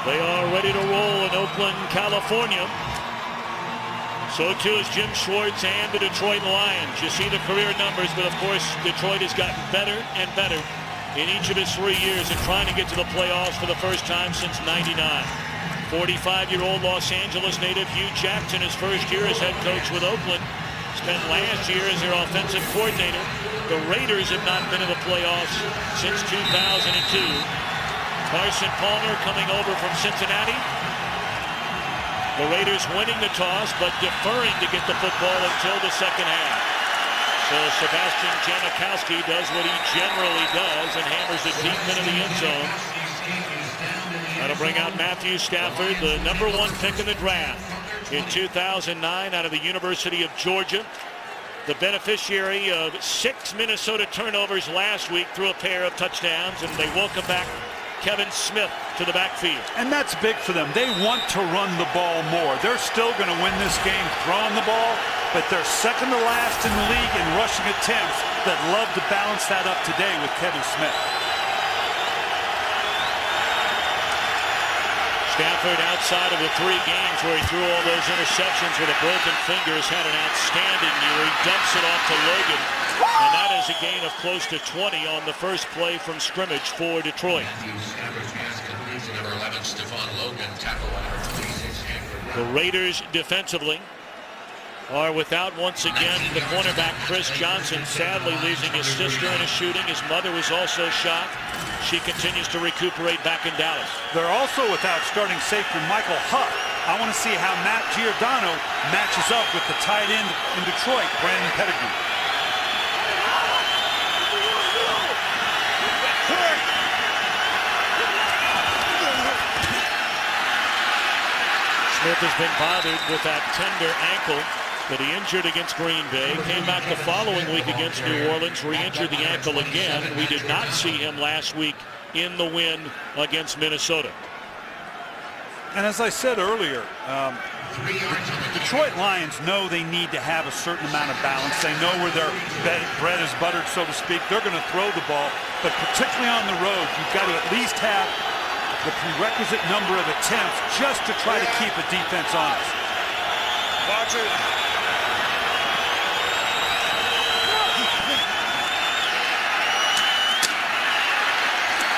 They are ready to roll in Oakland, California. So too is Jim Schwartz and the Detroit Lions. You see the career numbers, but of course Detroit has gotten better and better in each of his 3 years and trying to get to the playoffs for the first time since '99. 45-year-old Los Angeles native Hugh Jackson, his first year as head coach with Oakland, spent last year as their offensive coordinator. The Raiders have not been in the playoffs since 2002. Carson Palmer coming over from Cincinnati. The Raiders winning the toss, but deferring to get the football until the second half. So Sebastian Janikowski does what he generally does and hammers it deep into the end zone. That'll bring out Matthew Stafford, the #1 pick in the draft in 2009 out of the University of Georgia. The beneficiary of 6 Minnesota turnovers last week through a pair of touchdowns, and they welcome back Kevin Smith to the backfield. And that's big for them. They want to run the ball more. They're still going to win this game throwing the ball, but they're second to last in the league in rushing attempts. That love to balance that up today with Kevin Smith. Stafford, outside of the 3 games where he threw all those interceptions with a broken finger, has had an outstanding year. He dumps it off to Logan, and that is a gain of close to 20 on the first play from scrimmage for Detroit. The Raiders defensively are without, once again, the cornerback Chris Johnson, sadly losing his sister in a shooting. His mother was also shot. She continues to recuperate back in Dallas. They're also without starting safety Michael Huff. I want to see how Matt Giordano matches up with the tight end in Detroit, Brandon Pettigrew. Smith has been bothered with that tender ankle that he injured against Green Bay. Came back the following week against New Orleans, re-injured the ankle again. We did not see him last week in the win against Minnesota. And as I said earlier, the Detroit Lions know they need to have a certain amount of balance. They know where their bread is buttered, so to speak. They're going to throw the ball, but particularly on the road, you've got to at least have the prerequisite number of attempts just to try to keep a defense honest. Watch it.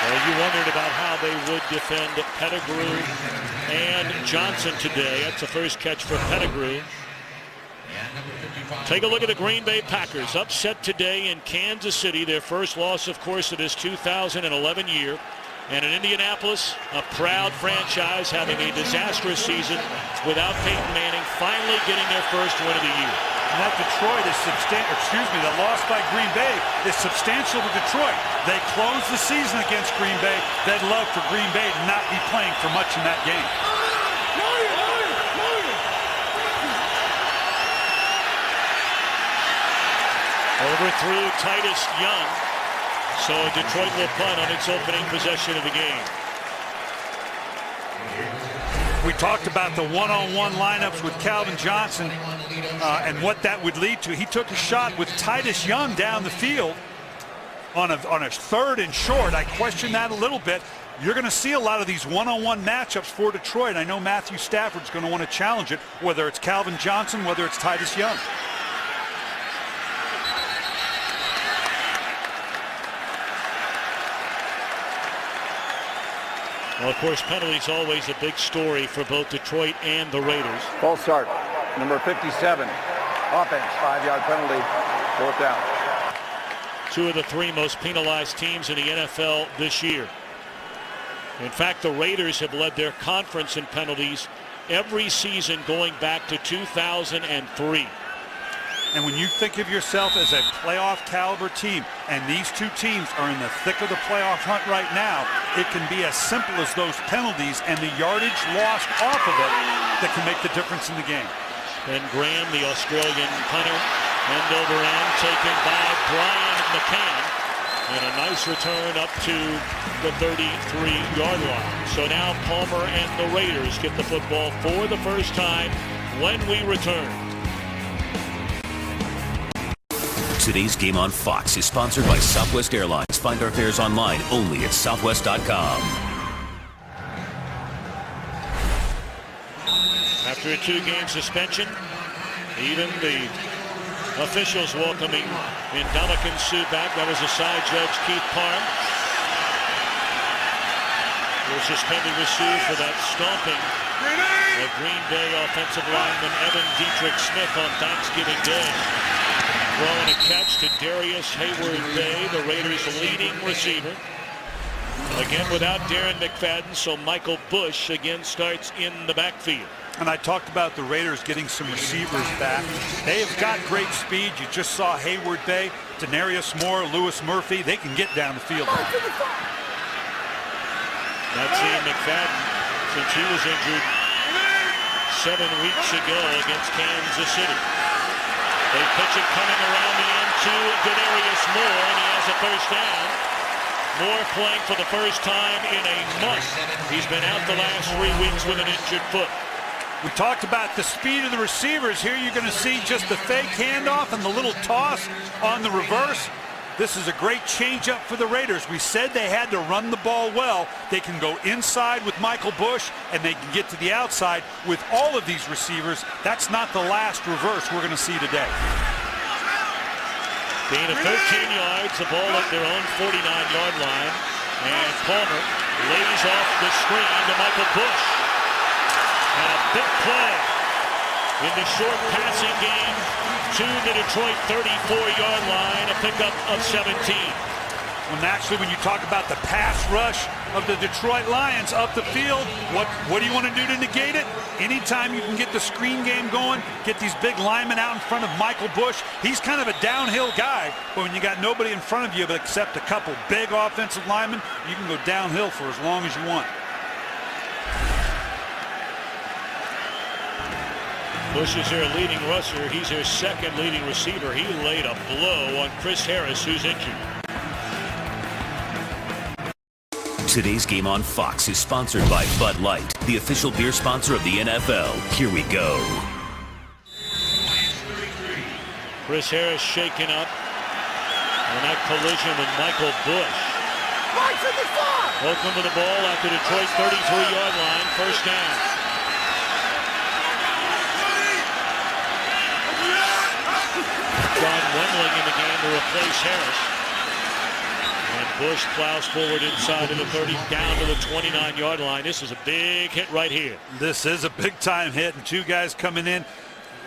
Well, you wondered about how they would defend Pettigrew and Johnson today. That's the first catch for Pettigrew. Take a look at the Green Bay Packers. Upset today in Kansas City. Their first loss, of course, of this 2011 year. And in Indianapolis, a proud franchise having a disastrous season without Peyton Manning, finally getting their first win of the year. And that Detroit is that loss by Green Bay is substantial to Detroit. They closed the season against Green Bay. They'd love for Green Bay to not be playing for much in that game. Overthrew Titus Young. So Detroit will punt on its opening possession of the game. We talked about the one-on-one lineups with Calvin Johnson and what that would lead to. He took a shot with Titus Young down the field on a 3rd and short. I question that a little bit. You're going to see a lot of these one-on-one matchups for Detroit. I know Matthew Stafford's going to want to challenge it, whether it's Calvin Johnson, whether it's Titus Young. Well, of course, penalties always a big story for both Detroit and the Raiders. False start, number 57. Offense, 5-yard penalty, 4th down. 2 of the 3 most penalized teams in the NFL this year. In fact, the Raiders have led their conference in penalties every season going back to 2003. And when you think of yourself as a playoff caliber team, and these 2 teams are in the thick of the playoff hunt right now, it can be as simple as those penalties and the yardage lost off of it that can make the difference in the game. Ben Graham, the Australian punter, end over end, taken by Brian McCann. And a nice return up to the 33-yard line. So now Palmer and the Raiders get the football for the first time when we return. Today's game on Fox is sponsored by Southwest Airlines. Find our fares online only at southwest.com. After a 2-game suspension, even the officials welcoming Ndamukong Suh back. That was aside Judge Keith Parham. We're suspended with Suh for that stomping of Green Bay offensive lineman Evan Dietrich Smith on Thanksgiving Day. Throwing a catch to Darius Hayward-Bay, the Raiders' leading receiver. Again without Darren McFadden, so Michael Bush again starts in the backfield. And I talked about the Raiders getting some receivers back. They have got great speed. You just saw Hayward-Bay, Denarius Moore, Lewis Murphy. They can get down the field. Not seeing McFadden since he was injured 7 weeks ago against Kansas City. They pitch it coming around the end to Denarius Moore, and he has a first down. Moore playing for the first time in a month. He's been out the last 3 weeks with an injured foot. We talked about the speed of the receivers. Here you're going to see just the fake handoff and the little toss on the reverse. This is a great changeup for the Raiders. We said they had to run the ball well. They can go inside with Michael Bush, and they can get to the outside with all of these receivers. That's not the last reverse we're going to see today. Gain of 13 yards, the ball at their own 49-yard line. And Palmer lays off the screen to Michael Bush. And a big play in the short passing game to the Detroit 34-yard line, a pickup of 17. Well, naturally, when you talk about the pass rush of the Detroit Lions up the field, what do you want to do to negate it? Anytime you can get the screen game going, get these big linemen out in front of Michael Bush. He's kind of a downhill guy, but when you got nobody in front of you but except a couple big offensive linemen, you can go downhill for as long as you want. Bush is their leading rusher. He's their second leading receiver. He laid a blow on Chris Harris, who's injured. Today's game on Fox is sponsored by Bud Light, the official beer sponsor of the NFL. Here we go. Chris Harris shaken up on that collision with Michael Bush. Oakland with the ball at the Detroit 33-yard line. First down. John Wemling in the game to replace Harris. And Bush plows forward inside of the 30, down to the 29-yard line. This is a big hit right here. This is a big-time hit, and 2 guys coming in.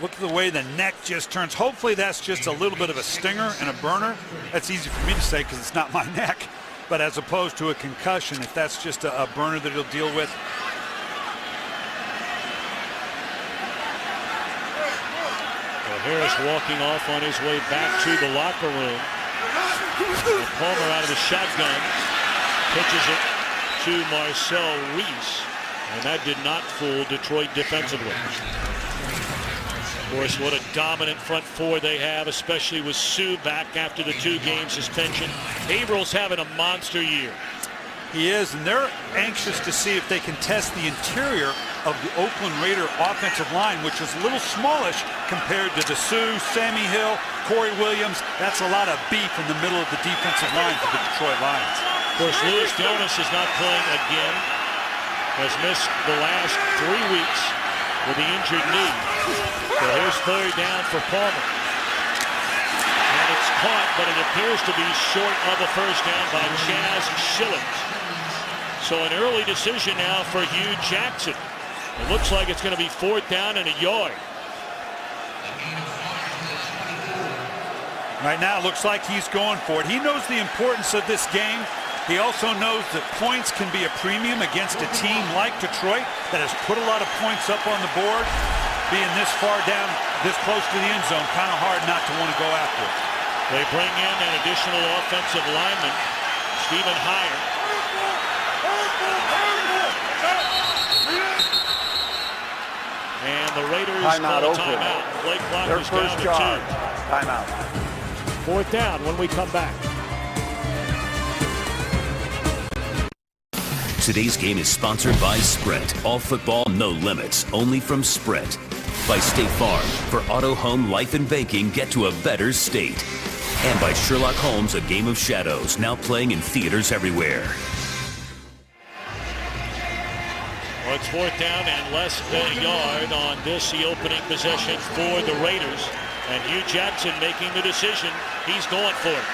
Look at the way the neck just turns. Hopefully that's just a little bit of a stinger and a burner. That's easy for me to say because it's not my neck. But as opposed to a concussion, if that's just a burner that he'll deal with. Harris walking off on his way back to the locker room. And Palmer out of the shotgun pitches it to Marcel Reese, and that did not fool Detroit defensively. Of course, what a dominant front four they have, especially with Suh back after the 2-game suspension. Avrill's having a monster year. He is, and they're anxious to see if they can test the interior of the Oakland Raider offensive line, which is a little smallish compared to the Suh, Sammy Hill, Corey Williams. That's a lot of beef in the middle of the defensive line for the Detroit Lions. Of course, Louis Jonas is not playing again. Has missed the last 3 weeks with the injured knee. So here's third down for Palmer. And it's caught, but it appears to be short of a first down by Chaz Schillings. So an early decision now for Hugh Jackson. It looks like it's going to be 4th down and a yard. Right now, it looks like he's going for it. He knows the importance of this game. He also knows that points can be a premium against a team like Detroit that has put a lot of points up on the board. Being this far down, this close to the end zone, kind of hard not to want to go after it. They bring in an additional offensive lineman, Stephen Heyer. And the Raiders call a timeout. Play clock is down to 2. Timeout. 4th down when we come back. Today's game is sponsored by Sprint. All football, no limits. Only from Sprint. By State Farm. For auto, home, life, and banking, get to a better state. And by Sherlock Holmes, A Game of Shadows. Now playing in theaters everywhere. Well, it's 4th down and less than a yard on this, the opening possession for the Raiders. And Hugh Jackson making the decision. He's going for it.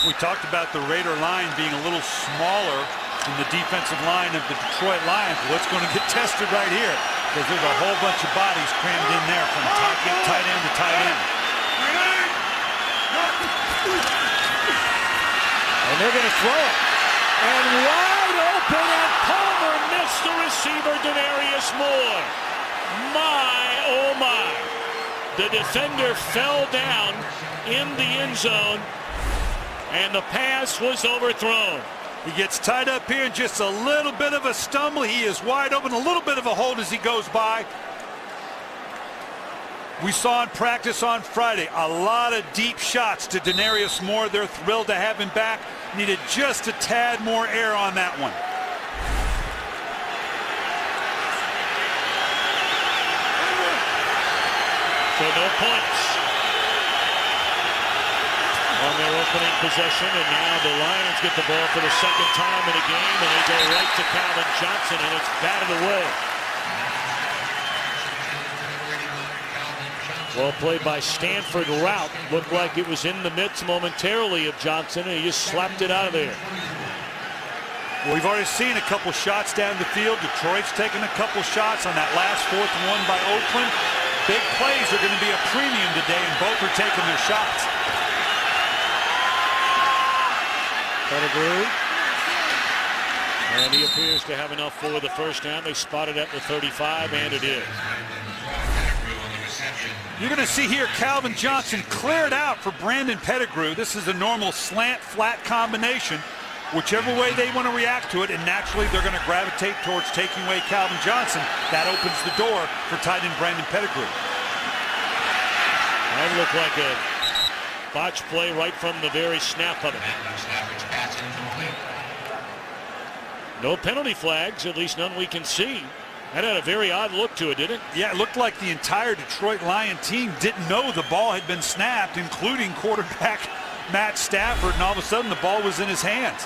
We talked about the Raider line being a little smaller than the defensive line of the Detroit Lions. Well, it's going to get tested right here because there's a whole bunch of bodies crammed in there from tight end to tight end. And they're going to throw it. And wide open, and Palmer missed the receiver, Denarius Moore. My, oh my. The defender fell down in the end zone, and the pass was overthrown. He gets tied up here, and just a little bit of a stumble. He is wide open, a little bit of a hold as he goes by. We saw in practice on Friday a lot of deep shots to Denarius Moore. They're thrilled to have him back. Needed just a tad more air on that one. So no points on their opening possession, and now the Lions get the ball for the second time in a game, and they go right to Calvin Johnson, and it's batted away. Well played by Stanford. Route looked like it was in the midst momentarily of Johnson, and he just slapped it out of there. Well, we've already seen a couple shots down the field. Detroit's taken a couple shots on that last 4th and 1 by Oakland. Big plays are going to be a premium today, and both are taking their shots. Pettigrew. And he appears to have enough for the first down. They spotted at the 35, and it is. You're going to see here Calvin Johnson cleared out for Brandon Pettigrew. This is a normal slant flat combination. Whichever way they want to react to it, and naturally they're going to gravitate towards taking away Calvin Johnson. That opens the door for tight end Brandon Pettigrew. That looked like a botch play right from the very snap of it. No penalty flags, at least none we can see. That had a very odd look to it, didn't it? Yeah, it looked like the entire Detroit Lion team didn't know the ball had been snapped, including quarterback Matt Stafford, and all of a sudden the ball was in his hands.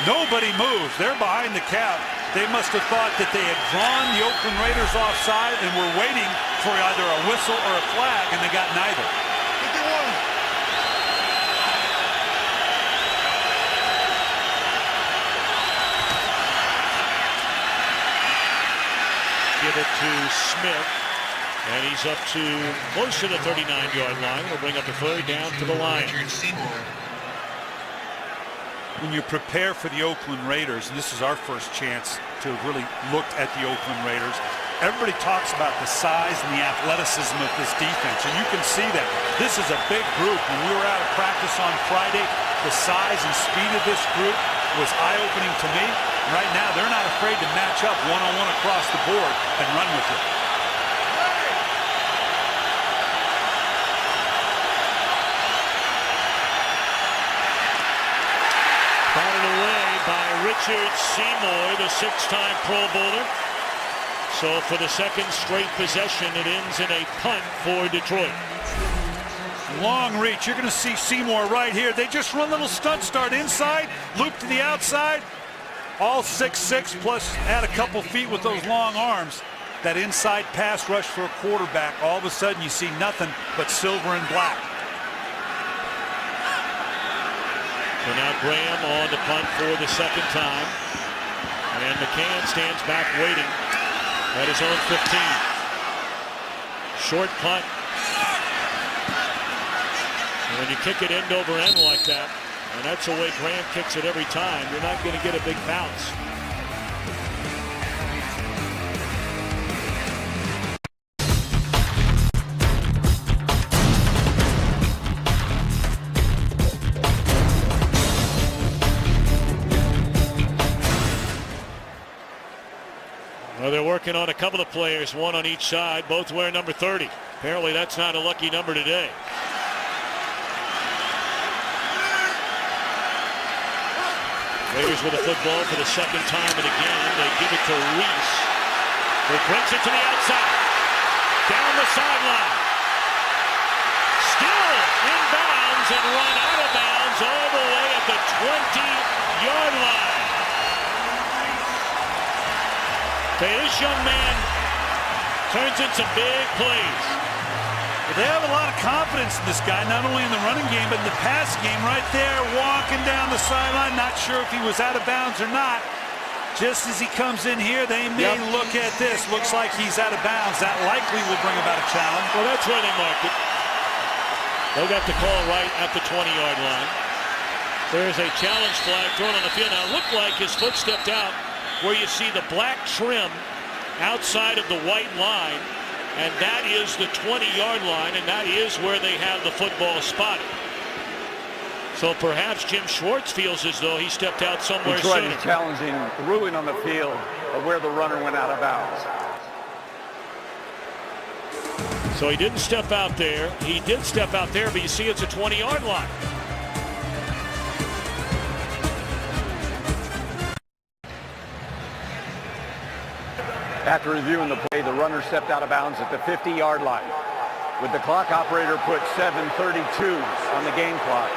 Nobody moves. They're behind the count. They must have thought that they had drawn the Oakland Raiders offside and were waiting for either a whistle or a flag, and they got neither. Give it to Smith, and he's up to close to the 39-yard line. We'll bring up the 3rd down to the Lions. When you prepare for the Oakland Raiders, and this is our first chance to really look at the Oakland Raiders, everybody talks about the size and the athleticism of this defense, and you can see that. This is a big group. When we were out of practice on Friday, the size and speed of this group was eye-opening to me. Right now, they're not afraid to match up one-on-one across the board and run with it. Batted away by Richard Seymour, the 6-time Pro Bowler. So for the second straight possession, it ends in a punt for Detroit. Long reach. You're going to see Seymour right here. They just run a little stunt start inside, loop to the outside. All 6'6", plus add a couple feet with those long arms. That inside pass rush for a quarterback. All of a sudden you see nothing but silver and black. So now Graham on the punt for the second time. And McCann stands back waiting at his own 15. Short punt. And when you kick it end over end like that, and that's the way Graham kicks it every time, you're not going to get a big bounce. Well, they're working on a couple of players, one on each side, both wear number 30. Apparently that's not a lucky number today. Raiders with the football for the second time and again. They give it to Reese, who brings it to the outside. Down the sideline. Still in bounds and run out of bounds all the way at the 20-yard line. Okay, this young man turns in some big plays. They have a lot of confidence in this guy, not only in the running game, but in the passing game. Right there, walking down the sideline, not sure if he was out of bounds or not. Just as he comes in here, they may look at this. Looks like he's out of bounds. That likely will bring about a challenge. Well, that's where they marked it. They got the call right at the 20-yard line. There's a challenge flag thrown on the field. Now, it looked like his foot stepped out where you see the black trim outside of the white line. And that is the 20-yard line, and that is where they have the football spotted. So perhaps Jim Schwartz feels as though he stepped out somewhere Detroit sooner. is challenging the ruling on the field of where the runner went out of bounds. So he didn't step out there. He did step out there, but you see it's a 20-yard line. After reviewing the play, the runner stepped out of bounds at the 50-yard line. With the clock operator put 7:32 on the game clock,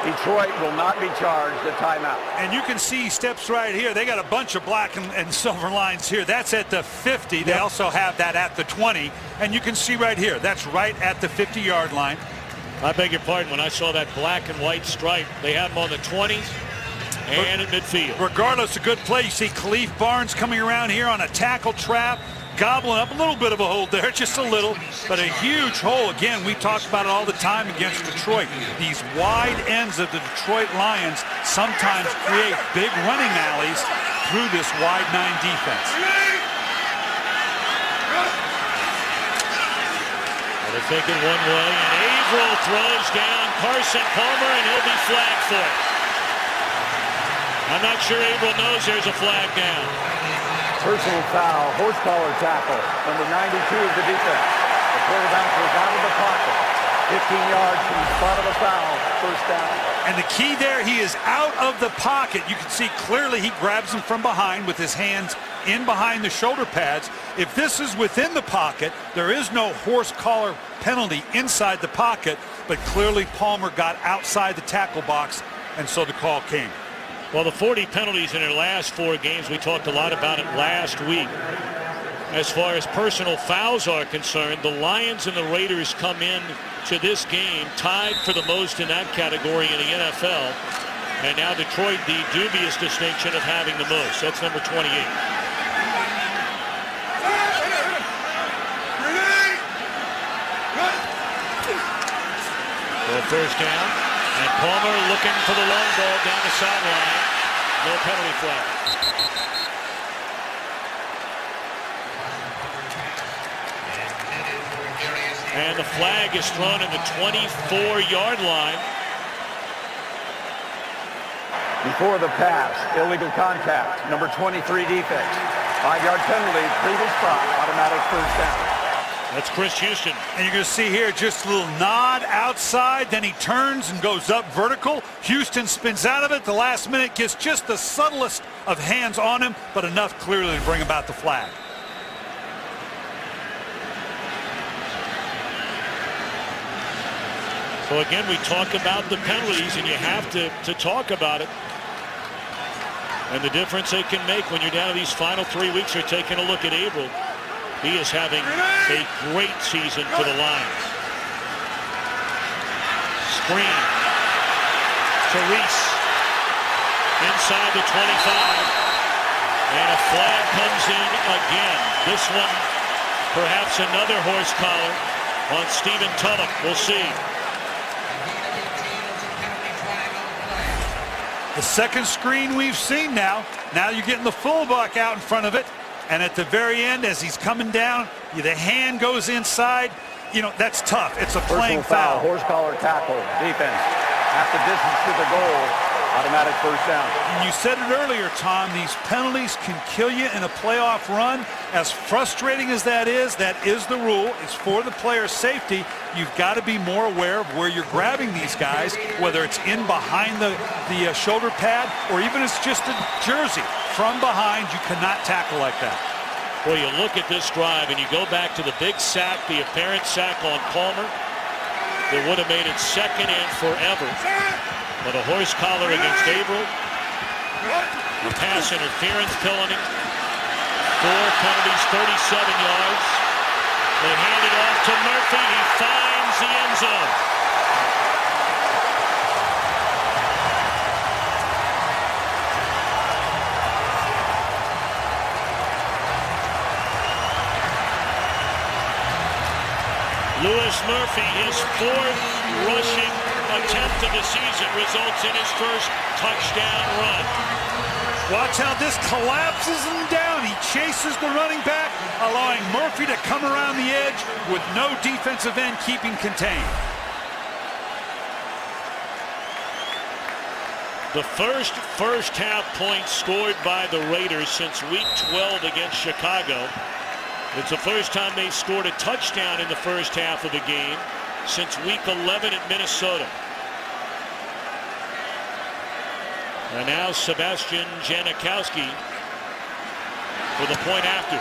Detroit will not be charged a timeout. And you can see he steps right here. They got a bunch of black and silver lines here. That's at the 50. They also have that at the 20. And you can see right here, that's right at the 50-yard line. I beg your pardon, when I saw that black and white stripe, they had them on the 20s and at midfield. Regardless, a good play. You see Khalif Barnes coming around here on a tackle trap, gobbling up a little bit of a hole there, just a little, but a huge hole. Again, we talk about it all the time against Detroit. These wide ends of the Detroit Lions sometimes create big running alleys through this wide 9 defense. Well, they're thinking one way, and Averill throws down Carson Palmer, and he'll be flagged for it. I'm not sure Averill knows there's a flag down. Personal foul, horse collar tackle, number 92 of the defense. The quarterback was out of the pocket, 15 yards from the spot of the foul, first down. And the key there, he is out of the pocket. You can see clearly he grabs him from behind with his hands in behind the shoulder pads. If this is within the pocket, there is no horse collar penalty inside the pocket, but clearly Palmer got outside the tackle box, and so the call came. Well, the 40 penalties in their last 4 games, we talked a lot about it last week. As far as personal fouls are concerned, the Lions and the Raiders come in to this game tied for the most in that category in the NFL. And now Detroit, the dubious distinction of having the most. That's number 28. Well, first down. And Palmer looking for the long ball down the sideline. No penalty flag. And the flag is thrown in the 24-yard line. Before the pass, illegal contact, number 23 defense. 5-yard penalty, previous spot, automatic first down. That's Chris Houston. And you're going to see here just a little nod outside, then he turns and goes up vertical. Houston spins out of it. The last minute gets just the subtlest of hands on him, but enough clearly to bring about the flag. So again, we talk about the penalties, and you have to talk about it. And the difference they can make when you're down to these final 3 weeks. You're taking a look at Averill. He is having a great season for the Lions. Screen to Reese inside the 25, and a flag comes in again. This one, perhaps another horse collar on Stephen Tulloch. We'll see. The second screen we've seen now. Now you're getting the fullback out in front of it. And at the very end, as he's coming down, the hand goes inside. You know, that's tough. It's a playing foul. Horse collar tackle, defense. Half the distance to the goal, automatic first down. And you said it earlier, Tom, these penalties can kill you in a playoff run. As frustrating as that is the rule. It's for the player's safety. You've got to be more aware of where you're grabbing these guys, whether it's in behind the shoulder pad or even it's just a jersey. From behind, you cannot tackle like that. Well, you look at this drive and you go back to the big sack, the apparent sack on Palmer. They would have made it second and forever. But a horse collar against Averill. The pass interference penalty. 4 penalties, 37 yards. They hand it off to Murphy. He finds the end zone. Louis Murphy, his 4th rushing attempt of the season, results in his first touchdown run. Watch how this collapses him down. He chases the running back, allowing Murphy to come around the edge with no defensive end keeping contained. The first half points scored by the Raiders since week 12 against Chicago. It's the first time they scored a touchdown in the first half of the game since week 11 at Minnesota. And now Sebastian Janikowski for the point after.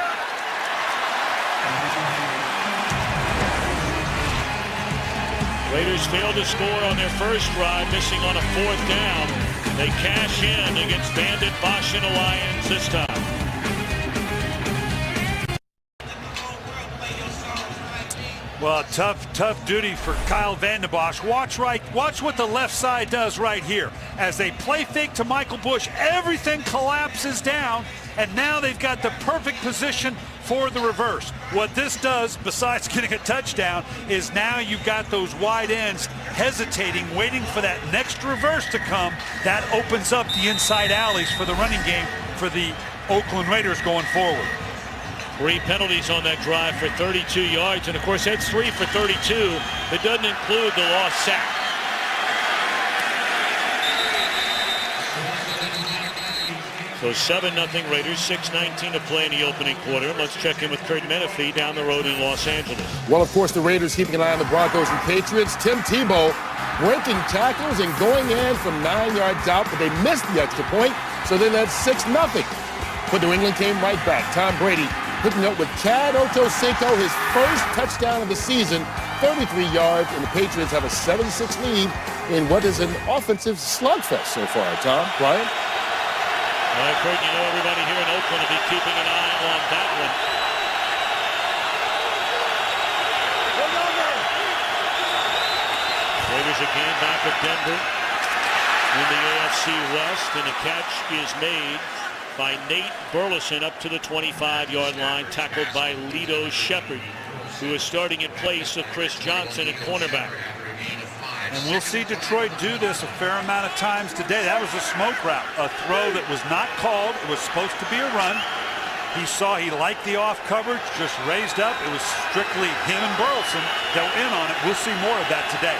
Raiders failed to score on their first drive, missing on a 4th down. They cash in against Bandit Boston Lions this time. Well, tough duty for Kyle Van Der Bosch. Watch what the left side does right here. As they play fake to Michael Bush, everything collapses down, and now they've got the perfect position for the reverse. What this does, besides getting a touchdown, is now you've got those wide ends hesitating, waiting for that next reverse to come. That opens up the inside alleys for the running game for the Oakland Raiders going forward. 3 penalties on that drive for 32 yards, and of course that's 3 for 32. It doesn't include the lost sack. So 7-0 Raiders, 6:19 to play in the opening quarter. Let's check in with Kurt Menefee down the road in Los Angeles. Well, of course, the Raiders keeping an eye on the Broncos and Patriots. Tim Tebow breaking tackles and going in from 9 yards out, but they missed the extra point, so then that's 6-0. But New England came right back. Tom Brady picking up with Chad Ochocinco, his first touchdown of the season, 33 yards, and the Patriots have a 7-6 lead in what is an offensive slugfest so far. Tom, Brian? Kurt, you know everybody here in Oakland will be keeping an eye on that one. Raiders again back at Denver in the AFC West, and the catch is made by Nate Burleson up to the 25-yard line, tackled by Lito Shepherd, who is starting in place of Chris Johnson at cornerback. And we'll see Detroit do this a fair amount of times today. That was a smoke route, a throw that was not called. It was supposed to be a run. He liked the off coverage, just raised up. It was strictly him and Burleson that were in on it. We'll see more of that today.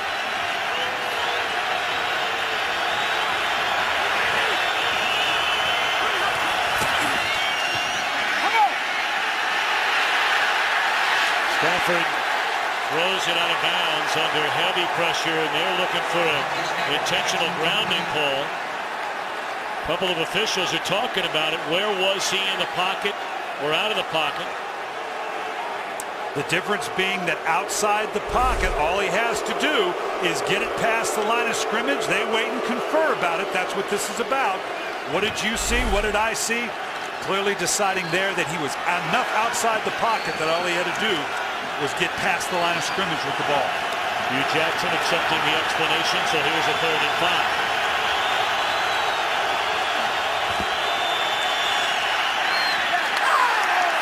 Stafford throws it out of bounds under heavy pressure, and they're looking for an intentional grounding call. A couple of officials are talking about it. Where was he, in the pocket or out of the pocket? The difference being that outside the pocket, all he has to do is get it past the line of scrimmage. They wait and confer about it. That's what this is about. What did you see? What did I see? Clearly deciding there that he was enough outside the pocket that all he had to do was get past the line of scrimmage with the ball. Hugh Jackson accepting the explanation, so here's a 3rd and 5.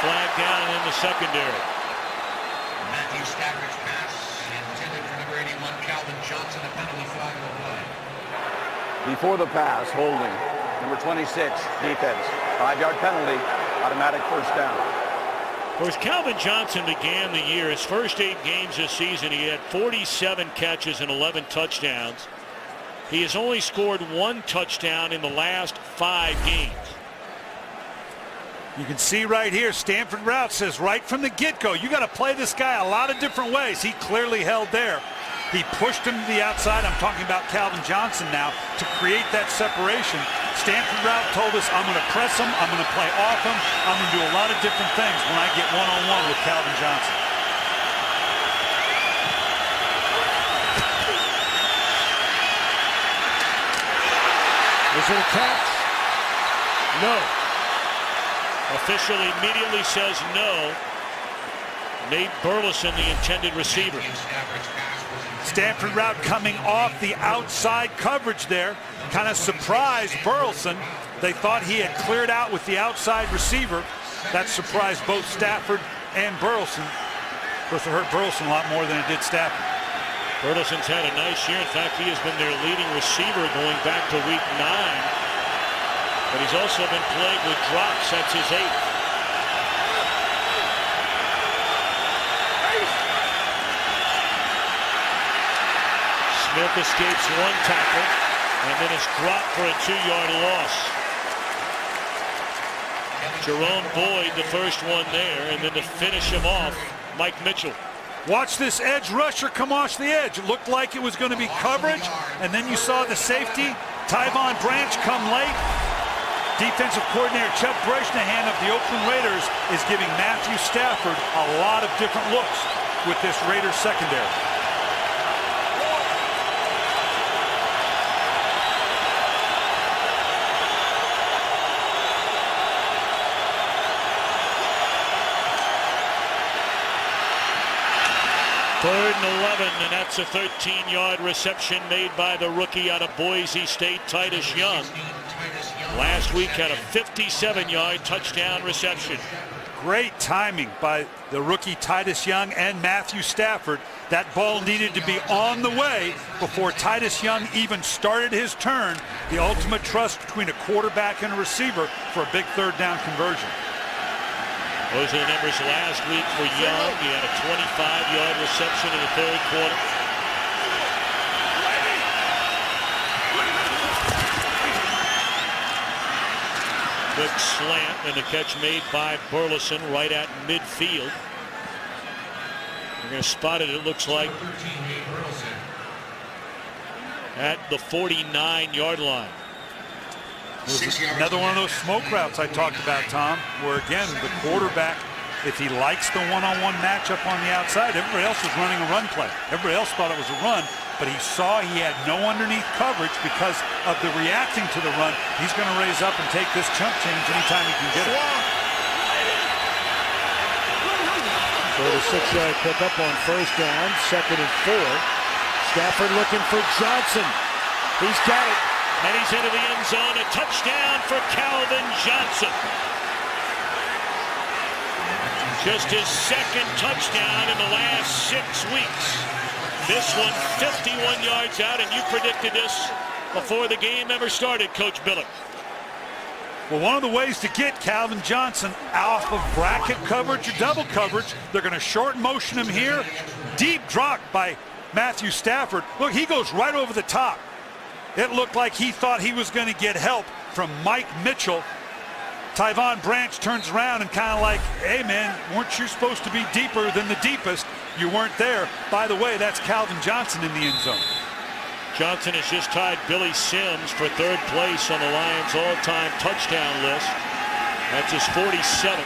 Flag down in the secondary. Matthew Stafford's pass intended for number 81, Calvin Johnson, a penalty flag will play. Before the pass, holding. Number 26, defense. 5-yard penalty, automatic first down. Of course, Calvin Johnson began the year, his first 8 games this season, he had 47 catches and 11 touchdowns. He has only scored 1 touchdown in the last 5 games. You can see right here, Stanford route says right from the get-go, you got to play this guy a lot of different ways. He clearly held there. He pushed him to the outside. I'm talking about Calvin Johnson now to create that separation. Stanford route told us, I'm going to press him, I'm going to play off him, I'm going to do a lot of different things when I get one-on-one with Calvin Johnson. Is it a catch? No. Official immediately says no. Nate Burleson, the intended receiver. Stanford route coming off the outside coverage there. Kind of surprised Burleson. They thought he had cleared out with the outside receiver. That surprised both Stafford and Burleson. Of course, it hurt Burleson a lot more than it did Stafford. Burleson's had a nice year. In fact, he has been their leading receiver going back to week 9. But he's also been plagued with drops. That's his 8th. Smith escapes one tackle and then is dropped for a 2-yard loss. Jerome Boyd, the first one there, and then to finish him off, Mike Mitchell. Watch this edge rusher come off the edge. It looked like it was going to be coverage, and then you saw the safety, Tyvon Branch, come late. Defensive coordinator Chuck Bresnahan of the Oakland Raiders is giving Matthew Stafford a lot of different looks with this Raiders secondary. Third and 11, and that's a 13-yard reception made by the rookie out of Boise State, Titus Young. Last week had a 57-yard touchdown reception. Great timing by the rookie Titus Young and Matthew Stafford. That ball needed to be on the way before Titus Young even started his turn. The ultimate trust between a quarterback and a receiver for a big third down conversion. Those are the numbers last week for Young. He had a 25-yard reception in the third quarter. Quick slant and the catch made by Burleson right at midfield. We're going to spot it, it looks like, at the 49-yard line. Another one of those smoke routes I talked about, Tom, where again the quarterback, if he likes the one-on-one matchup on the outside, everybody else was running a run play. Everybody else thought it was a run, but he saw he had no underneath coverage because of the reacting to the run. He's going to raise up and take this chump change anytime he can get it. So the 6-yard pickup on first down, 2nd and 4. Stafford looking for Johnson. He's got it. And he's into the end zone. A touchdown for Calvin Johnson. Just his 2nd touchdown in the last 6 weeks. This one 51 yards out, and you predicted this before the game ever started, Coach Billick. Well, one of the ways to get Calvin Johnson off of bracket coverage or double coverage, they're going to short motion him here. Deep drop by Matthew Stafford. Look, he goes right over the top. It looked like he thought he was going to get help from Mike Mitchell. Tyvon Branch turns around and kind of like, hey man, weren't you supposed to be deeper than the deepest? You weren't there. By the way, that's Calvin Johnson in the end zone. Johnson has just tied Billy Sims for 3rd place on the Lions all-time touchdown list. That's his 47th.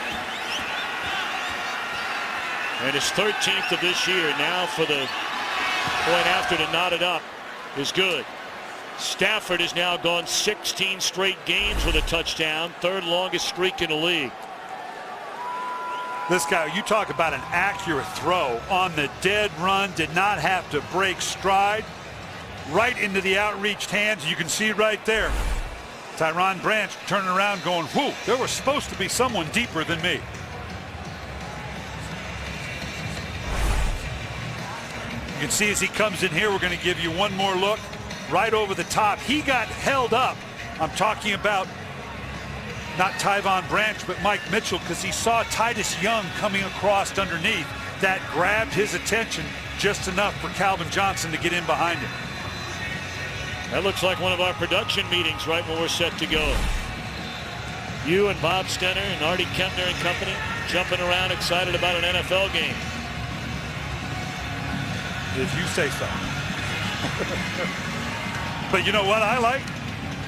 And his 13th of this year. Now for the point after to knot it up is good. Stafford has now gone 16 straight games with a touchdown, 3rd longest streak in the league. This guy, you talk about an accurate throw on the dead run, did not have to break stride. Right into the outreached hands. You can see right there. Tyron Branch turning around going, whoo, there was supposed to be someone deeper than me. You can see as he comes in here, we're going to give you one more look. Right over the top. He got held up. I'm talking about not Tyvon Branch, but Mike Mitchell, because he saw Titus Young coming across underneath. That grabbed his attention just enough for Calvin Johnson to get in behind him. That looks like one of our production meetings right when we're set to go. You and Bob Stenner and Artie Kempner and company jumping around excited about an NFL game. If you say so. But you know what I like?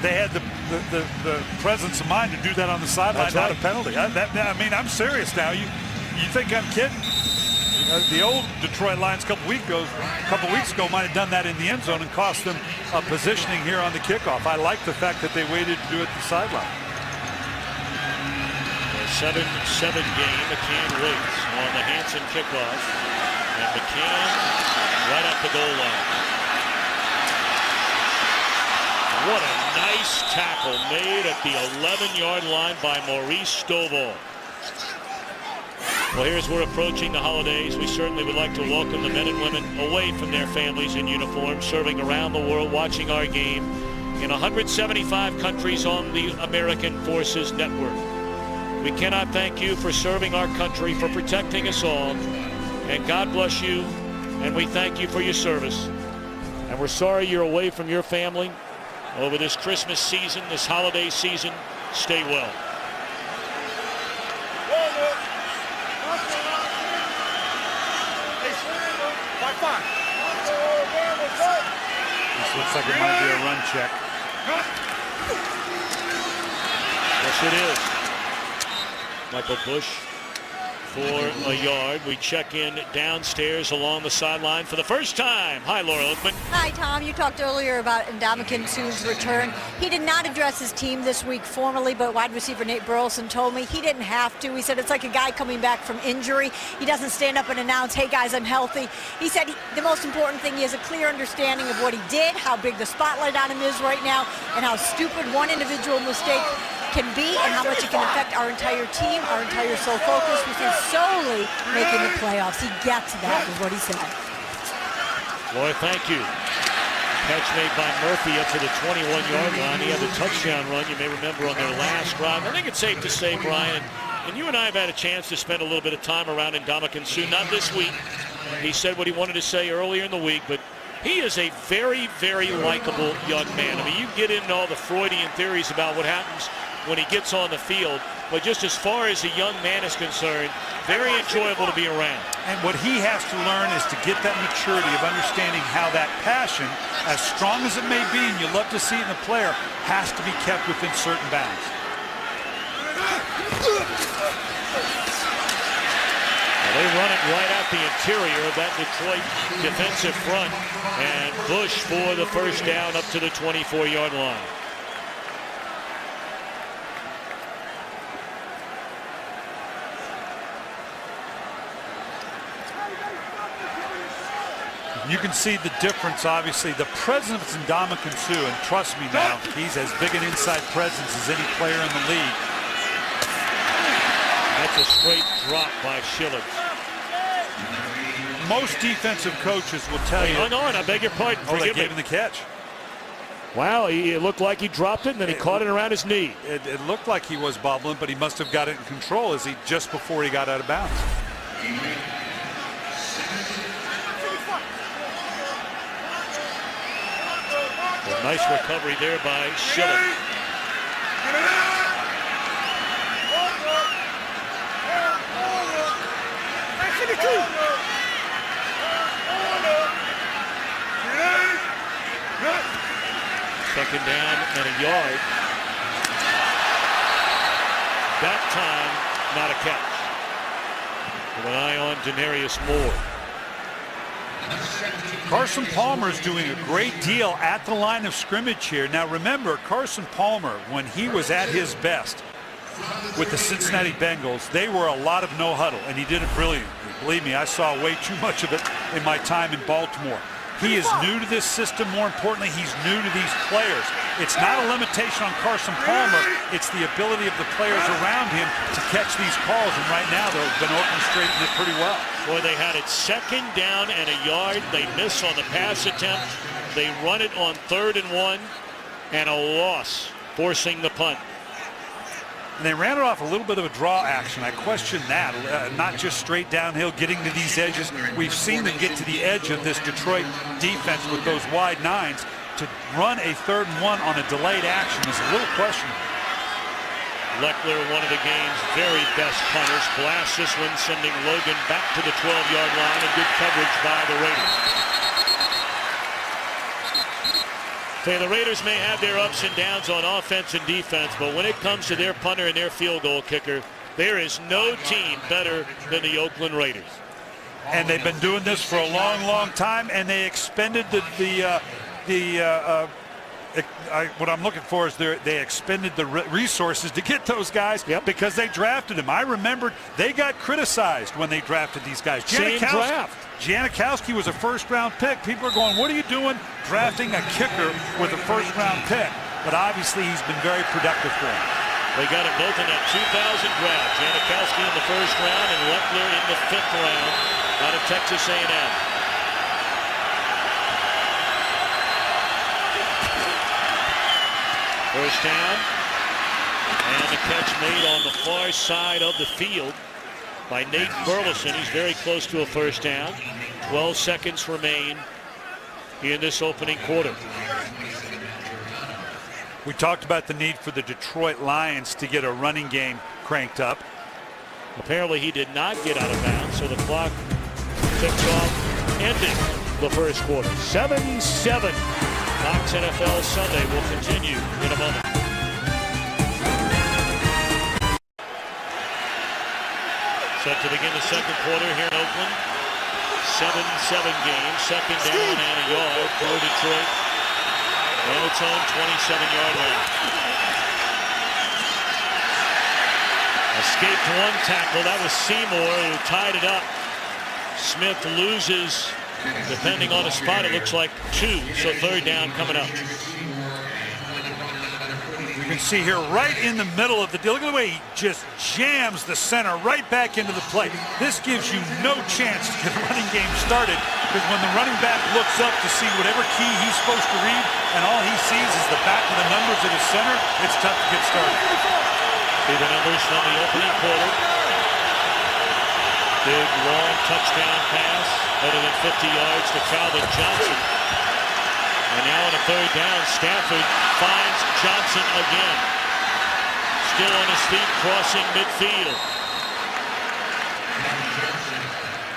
They had the presence of mind to do that on the sideline, not a penalty. I mean, I'm serious now. You think I'm kidding? The old Detroit Lions a couple weeks ago might have done that in the end zone and cost them a positioning here on the kickoff. I like the fact that they waited to do it at the sideline. 7-7 game. McCann waits on the Hansen kickoff. And McCann right at the goal line. What a nice tackle made at the 11-yard line by Maurice Stovall. Well, here's we're approaching the holidays. We certainly would like to welcome the men and women away from their families in uniform, serving around the world, watching our game in 175 countries on the American Forces Network. We cannot thank you for serving our country, for protecting us all, and God bless you, and we thank you for your service. And we're sorry you're away from your family over this Christmas season, this holiday season. Stay well. This looks like it might be a run check. Yes, it is. Michael Bush for a yard. We check in downstairs along the sideline for the first time. Hi, Laura Oakman. Hi, Tom. You talked earlier about Ndamukong Suh's return. He did not address his team this week formally, but wide receiver Nate Burleson told me he didn't have to. He said it's like a guy coming back from injury. He doesn't stand up and announce, hey, guys, I'm healthy. He said the most important thing, he has a clear understanding of what he did, how big the spotlight on him is right now, and how stupid one individual mistake can be and how much it can affect our entire team, our entire sole focus, which is solely making the playoffs. He gets that, is what he said. Laura, thank you. Catch made by Murphy up to the 21-yard line. He had the touchdown run, you may remember, on their last drive. I think it's safe to say, Brian, and you and I have had a chance to spend a little bit of time around Ndamukong Suh, not this week. He said what he wanted to say earlier in the week, but he is a very, very likable young man. I mean, you get into all the Freudian theories about what happens when he gets on the field, but just as far as a young man is concerned, very enjoyable to be around. And what he has to learn is to get that maturity of understanding how that passion, as strong as it may be, and you love to see it in a player, has to be kept within certain bounds. Well, they run it right out the interior of that Detroit defensive front, and Bush for the first down up to the 24-yard line. You can see the difference, obviously. The presence of Ndamukong Suh, and trust me now, he's as big an inside presence as any player in the league. That's a straight drop by Schilling. Most defensive coaches will tell you. Hang on, I beg your pardon. Oh, they Forgive gave me. him the catch. Wow, it looked like he dropped it, and then he caught it around his knee. It looked like he was bobbling, but he must have got it in control as he just before he got out of bounds. A nice recovery there by Schilling. Second down and a yard. That time, not a catch. With an eye on Denarius Moore. Carson Palmer is doing a great deal at the line of scrimmage here. Now remember, Carson Palmer, when he was at his best with the Cincinnati Bengals, they were a lot of no huddle, and he did it brilliantly. Believe me, I saw way too much of it in my time in Baltimore. He is new to this system. More importantly, he's new to these players. It's not a limitation on Carson Palmer. It's the ability of the players around him to catch these calls. And right now, they've been orchestrating it pretty well. Boy, they had it second down and a yard. They miss on the pass attempt. They run it on 3rd and 1 and a loss, forcing the punt. And they ran it off a little bit of a draw action. I question that. Not just straight downhill, getting to these edges. We've seen them get to the edge of this Detroit defense with those wide nines. To run a 3rd and 1 on a delayed action is a little questionable. Leckler, one of the game's very best punters, blasts this one, sending Logan back to the 12-yard line, and good coverage by the Raiders. The Raiders may have their ups and downs on offense and defense, but when it comes to their punter and their field goal kicker, there is no team better than the Oakland Raiders. And they've been doing this for a long, long time, and they expended the what I'm looking for is they expended the resources to get those guys because they drafted them. I remembered they got criticized when they drafted these guys. Same draft. Janikowski was a first-round pick. People are going, what are you doing drafting a kicker with a first-round pick? But obviously he's been very productive for them. They got them both in that 2000 draft. Janikowski in the first round and Leckler in the 5th round out of Texas A&M. First down. And the catch made on the far side of the field by Nate Burleson. He's very close to a first down. 12 seconds remain in this opening quarter. We talked about the need for the Detroit Lions to get a running game cranked up. Apparently he did not get out of bounds, so the clock ticks off, ending the first quarter. 7-7. Fox NFL Sunday will continue in a moment. Set to begin the second quarter here in Oakland. 7-7 game, second down and a yard for Detroit. On its own 27-yard line. Escaped one tackle. That was Seymour who tied it up. Smith loses, depending on the spot, it looks like 2. So third down coming up. You can see here right in the middle of the deal. Look at the way he just jams the center right back into the play. This gives you no chance to get a running game started because when the running back looks up to see whatever key he's supposed to read and all he sees is the back of the numbers at his center, it's tough to get started. See the numbers from the opening quarter. Big, long touchdown pass, better than 50 yards to Calvin Johnson. And now on a third down, Stafford finds Johnson again. Still on his feet, crossing midfield.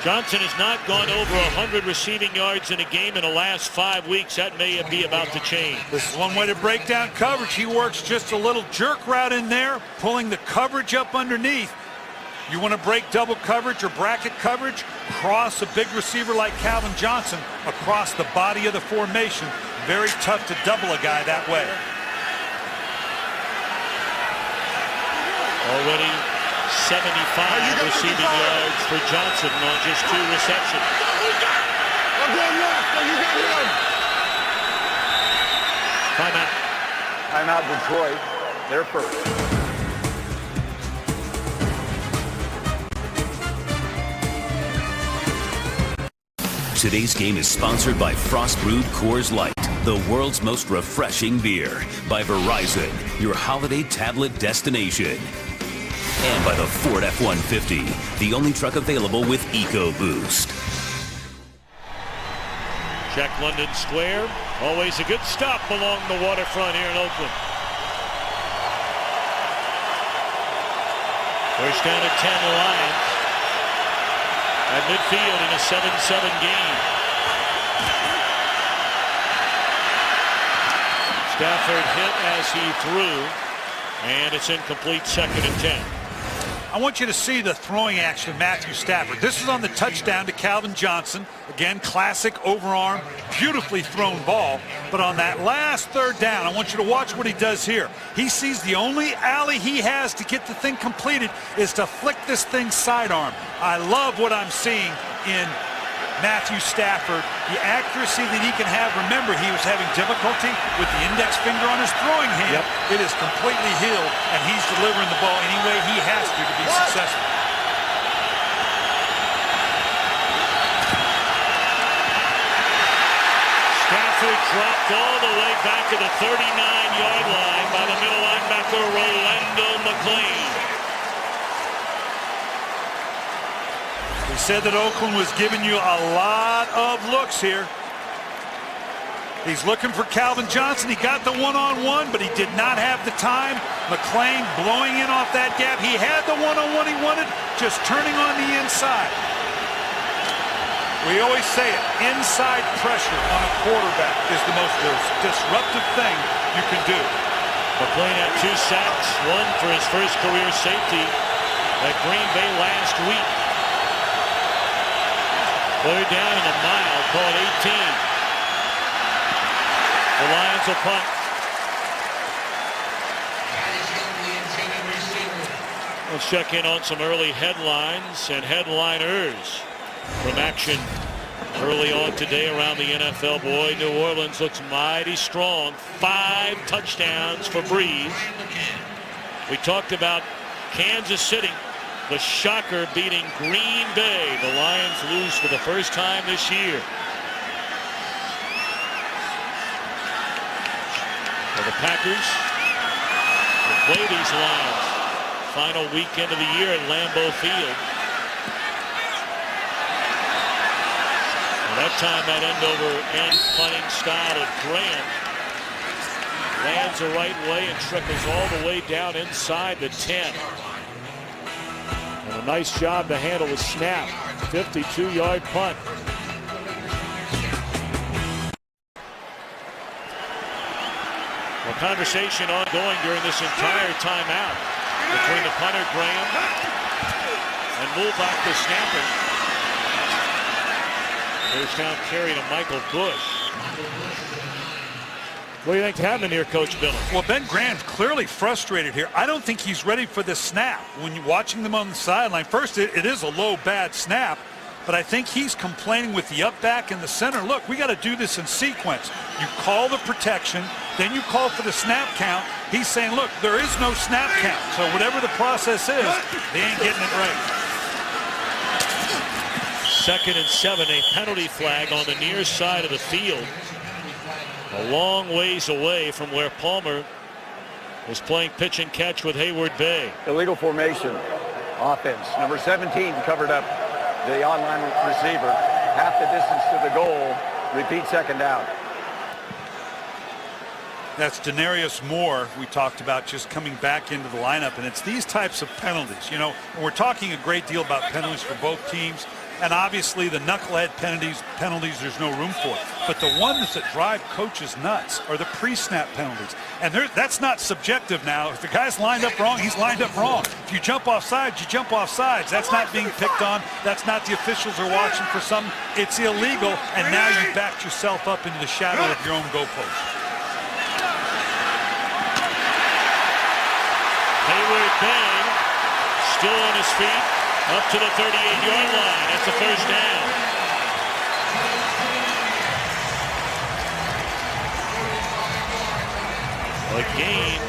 Johnson has not gone over 100 receiving yards in a game in the last 5 weeks. That may be about to change. This is one way to break down coverage. He works just a little jerk route in there, pulling the coverage up underneath. You want to break double coverage or bracket coverage? Cross a big receiver like Calvin Johnson across the body of the formation. Very tough to double a guy that way. Already 75 receiving yards for Johnson on just 2 receptions. Timeout. Timeout Detroit. They're first. Today's game is sponsored by Frost Brewed Coors Light, the world's most refreshing beer. By Verizon, your holiday tablet destination. And by the Ford F-150, the only truck available with EcoBoost. Check London Square. Always a good stop along the waterfront here in Oakland. First down at 10 Lions. At midfield in a 7-7 game. Stafford hit as he threw, and it's incomplete, 2nd and 10. I want you to see the throwing action of Matthew Stafford. This is on the touchdown to Calvin Johnson. Again, classic overarm, beautifully thrown ball. But on that last third down, I want you to watch what he does here. He sees the only alley he has to get the thing completed is to flick this thing sidearm. I love what I'm seeing in Matthew Stafford, the accuracy that he can have. Remember, he was having difficulty with the index finger on his throwing hand. It is completely healed, and he's delivering the ball any way he has to be successful. Stafford dropped all the way back to the 39-yard line by the middle linebacker, Rolando McClain. We said that Oakland was giving you a lot of looks here. He's looking for Calvin Johnson. He got the one-on-one, but he did not have the time. McClain blowing in off that gap. He had the one-on-one he wanted, just turning on the inside. We always say it, inside pressure on a quarterback is the most disruptive thing you can do. McClain had 2 sacks, 1 for his first career safety at Green Bay last week. Third down and a mile, call it 18. The Lions will punt. Let's check in on some early headlines and headliners from action early on today around the NFL. Boy, New Orleans looks mighty strong. 5 touchdowns for Breeze. We talked about Kansas City, the shocker, beating Green Bay. The Lions lose for the first time this year. For the Packers will play these Lions. Final weekend of the year at Lambeau Field. That time that end-over-end punting style of Graham lands the right way and trickles all the way down inside the 10. And a nice job to handle the snap. 52-yard punt. Well, conversation ongoing during this entire timeout between the punter Graham and Mulbach, the snapper. First down carry to Michael Bush. What do you think's happening here, Coach Bill? Well, Ben Graham's clearly frustrated here. I don't think he's ready for the snap. When you're watching them on the sideline, first, it is a low, bad snap, but I think he's complaining with the up back in the center. Look, we got to do this in sequence. You call the protection, then you call for the snap count. He's saying, look, there is no snap count. So whatever the process is, they ain't getting it right. 2nd and 7, a penalty flag on the near side of the field. A long ways away from where Palmer was playing pitch and catch with Hayward Bay. Illegal formation offense. Number 17 covered up the online receiver. Half the distance to the goal. Repeat second down. That's Denarius Moore we talked about just coming back into the lineup, and it's these types of penalties. You know, we're talking a great deal about penalties for both teams, and obviously the knucklehead penalties there's no room for. But the ones that drive coaches nuts are the pre-snap penalties. And that's not subjective now. If the guy's lined up wrong, he's lined up wrong. If you jump off sides, you jump off sides. That's not being picked on. That's not the officials are watching for something. It's illegal, and now you backed yourself up into the shadow of your own goalpost. Hayward Bay still on his feet up to the 38-yard line. That's a first down. A gain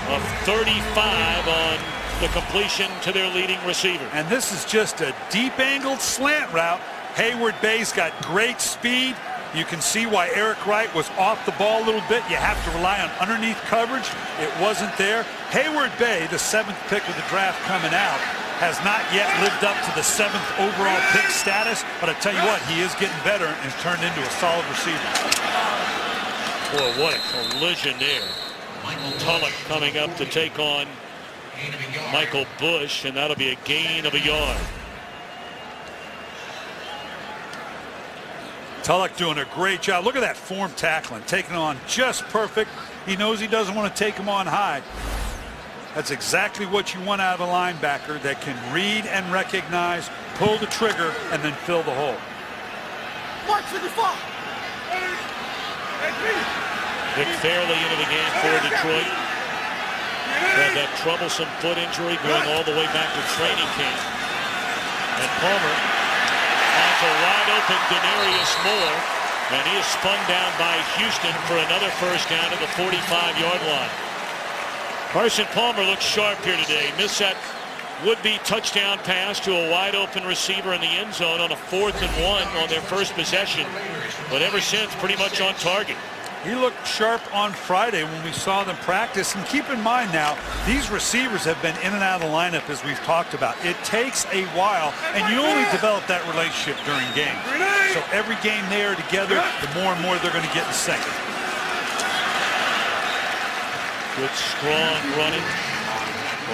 of 35 on the completion to their leading receiver. And this is just a deep-angled slant route. Hayward Bay's got great speed. You can see why Eric Wright was off the ball a little bit. You have to rely on underneath coverage. It wasn't there. Hayward Bay, the 7th pick of the draft coming out, has not yet lived up to the 7th overall pick status. But I tell you what, he is getting better and has turned into a solid receiver. Boy, what a collision there. Tulloch coming up to take on Michael Bush, and that'll be a gain of a yard. Tulloch doing a great job. Look at that form tackling, taking on just perfect. He knows he doesn't want to take him on high. That's exactly what you want out of a linebacker that can read and recognize, pull the trigger, and then fill the hole. Vic Fairley into the game for Detroit. Had that troublesome foot injury going all the way back to training camp. And Palmer onto wide open Denarius Moore, and he is spun down by Houston for another first down at the 45-yard line. Carson Palmer looks sharp here today. Missed that would-be touchdown pass to a wide-open receiver in the end zone on a 4th and 1 on their first possession. But ever since, pretty much on target. He looked sharp on Friday when we saw them practice. And keep in mind now, these receivers have been in and out of the lineup as we've talked about. It takes a while, and you only develop that relationship during games. So every game they are together, the more and more they're going to get in sync. Good strong running.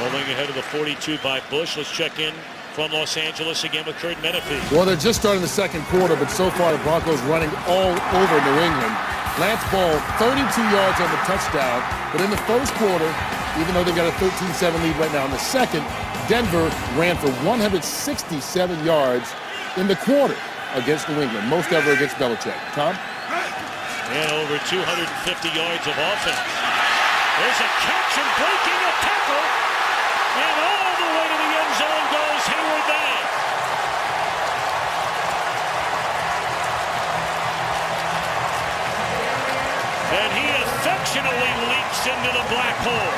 Rolling ahead of the 42 by Bush. Let's check in from Los Angeles again with Kurt Menefee. Well, they're just starting the second quarter, but so far the Broncos running all over New England. Lance Ball, 32 yards on the touchdown, but in the first quarter, even though they've got a 13-7 lead right now, in the second, Denver ran for 167 yards in the quarter against New England, most ever against Belichick. Tom? And over 250 yards of offense. There's a catch and breaking a tackle, and all the way to the into the black hole.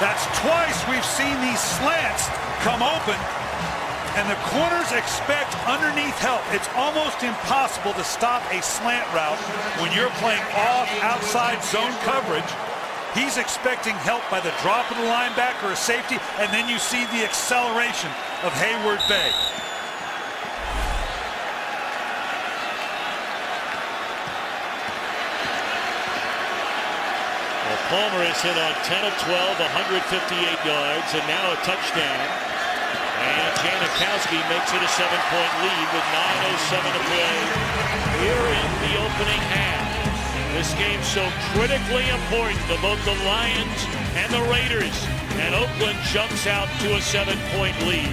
That's twice we've seen these slants come open, and the corners expect underneath help. It's almost impossible to stop a slant route when you're playing off outside zone coverage. He's expecting help by the drop of the linebacker or safety, and then you see the acceleration of Hayward Bay. Well, Palmer has hit on 10 of 12, 158 yards, and now a touchdown. And Janikowski makes it a 7-point lead with 9:07 to play here in the opening half. This game's so critically important to both the Lions and the Raiders, and Oakland jumps out to a 7-point lead.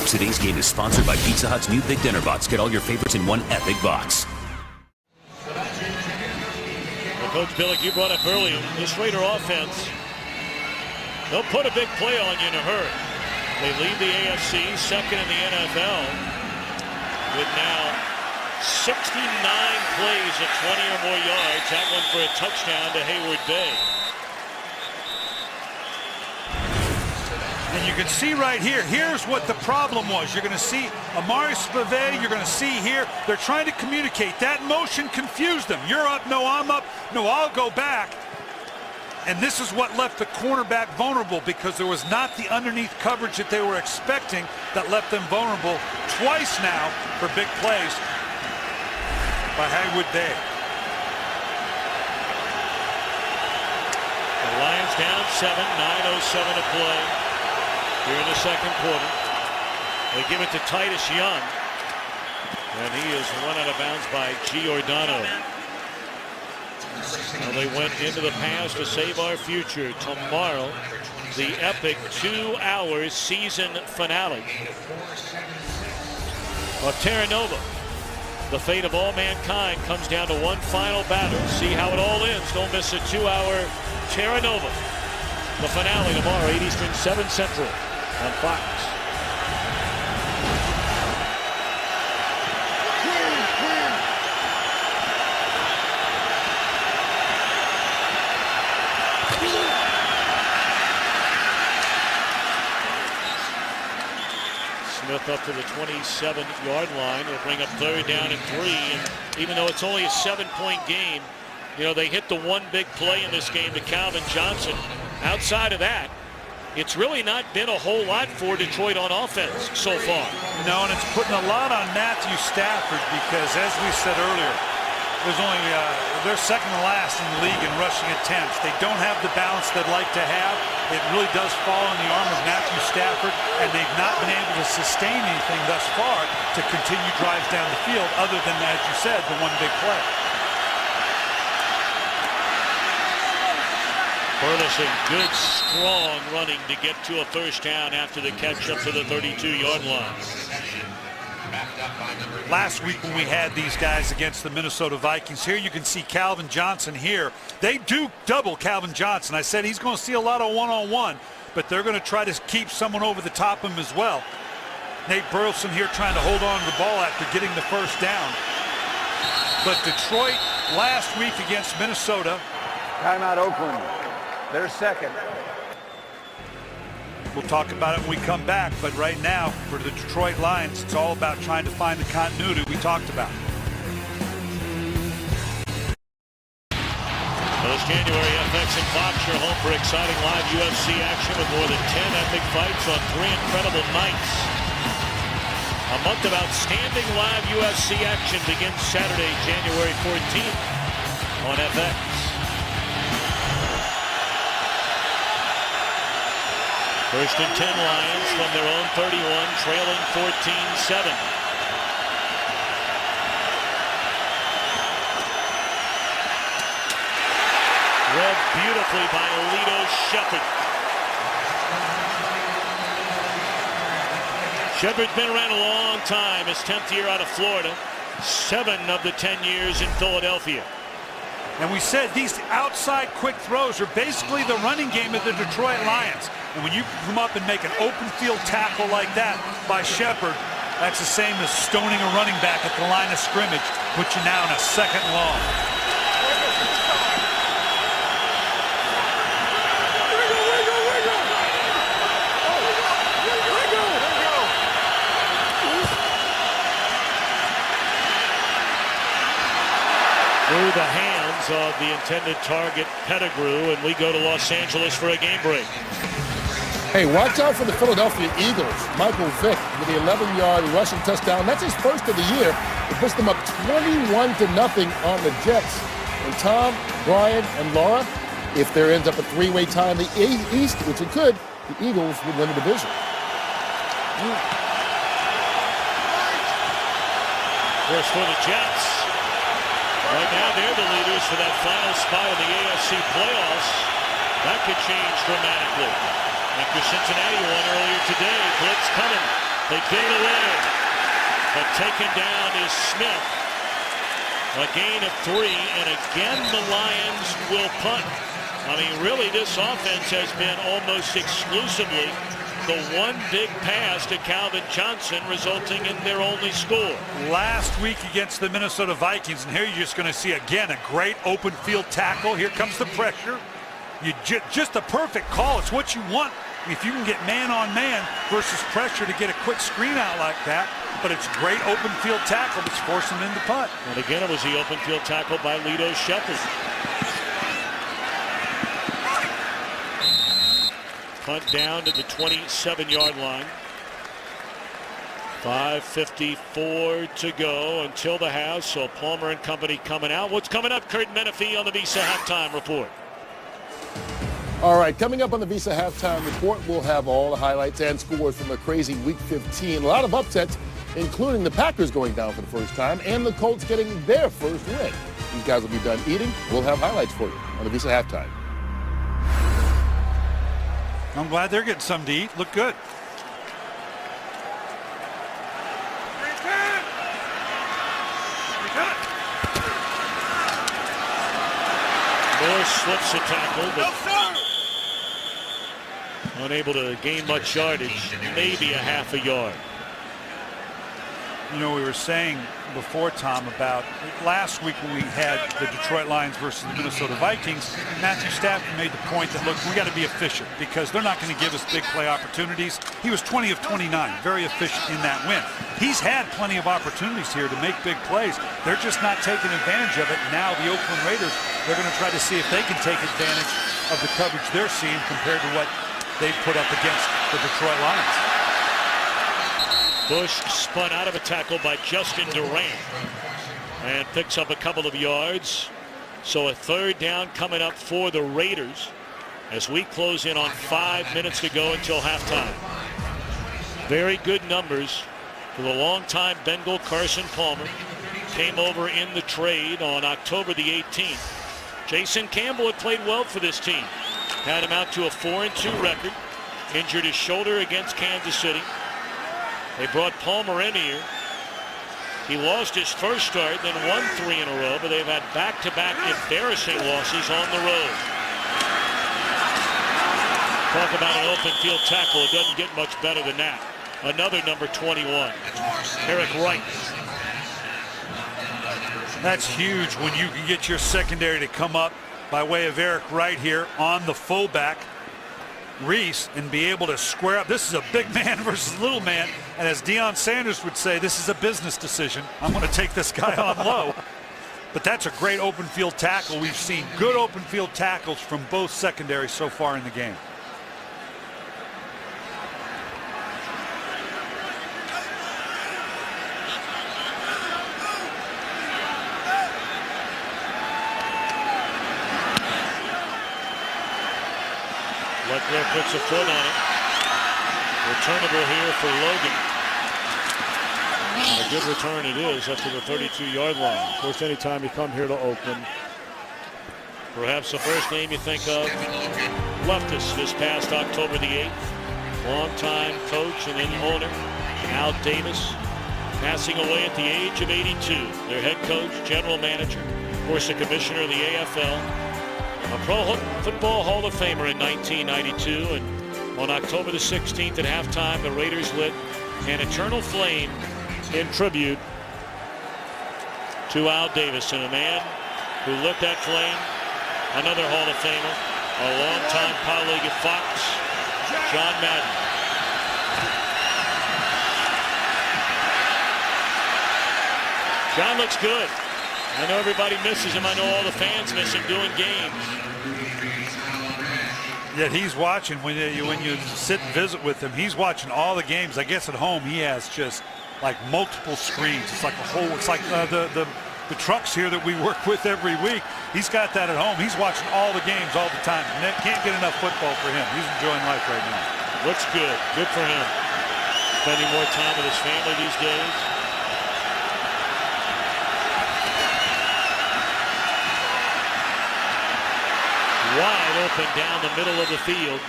Today's game is sponsored by Pizza Hut's new Big Dinner Box. Get all your favorites in one epic box. Well, Coach Billick, you brought up earlier, this Raider offense, they'll put a big play on you in a hurry. They lead the AFC, second in the NFL, with now 69 plays at 20 or more yards. That one for a touchdown to Hayward Bay. And you can see right here, here's what the problem was. You're going to see Amari Spivey, you're going to see here, they're trying to communicate. That motion confused them. You're up, no, I'm up, no, I'll go back. And this is what left the cornerback vulnerable, because there was not the underneath coverage that they were expecting that left them vulnerable twice now for big plays by Hayward Bay. The Lions down 7, 9:07 to play here in the second quarter. They give it to Titus Young, and he is run out of bounds by Giordano. Well, they went into the past to save our future. Tomorrow, the epic 2-hour season finale of Terra Nova. The fate of all mankind comes down to one final battle. See how it all ends. Don't miss a 2-hour Terra Nova. The finale tomorrow, 8 Eastern, 7 Central on Fox. Smith up to the 27-yard line. Will bring up 3rd down and 3. And even though it's only a 7-point game, you know, they hit the one big play in this game to Calvin Johnson. Outside of that, it's really not been a whole lot for Detroit on offense so far. No, and it's putting a lot on Matthew Stafford, because as we said earlier, there's only they're second to last in the league in rushing attempts. They don't have the balance they'd like to have. It really does fall in the arm of Matthew Stafford, and they've not been able to sustain anything thus far to continue drives down the field, other than, as you said, the one big play. Burleson, good strong running to get to a first down after the catch up to the 32-yard line. Last week when we had these guys against the Minnesota Vikings, here you can see Calvin Johnson here. They do double Calvin Johnson. I said he's going to see a lot of one-on-one, but they're going to try to keep someone over the top of him as well. Nate Burleson here trying to hold on to the ball after getting the first down. But Detroit last week against Minnesota. Timeout Oakland. They're second. We'll talk about it when we come back, but right now, for the Detroit Lions, it's all about trying to find the continuity we talked about. This January, FX and Fox are home for exciting live UFC action with more than 10 epic fights on 3 incredible nights. A month of outstanding live UFC action begins Saturday, January 14th on FX. First and 10 Lions from their own 31, trailing 14-7. Read beautifully by Alito Shepherd. Shepherd's been around a long time, his 10th year out of Florida, 7 of the 10 years in Philadelphia. And we said these outside quick throws are basically the running game of the Detroit Lions. And when you come up and make an open field tackle like that by Shepherd, That's the same as stoning a running back at the line of scrimmage. Put you now in a 2nd and long. Through the hands of the intended target, Pettigrew, and we go to Los Angeles for a game break. Hey, watch out for the Philadelphia Eagles. Michael Vick with the 11-yard rushing touchdown. That's his first of the year. It puts them up 21-0 on the Jets. And Tom, Brian, and Laura, if there ends up a 3-way tie in the East, which it could, the Eagles would win the division. First for the Jets. Right now, they're the leaders for that final spot in the AFC playoffs. That could change dramatically. After Cincinnati won earlier today, blitz coming. They get it away. But taken down is Smith. A gain of 3, and again the Lions will punt. I mean, really, this offense has been almost exclusively the one big pass to Calvin Johnson, resulting in their only score. Last week against the Minnesota Vikings, and here you're just going to see again a great open field tackle. Here comes the pressure. You just a perfect call. It's what you want if you can get man on man versus pressure to get a quick screen out like that. But it's great open field tackle that's forcing them to punt. And again, it was the open field tackle by Lito Shepherd. Punt down to the 27-yard line. 5:54 to go until the half. So Palmer and company coming out. What's coming up? Kurt Menefee on the Visa halftime report. All right, coming up on the Visa halftime report, we'll have all the highlights and scores from a crazy Week 15. A lot of upsets, including the Packers going down for the first time and the Colts getting their first win. These guys will be done eating. We'll have highlights for you on the Visa halftime. I'm glad they're getting something to eat. Look good. Moore slips a tackle, but unable to gain much yardage, maybe a half a yard. You know, we were saying before, Tom, about last week when we had the Detroit Lions versus the Minnesota Vikings, Matthew Stafford made the point that, look, we got to be efficient because they're not going to give us big play opportunities. He was 20 of 29, very efficient in that win. He's had plenty of opportunities here to make big plays. They're just not taking advantage of it. Now the Oakland Raiders, they're going to try to see if they can take advantage of the coverage they're seeing compared to what they've put up against the Detroit Lions. Bush spun out of a tackle by Justin Durant and picks up a couple of yards. So a third down coming up for the Raiders as we close in on 5 minutes to go until halftime. Very good numbers for the longtime Bengal Carson Palmer. Came over in the trade on October the 18th. Jason Campbell had played well for this team. Had him out to a 4-2 record. Injured his shoulder against Kansas City. They brought Palmer in here. He lost his first start, then won 3 in a row, but they've had back-to-back embarrassing losses on the road. Talk about an open field tackle. It doesn't get much better than that. Another number 21, Eric Wright. That's huge when you can get your secondary to come up by way of Eric Wright here on the fullback, Reese, and be able to square up. This is a big man versus little man, and as Deion Sanders would say, this is a business decision. I'm going to take this guy on low. But that's a great open field tackle. We've seen good open field tackles from both secondaries so far in the game. Leclerc puts a foot on it. Returnable here for Logan. A good return it is up to the 32-yard line. Of course, anytime you come here to Oakland, perhaps the first name you think of left us this past October the 8th. Longtime coach and then owner, Al Davis, passing away at the age of 82. Their head coach, general manager, of course, the commissioner of the AFL. A Pro Football Hall of Famer in 1992, and on October the 16th at halftime, the Raiders lit An eternal flame in tribute to Al Davison, a man who lit that flame. Another Hall of Famer, a longtime colleague at Fox, John Madden. John looks good. I know everybody misses him. I know all the fans miss him doing games. Yet he's watching when you sit and visit with him. He's watching all the games. I guess at home he has just like multiple screens. It's like a whole. It's like the trucks here that we work with every week. He's got that at home. He's watching all the games all the time. Can't get enough football for him. He's enjoying life right now. Looks good. Good for him. Spending more time with his family these days. Wide open down the middle of the field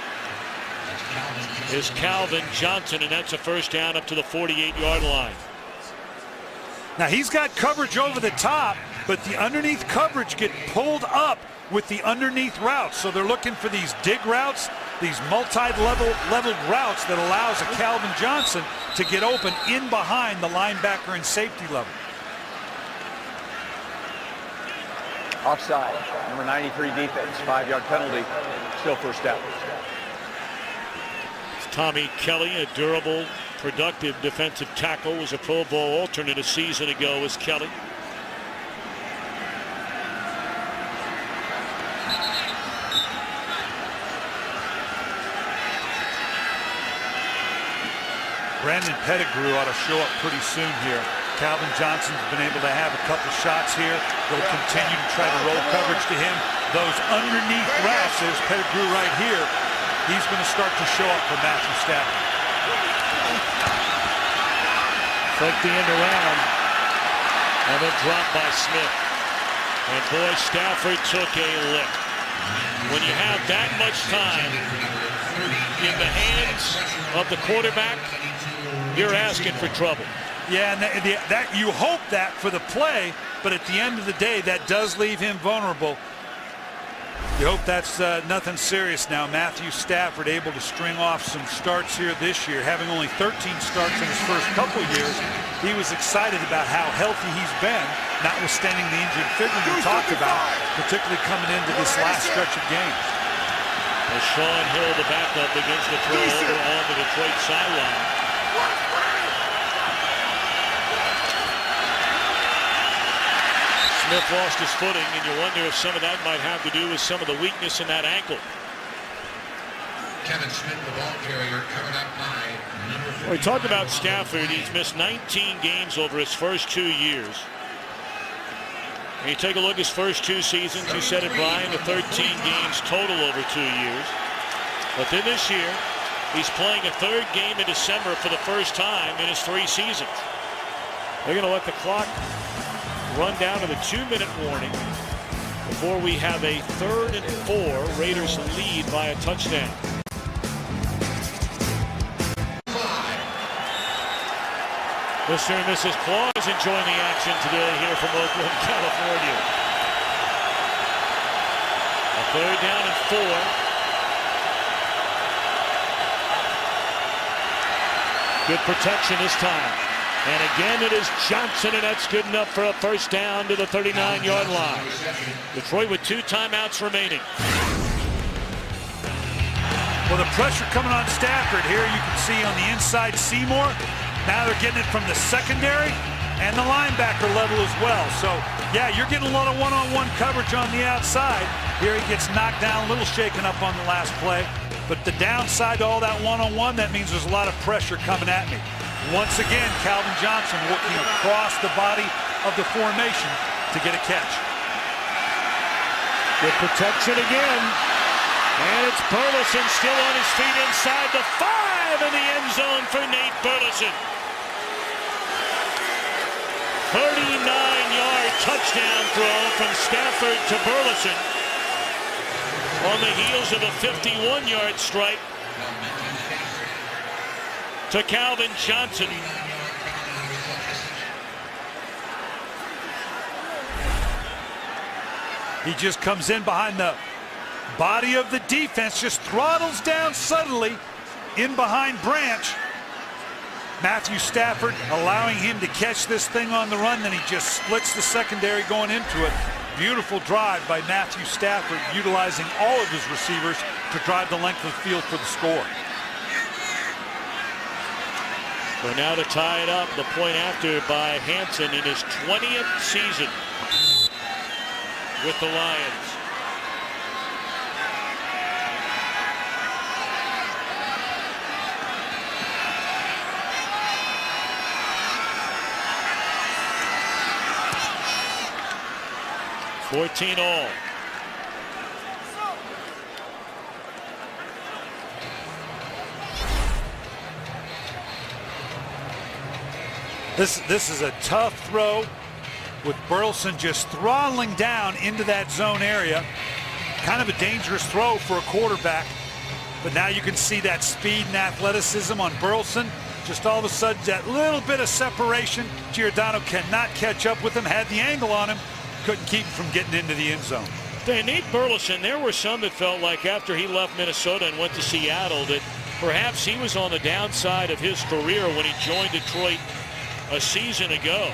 is Calvin Johnson, and that's a first down up to the 48-yard line. Now he's got coverage over the top, but the underneath coverage get pulled up with the underneath routes. So they're looking for these dig routes, these multi-leveled routes that allows a Calvin Johnson to get open in behind the linebacker and safety level. Offside, number 93 defense, 5-yard penalty, still first down. Tommy Kelly, a durable, productive defensive tackle, was a Pro Bowl alternate a season ago as Kelly. Brandon Pettigrew ought to show up pretty soon here. Calvin Johnson's been able to have a couple shots here. They'll continue to try to roll coverage to him. Those underneath routes, there's Pettigrew right here. He's going to start to show up for Matthew Stafford. Flick the end around. And then dropped by Smith. And boy, Stafford took a lick. When you have that much time in the hands of the quarterback, you're asking for trouble. Yeah, and that you hope that for the play, but at the end of the day, that does leave him vulnerable. You hope that's nothing serious now. Matthew Stafford able to string off some starts here this year, having only 13 starts in his first couple years. He was excited about how healthy he's been, notwithstanding the injured figure we talked about, particularly coming into this last stretch of games. Well, Sean Hill, the backup, begins to throw over on the Detroit sideline. Smith lost his footing, and you wonder if some of that might have to do with some of the weakness in that ankle. Kevin Smith, the ball carrier, covered up by number 4. Well, we talked about Stafford. He's missed 19 games over his first 2 years. And you take a look at his first 2 seasons, you said it, Brian, the 13 games total over 2 years. But then this year, he's playing a 3rd game in December for the first time in his 3 seasons. They're going to let the clock run down to the 2-minute warning before we have a 3rd and 4. Raiders lead by a touchdown. Mr. and Mrs. Claus enjoying the action today here from Oakland, California. A 3rd down and 4. Good protection this time. And again, it is Johnson, and that's good enough for a first down to the 39-yard line. Detroit with 2 timeouts remaining. Well, the pressure coming on Stafford here, you can see on the inside Seymour. Now they're getting it from the secondary and the linebacker level as well. So, yeah, you're getting a lot of one-on-one coverage on the outside. Here he gets knocked down, a little shaken up on the last play. But the downside to all that one-on-one, that means there's a lot of pressure coming at me. Once again, Calvin Johnson working across the body of the formation to get a catch. Good protection again. And it's Burleson still on his feet inside the 5 in the end zone for Nate Burleson. 39-yard touchdown throw from Stafford to Burleson on the heels of a 51-yard strike to Calvin Johnson. He just comes in behind the body of the defense, just throttles down subtly in behind Branch. Matthew Stafford allowing him to catch this thing on the run, then he just splits the secondary going into it. Beautiful drive by Matthew Stafford, utilizing all of his receivers to drive the length of the field for the score. So now to tie it up, the point after by Hansen in his 20th season with the Lions. $14 all. This is a tough throw with Burleson just throttling down into that zone area. Kind of a dangerous throw for a quarterback. But now you can see that speed and athleticism on Burleson. Just all of a sudden, that little bit of separation. Giordano cannot catch up with him. Had the angle on him. Couldn't keep him from getting into the end zone. Nate Burleson, there were some that felt like after he left Minnesota and went to Seattle that perhaps he was on the downside of his career when he joined Detroit a season ago.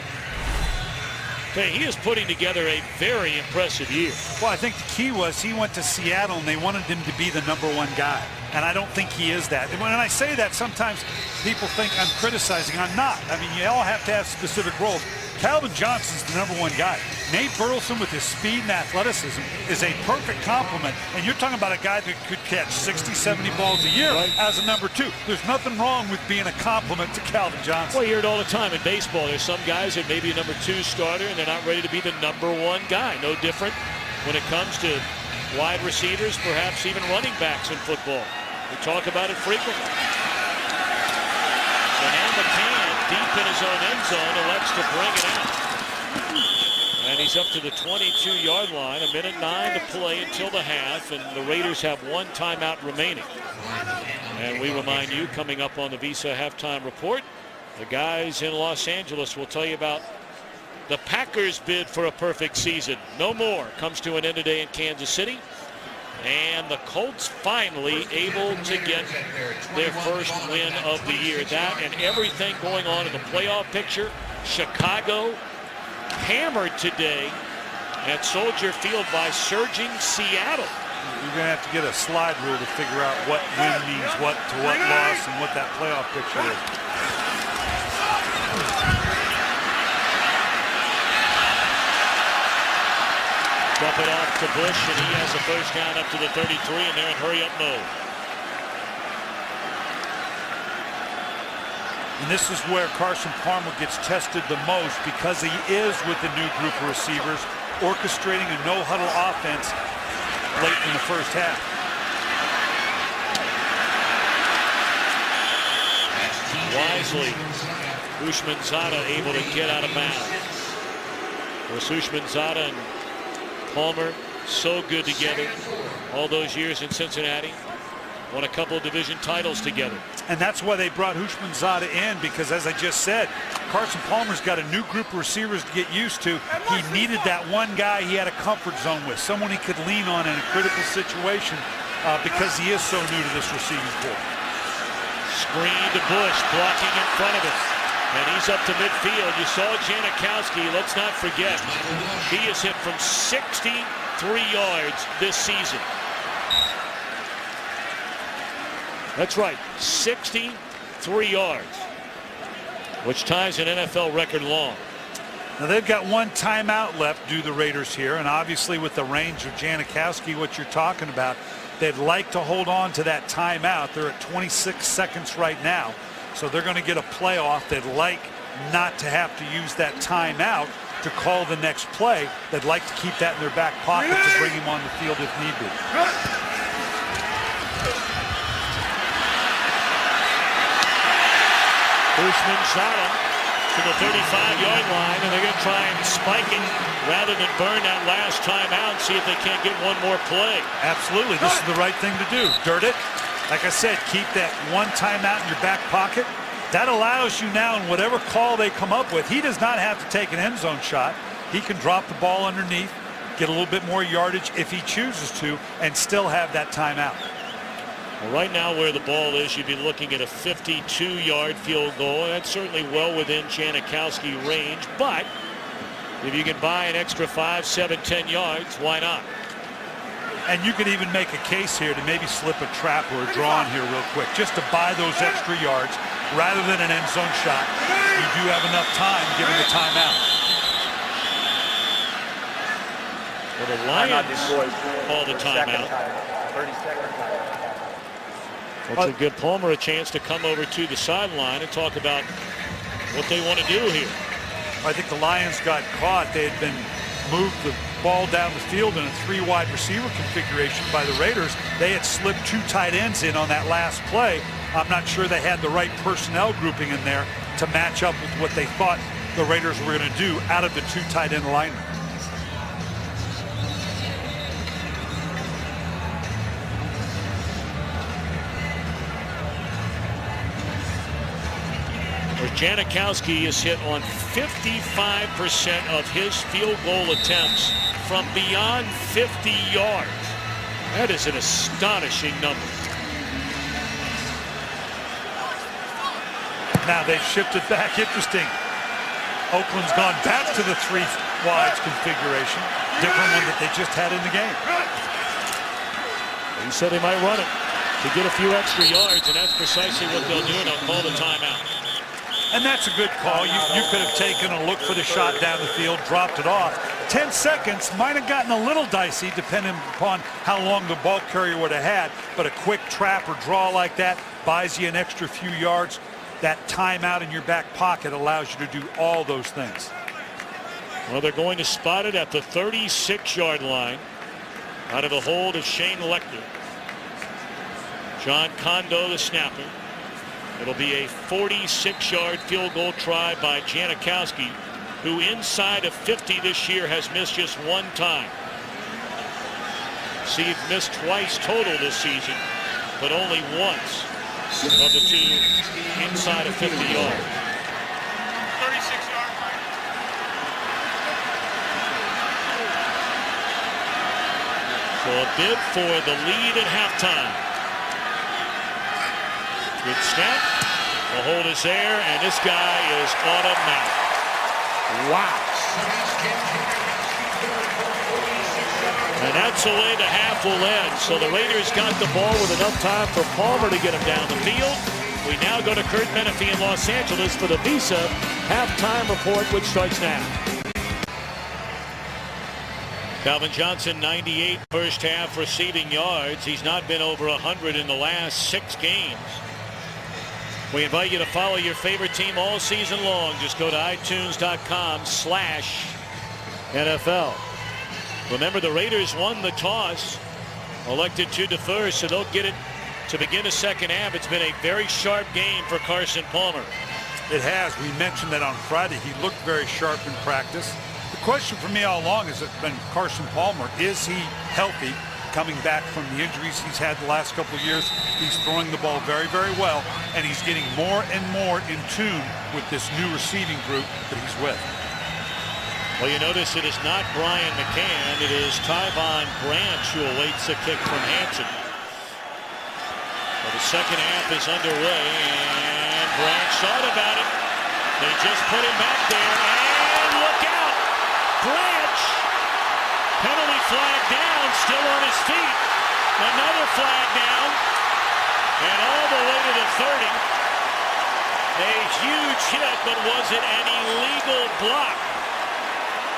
He is putting together a very impressive year. Well, I think the key was he went to Seattle and they wanted him to be the #1 guy. And I don't think he is that. And when I say that, sometimes people think I'm criticizing. I'm not. I mean, you all have to have specific roles. Calvin Johnson's the #1 guy. Nate Burleson with his speed and athleticism is a perfect complement. And you're talking about a guy that could catch 60, 70 balls a year as a #2. There's nothing wrong with being a complement to Calvin Johnson. Well, you hear it all the time in baseball. There's some guys that may be a #2 starter and they're not ready to be the #1 guy. No different when it comes to wide receivers, perhaps even running backs in football. We talk about it frequently. So now McCann, deep in his own end zone, elects to bring it out. And he's up to the 22-yard line. 1:09 to play until the half, and the Raiders have one timeout remaining. And we remind you, coming up on the Visa halftime report, the guys in Los Angeles will tell you about the Packers' bid for a perfect season. No more comes to an end today in Kansas City. And the Colts finally able to get their first win of the year. That and everything going on in the playoff picture. Chicago hammered today at Soldier Field by surging Seattle. You're going to have to get a slide rule to figure out what win means what to what loss and what that playoff picture is. Dump it off to Bush, and he has a first down up to the 33, and they're in hurry-up mode. And this is where Carson Palmer gets tested the most because he is with the new group of receivers, orchestrating a no-huddle offense late in the first half. Wisely, Houshmandzadeh able to get out of bounds. Was Houshmandzadeh and Palmer so good together all those years in Cincinnati. Won a couple of division titles together. And that's why they brought Houshmandzadeh in, because as I just said, Carson Palmer's got a new group of receivers to get used to. He needed that one guy he had a comfort zone with, someone he could lean on in a critical situation because he is so new to this receiving corps. Screen to Bush, blocking in front of him. And he's up to midfield. You saw Janikowski. Let's not forget, he has hit from 63 yards this season. That's right, 63 yards, which ties an NFL record long. Now they've got one timeout left, do the Raiders here, and obviously with the range of Janikowski, what you're talking about, they'd like to hold on to that timeout. They're at 26 seconds right now. So they're going to get a playoff. They'd like not to have to use that timeout to call the next play. They'd like to keep that in their back pocket to bring him on the field if need be. Houshmandzadeh to the 35-yard line, and they're going to try and spike it rather than burn that last timeout and see if they can't get one more play. Absolutely. This is the right thing to do. Dirt it. Like I said, keep that one timeout in your back pocket. That allows you now, in whatever call they come up with, he does not have to take an end zone shot. He can drop the ball underneath, get a little bit more yardage if he chooses to, and still have that timeout. Well, right now where the ball is, you'd be looking at a 52-yard field goal. That's certainly well within Janikowski range, but if you can buy an extra 5, 7, 10 yards, why not? And you could even make a case here to maybe slip a trap or a draw in here real quick, just to buy those extra yards rather than an end zone shot. You do have enough time given the timeout. Well, the Lions call the timeout. 30-second timeout. Well, to give Palmer a chance to come over to the sideline and talk about what they want to do here. I think the Lions got caught. They had been moved the ball down the field in a 3-wide receiver configuration by the Raiders. They had slipped 2 tight ends in on that last play. I'm not sure they had the right personnel grouping in there to match up with what they thought the Raiders were going to do out of the 2 tight end alignment. Janikowski is hit on 55% of his field goal attempts from beyond 50 yards. That is an astonishing number. Now they've shifted back. Interesting. Oakland's gone back to the 3 wides configuration. Different one that they just had in the game. He said they might run it to get a few extra yards, and that's precisely what they'll do, and they'll call the timeout. And that's a good call. You could have taken a look for the shot down the field, dropped it off. 10 seconds might have gotten a little dicey depending upon how long the ball carrier would have had, but a quick trap or draw like that buys you an extra few yards. That timeout in your back pocket allows you to do all those things. Well, they're going to spot it at the 36-yard line out of the hold of Shane Lecter. John Kondo, the snapper. It'll be a 46-yard field goal try by Janikowski, who inside of 50 this year has missed just 1 time. Steve missed twice total this season, but only once of the 2 inside of 50 yards. 36-yard line. So a bid for the lead at halftime. Good snap. The hold is there, and this guy is automatic. Wow. And that's the way the half will end. So the Raiders got the ball with enough time for Palmer to get him down the field. We now go to Kurt Menefee in Los Angeles for the Visa halftime report, which starts now. Calvin Johnson, 98 first half receiving yards. He's not been over 100 in the last 6 games. We invite you to follow your favorite team all season long. Just go to iTunes.com/NFL. Remember, the Raiders won the toss, elected to defer, so they'll get it to begin the second half. It's been a very sharp game for Carson Palmer. It has. We mentioned that on Friday. He looked very sharp in practice. The question for me all along has been Carson Palmer. Is he healthy? Coming back from the injuries he's had the last couple of years, he's throwing the ball very, very well, and he's getting more and more in tune with this new receiving group that he's with. Well, you notice it is not Brian McCann. It is Tyvon Branch who awaits a kick from Hansen. Well, the second half is underway, and Branch thought about it. They just put him back there, and look out! Branch! Penalty flag down, still on his feet. Another flag down, and all the way to the 30. A huge hit, but was it an illegal block?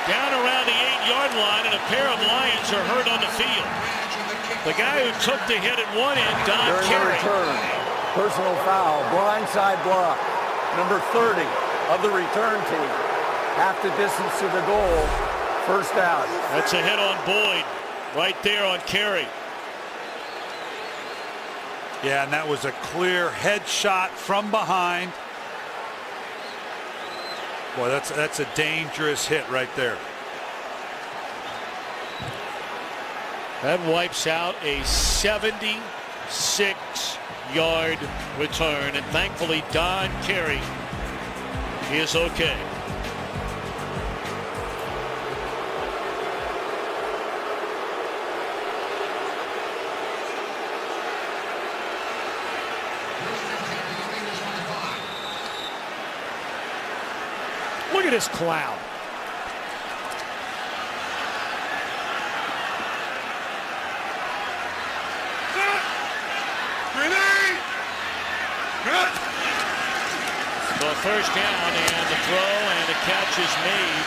Down around the 8-yard line, and a pair of Lions are hurt on the field. The guy who took the hit at one end, Don Carey. Return, personal foul, blindside block, number 30 of the return team. Half the distance to the goal. First down. That's a hit on Boyd right there on Carey. Yeah, and that was a clear head shot from behind. Boy, that's a dangerous hit right there. That wipes out a 76-yard return, and thankfully Don Carey is okay. Look at this clown. So first down, and the throw and the catch is made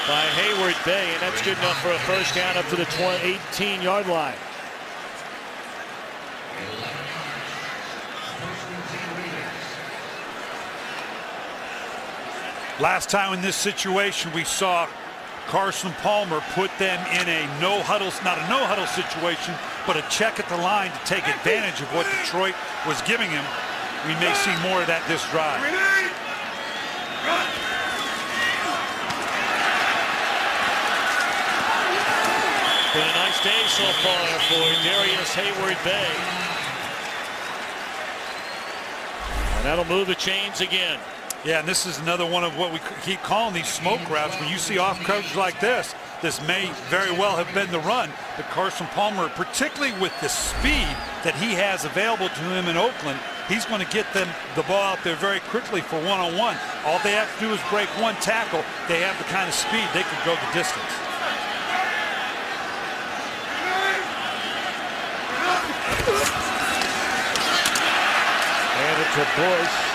by Hayward Bay, and that's good enough for a first down up to the 18-yard line. Last time in this situation, we saw Carson Palmer put them in a no-huddle, not a no-huddle situation, but a check at the line to take advantage of what Detroit was giving him. We may see more of that this drive. Been a nice day so far for Darius Hayward Bay. And that'll move the chains again. Yeah, and this is another one of what we keep calling these smoke routes. When you see off coverage like this may very well have been the run. But Carson Palmer, particularly with the speed that he has available to him in Oakland, he's going to get them the ball out there very quickly for one-on-one. All they have to do is break one tackle. They have the kind of speed they can go the distance. And it's a Bush.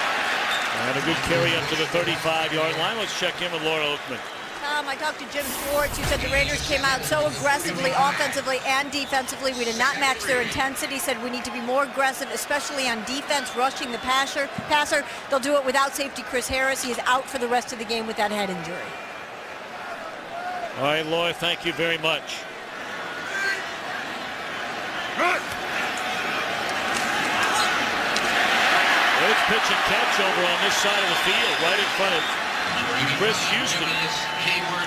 And a good carry up to the 35-yard line. Let's check in with Laura Oakland. I talked to Jim Schwartz, who said the Raiders came out so aggressively, offensively and defensively. We did not match their intensity. Said we need to be more aggressive, especially on defense, rushing the passer. They'll do it without safety Chris Harris. He is out for the rest of the game with that head injury. All right, Laura, thank you very much. There's pitch and catch over on this side of the field, right in front of Chris Houston.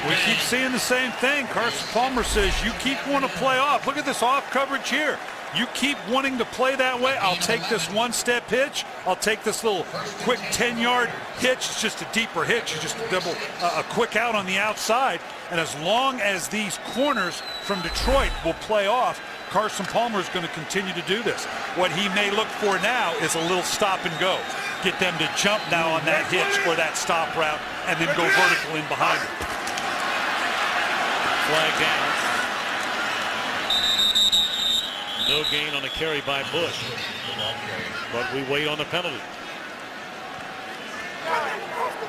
We keep seeing the same thing. Carson Palmer says, you keep wanting to play off. Look at this off coverage here. You keep wanting to play that way. I'll take this one-step hitch. I'll take this little quick 10-yard hitch. It's just a deeper hitch. It's just a quick out on the outside. And as long as these corners from Detroit will play off, Carson Palmer is going to continue to do this. What he may look for now is a little stop and go. Get them to jump now on that hitch or that stop route and then go vertical in behind it. Flag down. No gain on the carry by Bush. But we wait on the penalty.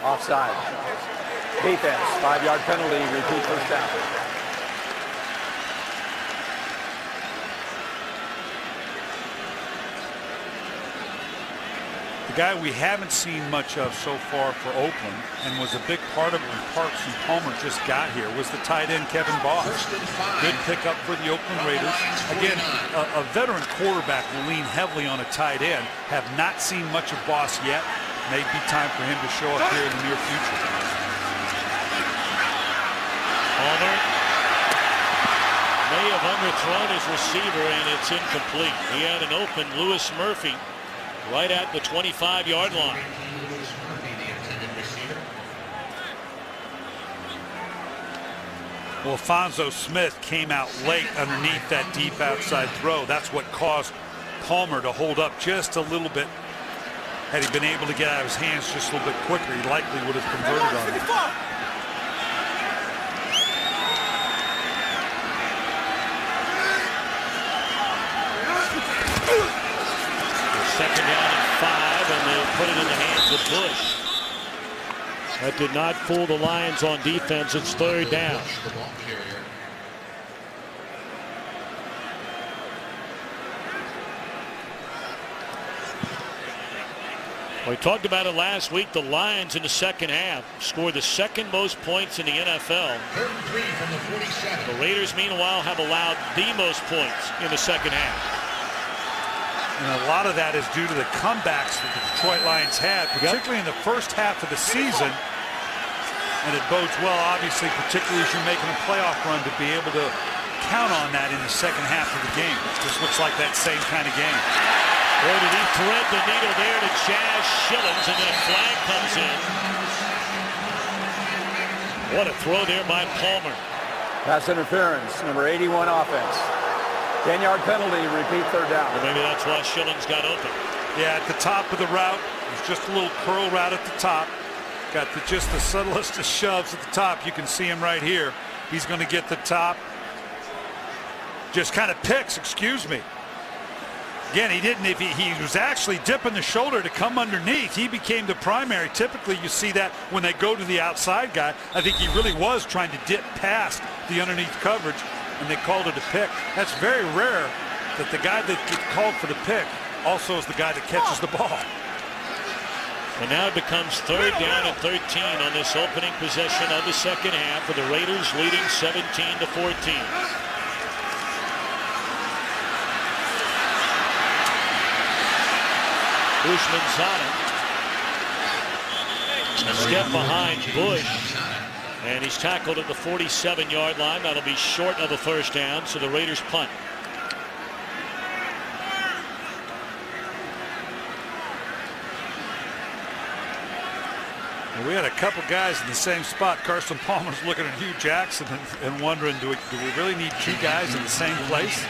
Offside. Defense, 5-yard penalty, repeat first down. The guy we haven't seen much of so far for Oakland and was a big part of it when Carson Palmer just got here was the tight end Kevin Boss. Good pickup for the Oakland Raiders. Again, a veteran quarterback will lean heavily on a tight end. Have not seen much of Boss yet. May be time for him to show up here in the near future. Palmer may have underthrown his receiver, and it's incomplete. He had an open Louis Murphy right at the 25-yard line. Well, Alfonso Smith came out late underneath that deep outside throw. That's what caused Palmer to hold up just a little bit. Had he been able to get out of his hands just a little bit quicker, he likely would have converted on it. Second down and 5, and they'll put it in the hands of Bush. That did not fool the Lions on defense. It's third down. We talked about it last week. The Lions in the second half scored the second most points in the NFL. The Raiders, meanwhile, have allowed the most points in the second half. And a lot of that is due to the comebacks that the Detroit Lions had, particularly in the first half of the season. And it bodes well, obviously, particularly as you're making a playoff run, to be able to count on that in the second half of the game. It just looks like that same kind of game. Boy, did he thread the needle there to Chaz Schillings, and then a flag comes in. What a throw there by Palmer. Pass interference, number 81 offense. 10-yard penalty, repeat third down. Well, maybe that's why Schillings got open. Yeah, at the top of the route, it's just a little curl route at the top. Got just the subtlest of shoves at the top. You can see him right here. He's going to get the top. Just kind of picks, excuse me. Again, he didn't, if he was actually dipping the shoulder to come underneath, he became the primary. Typically, you see that when they go to the outside guy. I think he really was trying to dip past the underneath coverage, and they called it a pick. That's very rare that the guy that gets called for the pick also is the guy that catches the ball. And now it becomes 3rd down and 13 on this opening possession of the second half, with the Raiders leading 17-14. Usmanzada. A step behind Bush. And he's tackled at the 47-yard line. That'll be short of a first down, so the Raiders punt. We had a couple guys in the same spot. Carson Palmer's looking at Hugh Jackson and wondering, do we really need 2 guys in the same place?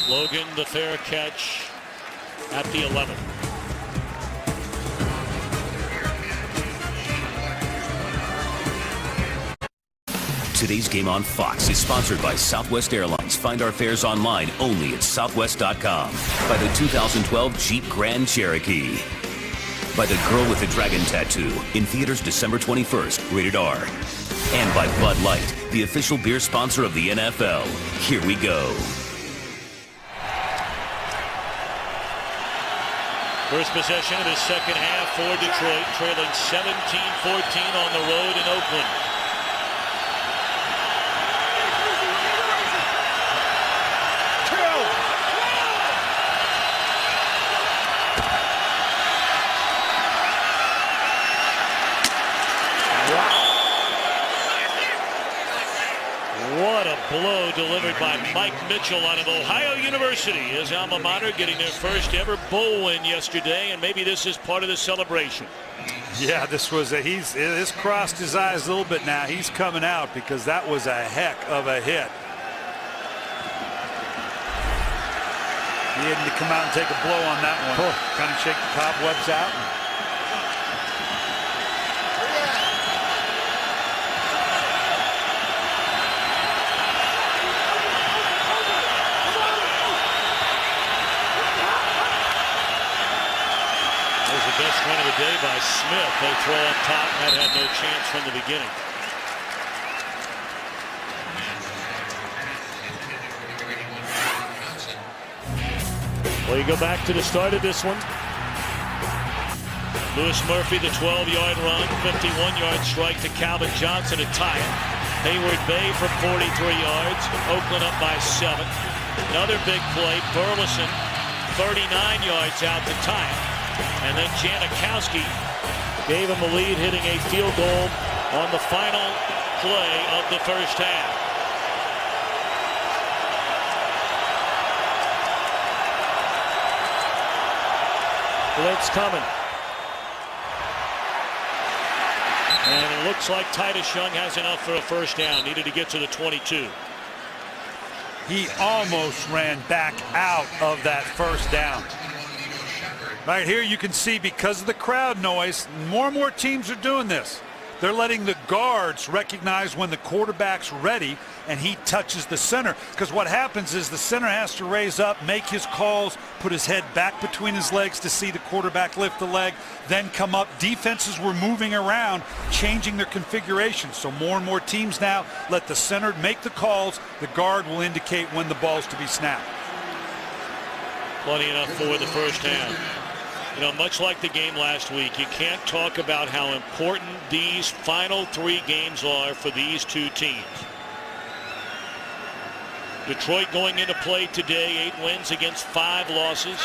Logan, the fair catch at the 11. Today's game on Fox is sponsored by Southwest Airlines. Find our fares online only at southwest.com. By the 2012 Jeep Grand Cherokee. By the Girl with the Dragon Tattoo, in theaters December 21st, rated R. And by Bud Light, the official beer sponsor of the NFL. Here we go. First possession of the second half for Detroit, trailing 17-14 on the road in Oakland. What a blow delivered by Mike Mitchell out of Ohio University. His alma mater getting their first ever bowl win yesterday, and maybe this is part of the celebration. Yeah, this was this crossed his eyes a little bit now. He's coming out because that was a heck of a hit. He had to come out and take a blow on that one. Kind of shake the cobwebs out. Best run of the day by Smith. They throw up top. That had no chance from the beginning. Well, you go back to the start of this one. Lewis Murphy, the 12-yard run, 51-yard strike to Calvin Johnson to tie it. Hayward Bay for 43 yards. Oakland up by 7. Another big play. Burleson, 39 yards out to tie it. And then Janikowski gave him the lead, hitting a field goal on the final play of the first half. Blitz coming. And it looks like Titus Young has enough for a first down. Needed to get to the 22. He almost ran back out of that first down. Right here you can see, because of the crowd noise, more and more teams are doing this. They're letting the guards recognize when the quarterback's ready and he touches the center. Because what happens is the center has to raise up, make his calls, put his head back between his legs to see the quarterback lift the leg, then come up. Defenses were moving around, changing their configuration. So more and more teams now let the center make the calls. The guard will indicate when the ball's to be snapped. Plenty enough for the first down. You know, much like the game last week, you can't talk about how important these final 3 games are for these two teams. Detroit going into play today, 8 wins against 5 losses.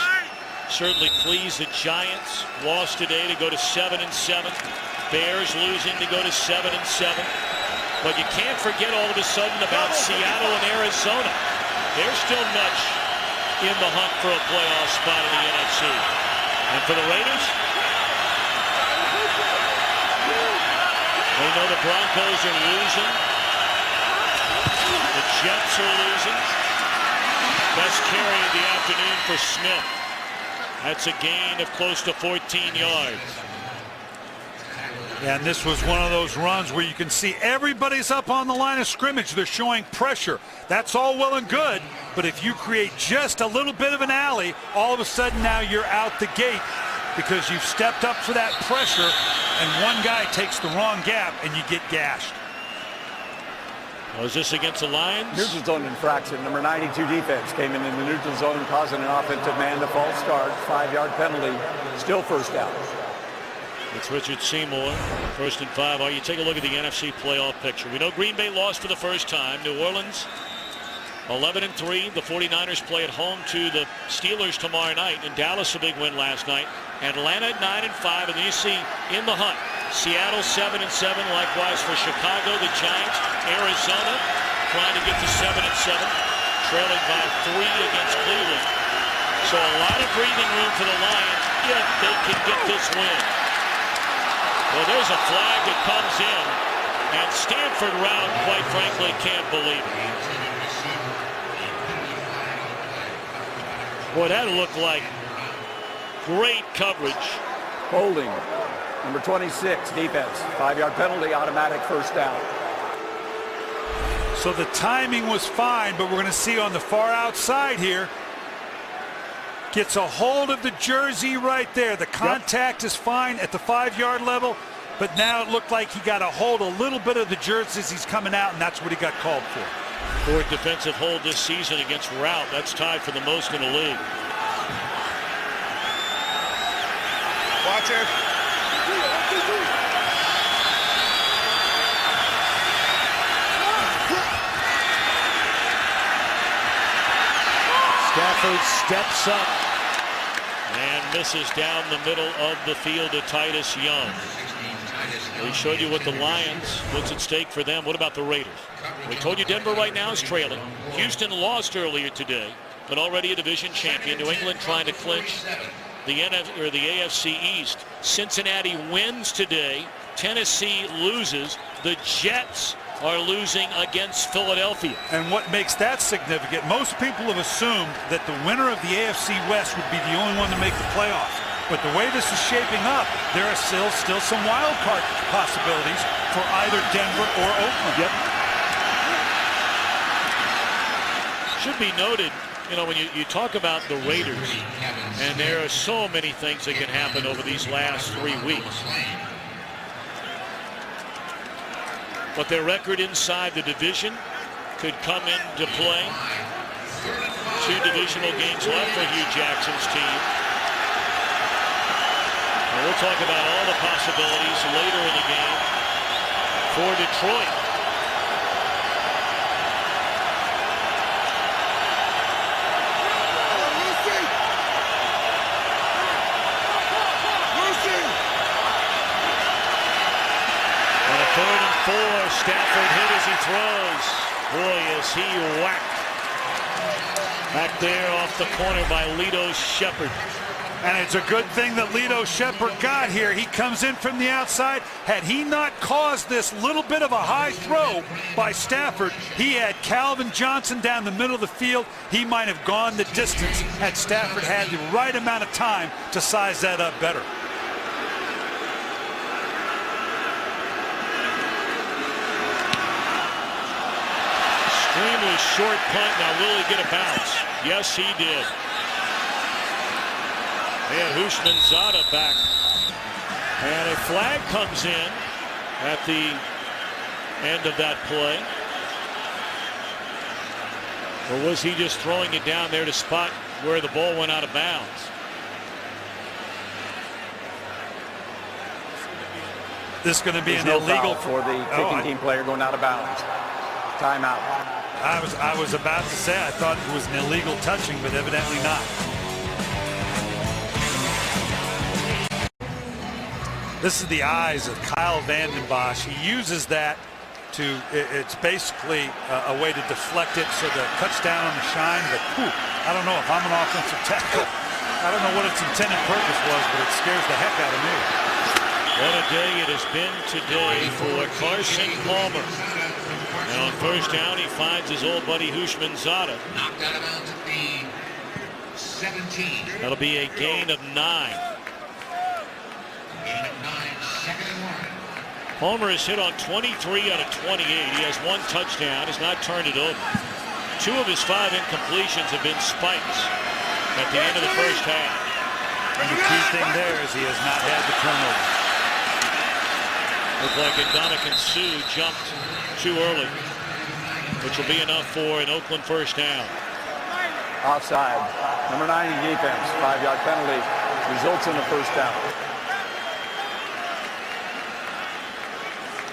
Certainly pleased the Giants lost today to go to 7-7. Bears losing to go to 7-7. But you can't forget all of a sudden about Seattle and Arizona. They're still much in the hunt for a playoff spot in the NFC. And for the Raiders, We know the Broncos are losing. The Jets are losing. Best carry of the afternoon for Smith. That's a gain of close to 14 yards. And this was one of those runs where you can see everybody's up on the line of scrimmage. They're showing pressure. That's all well and good, but if you create just a little bit of an alley, all of a sudden now you're out the gate because you've stepped up for that pressure and one guy takes the wrong gap and you get gashed. Was this against the Lions? Neutral zone infraction. Number 92 defense came in the neutral zone, causing an offensive man to false start. 5-yard penalty. Still first down. It's Richard Seymour, 1st and 5. You take a look at the NFC playoff picture. We know Green Bay lost for the first time. New Orleans 11-3. The 49ers play at home to the Steelers tomorrow night. And Dallas a big win last night. Atlanta at 9-5. And then you see in the hunt, Seattle 7-7. Likewise for Chicago, the Giants, Arizona trying to get to 7-7, trailing by 3 against Cleveland. So a lot of breathing room for the Lions if they can get this win. Well, there's a flag that comes in, and Stanford Round, quite frankly, can't believe it. Boy, that looked like great coverage. Holding. Number 26, defense. 5-yard penalty, automatic first down. So the timing was fine, but we're going to see on the far outside here, gets a hold of the jersey right there. The contact is fine at the 5-yard level, but now it looked like he got a hold a little bit of the jersey as he's coming out, and that's what he got called for. Fourth defensive hold this season against route. That's tied for the most in the league. Watch it. Stafford steps up. And misses down the middle of the field to Titus Young. We showed you what the Lions, what's at stake for them. What about the Raiders? We told you Denver right now is trailing. Houston lost earlier today, but already a division champion. New England trying to clinch the AFC East. Cincinnati wins today. Tennessee loses. The Jets are losing against Philadelphia. And what makes that significant, most people have assumed that the winner of the AFC West would be the only one to make the playoffs. But the way this is shaping up, there are still some wild card possibilities for either Denver or Oakland. Yep. Should be noted, you know, when you talk about the Raiders, and there are so many things that can happen over these last 3 weeks. But their record inside the division could come into play. 2 divisional games left for Hugh Jackson's team. And we'll talk about all the possibilities later in the game for Detroit. And a 3rd and 4. Stafford hit as he throws. Boy, is he whacked. Back there off the corner by Lito Shepherd. And it's a good thing that Lito Shepherd got here. He comes in from the outside. Had he not caused this little bit of a high throw by Stafford, he had Calvin Johnson down the middle of the field. He might have gone the distance had Stafford had the right amount of time to size that up better. Extremely short punt. Now will he get a bounce? Yes, he did. And Houshmandzadeh back. And a flag comes in at the end of that play. Or was he just throwing it down there to spot where the ball went out of bounds? This is going to be There's an no illegal foul for the kicking team player going out of bounds. Timeout. I was about to say I thought it was an illegal touching, but evidently not. This is the eyes of Kyle Vanden Bosch. He uses that to, it's basically a way to deflect it so that it cuts down on the shine. But I don't know if I'm an offensive tackle. I don't know what its intended purpose was, but it scares the heck out of me. What a day it has been today for Carson Palmer. And on first down, he finds his old buddy Houshmandzadeh. Knocked out of bounds at the 17. That'll be a gain of 9. Gain of 9, second and 1. Palmer has hit on 23 out of 28. He has 1 touchdown, has not turned it over. 2 of his 5 incompletions have been spikes at the end of the first half. And the key thing there is he has not had the turnover. Looked like Ndamukong Suh jumped too early, which will be enough for an Oakland first down. Offside. Number 9 in defense. 5-yard penalty. Results in a first down.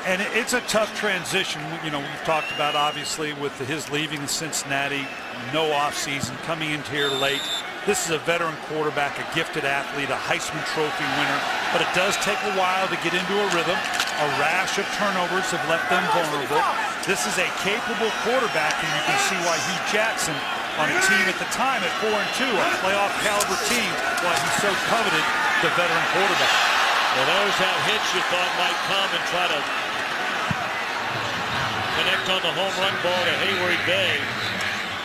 And it's a tough transition. You know, we've talked about obviously with his leaving Cincinnati, no offseason, coming into here late. This is a veteran quarterback, a gifted athlete, a Heisman Trophy winner, but it does take a while to get into a rhythm. A rash of turnovers have left them vulnerable. This is a capable quarterback, and you can see why Hugh Jackson, on a team at the time at 4-2, a playoff caliber team, why he so coveted the veteran quarterback. Well, there's that hitch you thought might come and try to connect on the home run ball to Hayward Bay.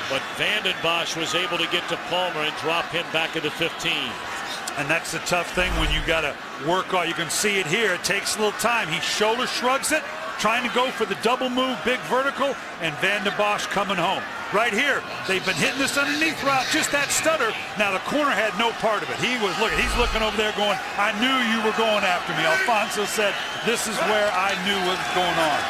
But Vanden Bosch was able to get to Palmer and drop him back at the 15. And that's the tough thing when you got to work on. You can see it here. It takes a little time. He shoulder shrugs it, trying to go for the double move, big vertical, and Vanden Bosch coming home. Right here, they've been hitting this underneath route, just that stutter. Now the corner had no part of it. He's looking over there going, I knew you were going after me. Alfonso said, this is where I knew what was going on.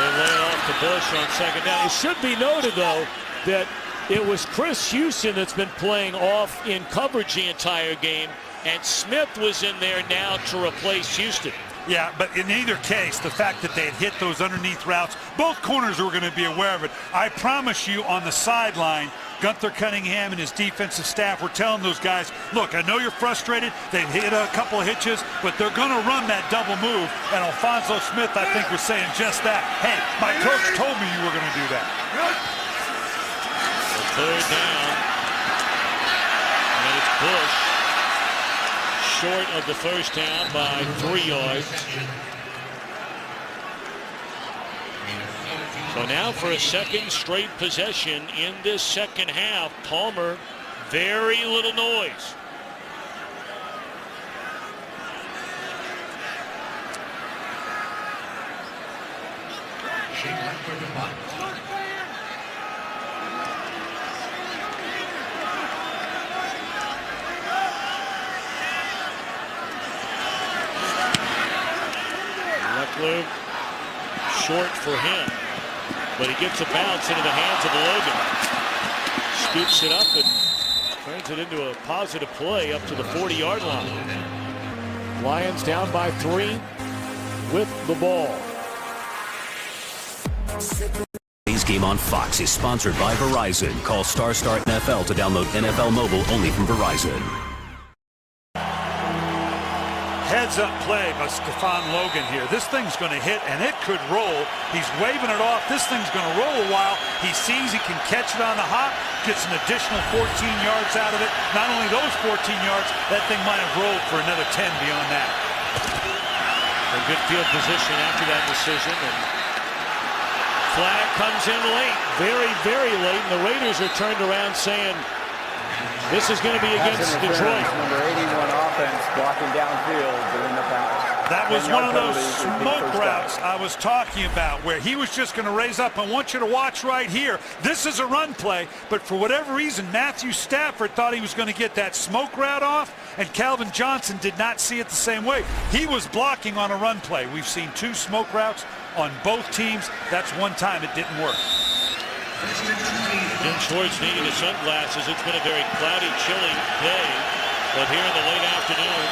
They lay off the Bush on second down. It should be noted, though, that it was Chris Houston that's been playing off in coverage the entire game, and Smith was in there now to replace Houston. Yeah, but in either case, the fact that they had hit those underneath routes, both corners were going to be aware of it. I promise you, on the sideline, Gunther Cunningham and his defensive staff were telling those guys, look, I know you're frustrated. They've hit a couple of hitches, but they're going to run that double move. And Alfonso Smith, I think, was saying just that. Hey, my coach told me you were going to do that. Third down. And it's Bush short of the first down by 3 yards. So now for a second straight possession in this second half, Palmer, very little noise. Leckler short for him, but he gets a bounce into the hands of Logan. Scoops it up and turns it into a positive play up to the 40-yard line. Lions down by 3 with the ball. Today's game on Fox is sponsored by Verizon. Call ** NFL to download NFL Mobile only from Verizon. Heads-up play by Stephon Logan here. This thing's going to hit, and it could roll. He's waving it off. This thing's going to roll a while. He sees he can catch it on the hop, gets an additional 14 yards out of it. Not only those 14 yards, that thing might have rolled for another 10 beyond that. A good field position after that decision. And flag comes in late, very, very late, and the Raiders are turned around saying, this is going to be against Detroit. Number 81 offense blocking downfield doing the pass. That was one of those smoke routes I was talking about where he was just going to raise up. I want you to watch right here. This is a run play, but for whatever reason, Matthew Stafford thought he was going to get that smoke route off, and Calvin Johnson did not see it the same way. He was blocking on a run play. We've seen 2 smoke routes on both teams. That's one time it didn't work. Jim Schwartz needing his sunglasses. It's been a very cloudy, chilly day, but here in the late afternoon,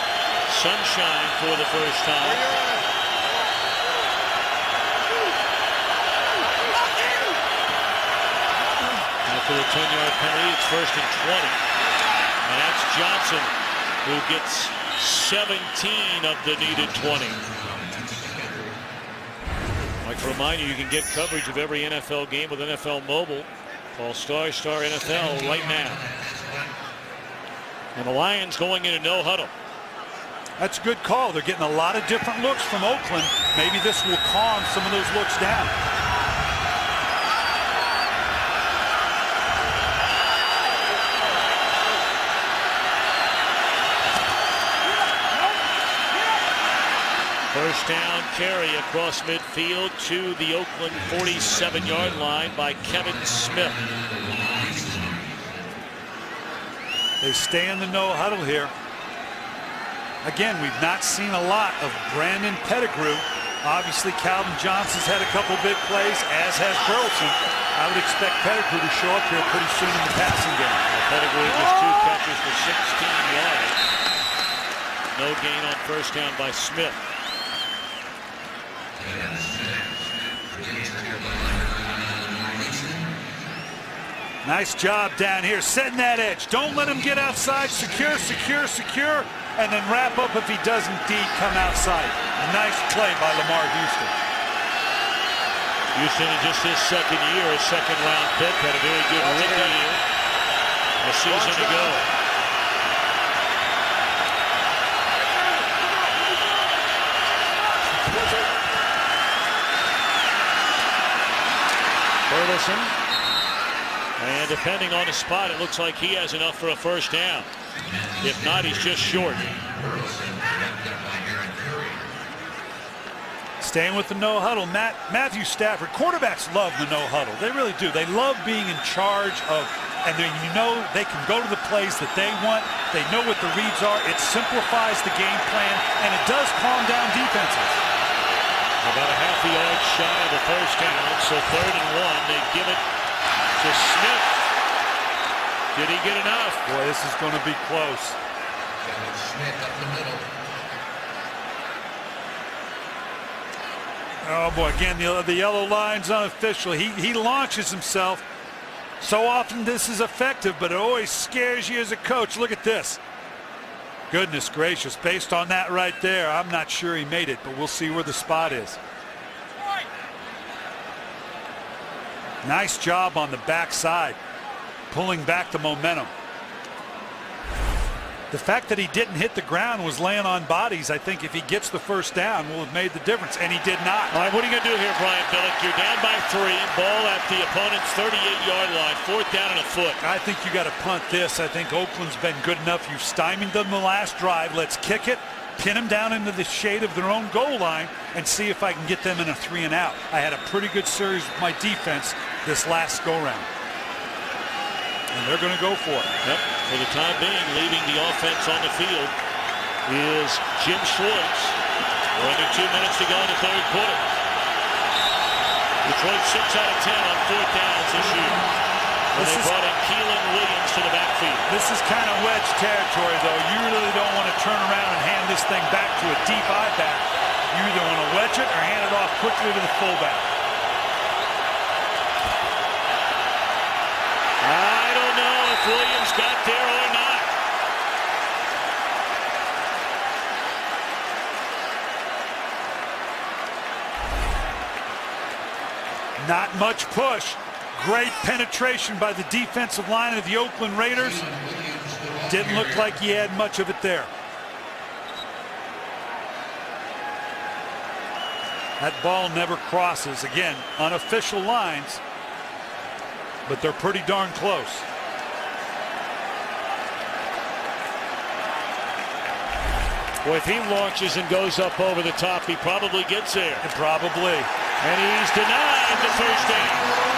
sunshine for the first time. After the 10-yard penalty, it's 1st and 20. And that's Johnson, who gets 17 of the needed 20. I'd like to remind you can get coverage of every NFL game with NFL Mobile. Call ** NFL right now. And the Lions going into no huddle. That's a good call. They're getting a lot of different looks from Oakland. Maybe this will calm some of those looks down. First down carry across midfield to the Oakland 47-yard line by Kevin Smith. They stay in the no huddle here. Again, we've not seen a lot of Brandon Pettigrew. Obviously, Calvin Johnson's had a couple big plays, as has Burleson. I would expect Pettigrew to show up here pretty soon in the passing game. Pettigrew just 2 catches for 16 yards. No gain on first down by Smith. Nice job down here, setting that edge. Don't let him get outside. Secure, secure, secure, and then wrap up if he does indeed come outside. Nice play by Lamar Houston. Houston in just his second year, a second-round pick, had a very good rookie year. A season to go. Burleson. And depending on the spot, it looks like he has enough for a first down. If not, he's just short. Staying with the no huddle, Matthew Stafford. Quarterbacks love the no huddle. They really do. They love being in charge of, and you know they can go to the plays that they want. They know what the reads are. It simplifies the game plan, and it does calm down defenses. About a half a yard shy of the first down, so 3rd and 1. They give it to Smith. Did he get enough? Boy, this is going to be close. Smith up the middle. Oh boy, again, the yellow line's unofficial. He launches himself. So often this is effective, but it always scares you as a coach. Look at this. Goodness gracious, based on that right there, I'm not sure he made it, but we'll see where the spot is. Nice job on the backside, pulling back the momentum. The fact that he didn't hit the ground was laying on bodies. I think if he gets the first down, will have made the difference, and he did not. All right, what are you going to do here, Brian Billick? You're down by 3, ball at the opponent's 38-yard line, 4th down and a foot. I think you got to punt this. I think Oakland's been good enough. You've stymied them the last drive. Let's kick it, pin them down into the shade of their own goal line, and see if I can get them in a 3 and out. I had a pretty good series with my defense this last go-round. And they're going to go for it. Yep. For the time being, leaving the offense on the field is Jim Schwartz. We're under 2 minutes to go in the 3rd quarter. Detroit 6 out of 10 on 4th downs this year. And they brought in Keelan Williams to the backfield. This is kind of wedge territory, though. You really don't want to turn around and hand this thing back to a deep I-back. You either want to wedge it or hand it off quickly to the fullback. I don't know if Williams got there or not. Not much push. Great penetration by the defensive line of the Oakland Raiders. Didn't look like he had much of it there. That ball never crosses. Again, unofficial lines, but they're pretty darn close. Boy, if he launches and goes up over the top, he probably gets there. Probably. And he's denied the first down.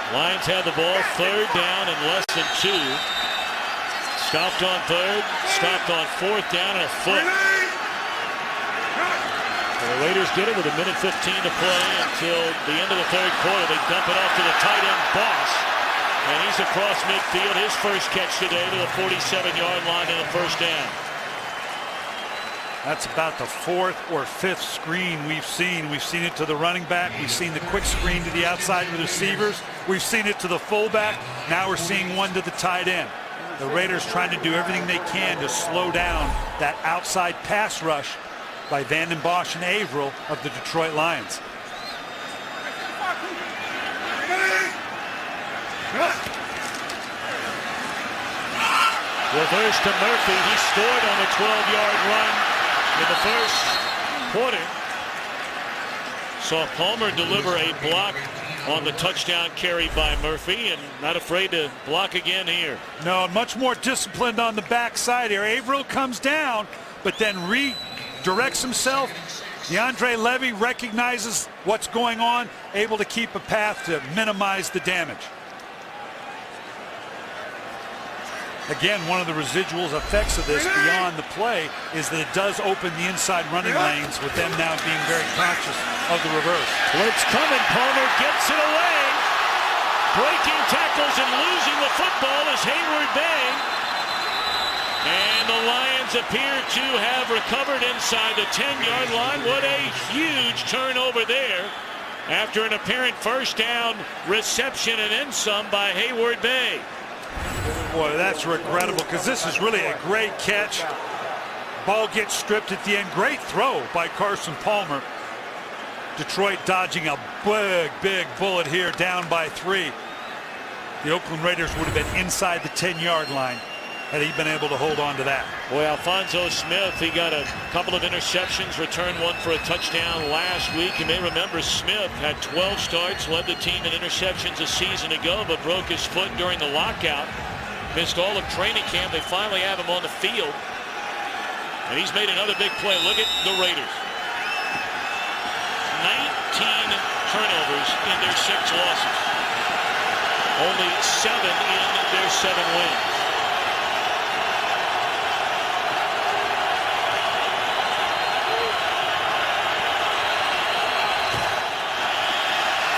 Lions have the ball, 3rd down and less than 2. Stopped on 3rd, stopped on 4th down and a foot. The Raiders get it with 1:15 to play until the end of the 3rd quarter. They dump it off to the tight end, Boss. And he's across midfield. His first catch today to the 47-yard line and a first down. That's about the 4th or 5th screen we've seen. We've seen it to the running back. We've seen the quick screen to the outside of the receivers. We've seen it to the fullback. Now we're seeing one to the tight end. The Raiders trying to do everything they can to slow down that outside pass rush by Vanden Bosch and Averill of the Detroit Lions. Reverse to Murphy. He scored on a 12-yard run in the first quarter. Saw Palmer deliver a block on the touchdown carry by Murphy, and not afraid to block again here. No, much more disciplined on the backside here. Averill comes down, but then redirects himself. DeAndre Levy recognizes what's going on, able to keep a path to minimize the damage. Again, one of the residual effects of this beyond the play is that it does open the inside running lanes, with them now being very conscious of the reverse. Blitz coming. Palmer gets it away. Breaking tackles and losing the football is Hayward Bay. And the Lions appear to have recovered inside the 10-yard line. What a huge turnover there after an apparent first down reception and then some by Hayward Bay. Boy, that's regrettable, because this is really a great catch. Ball gets stripped at the end. Great throw by Carson Palmer. Detroit dodging a big bullet here, down by 3. The Oakland Raiders would have been inside the 10-yard line had he been able to hold on to that. Boy, Alphonso Smith, he got a couple of interceptions, returned one for a touchdown last week. You may remember Smith had 12 starts, led the team in interceptions a season ago, but broke his foot during the lockout. Missed all of training camp. They finally have him on the field. And he's made another big play. Look at the Raiders. 19 turnovers in their 6 losses. Only 7 in their 7 wins.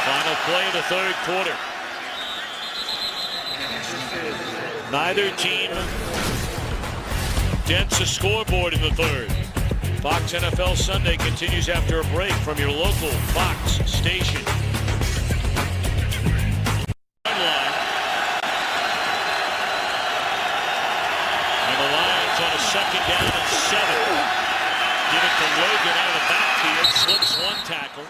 Final play of the third quarter. Neither team dents a scoreboard in the third. Fox NFL Sunday continues after a break from your local Fox station. And the Lions on a second down and 7. Give it to Logan out of the backfield, slips one tackle.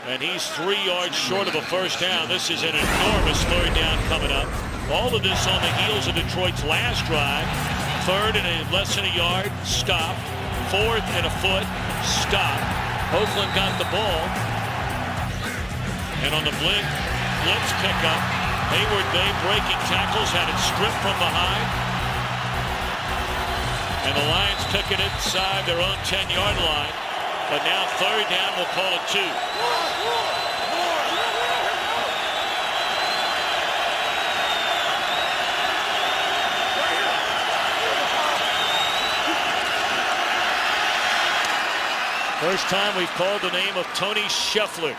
And he's 3 yards short of a first down. This is an enormous third down coming up. All of this on the heels of Detroit's last drive. 3rd and less than a yard, stop. 4th and a foot, stop. Oakland got the ball. And on the blitz pickup, Hayward Bay breaking tackles, had it stripped from behind. And the Lions took it inside their own 10-yard line. But now 3rd down, we'll call it 2. First time we've called the name of Tony Scheffler,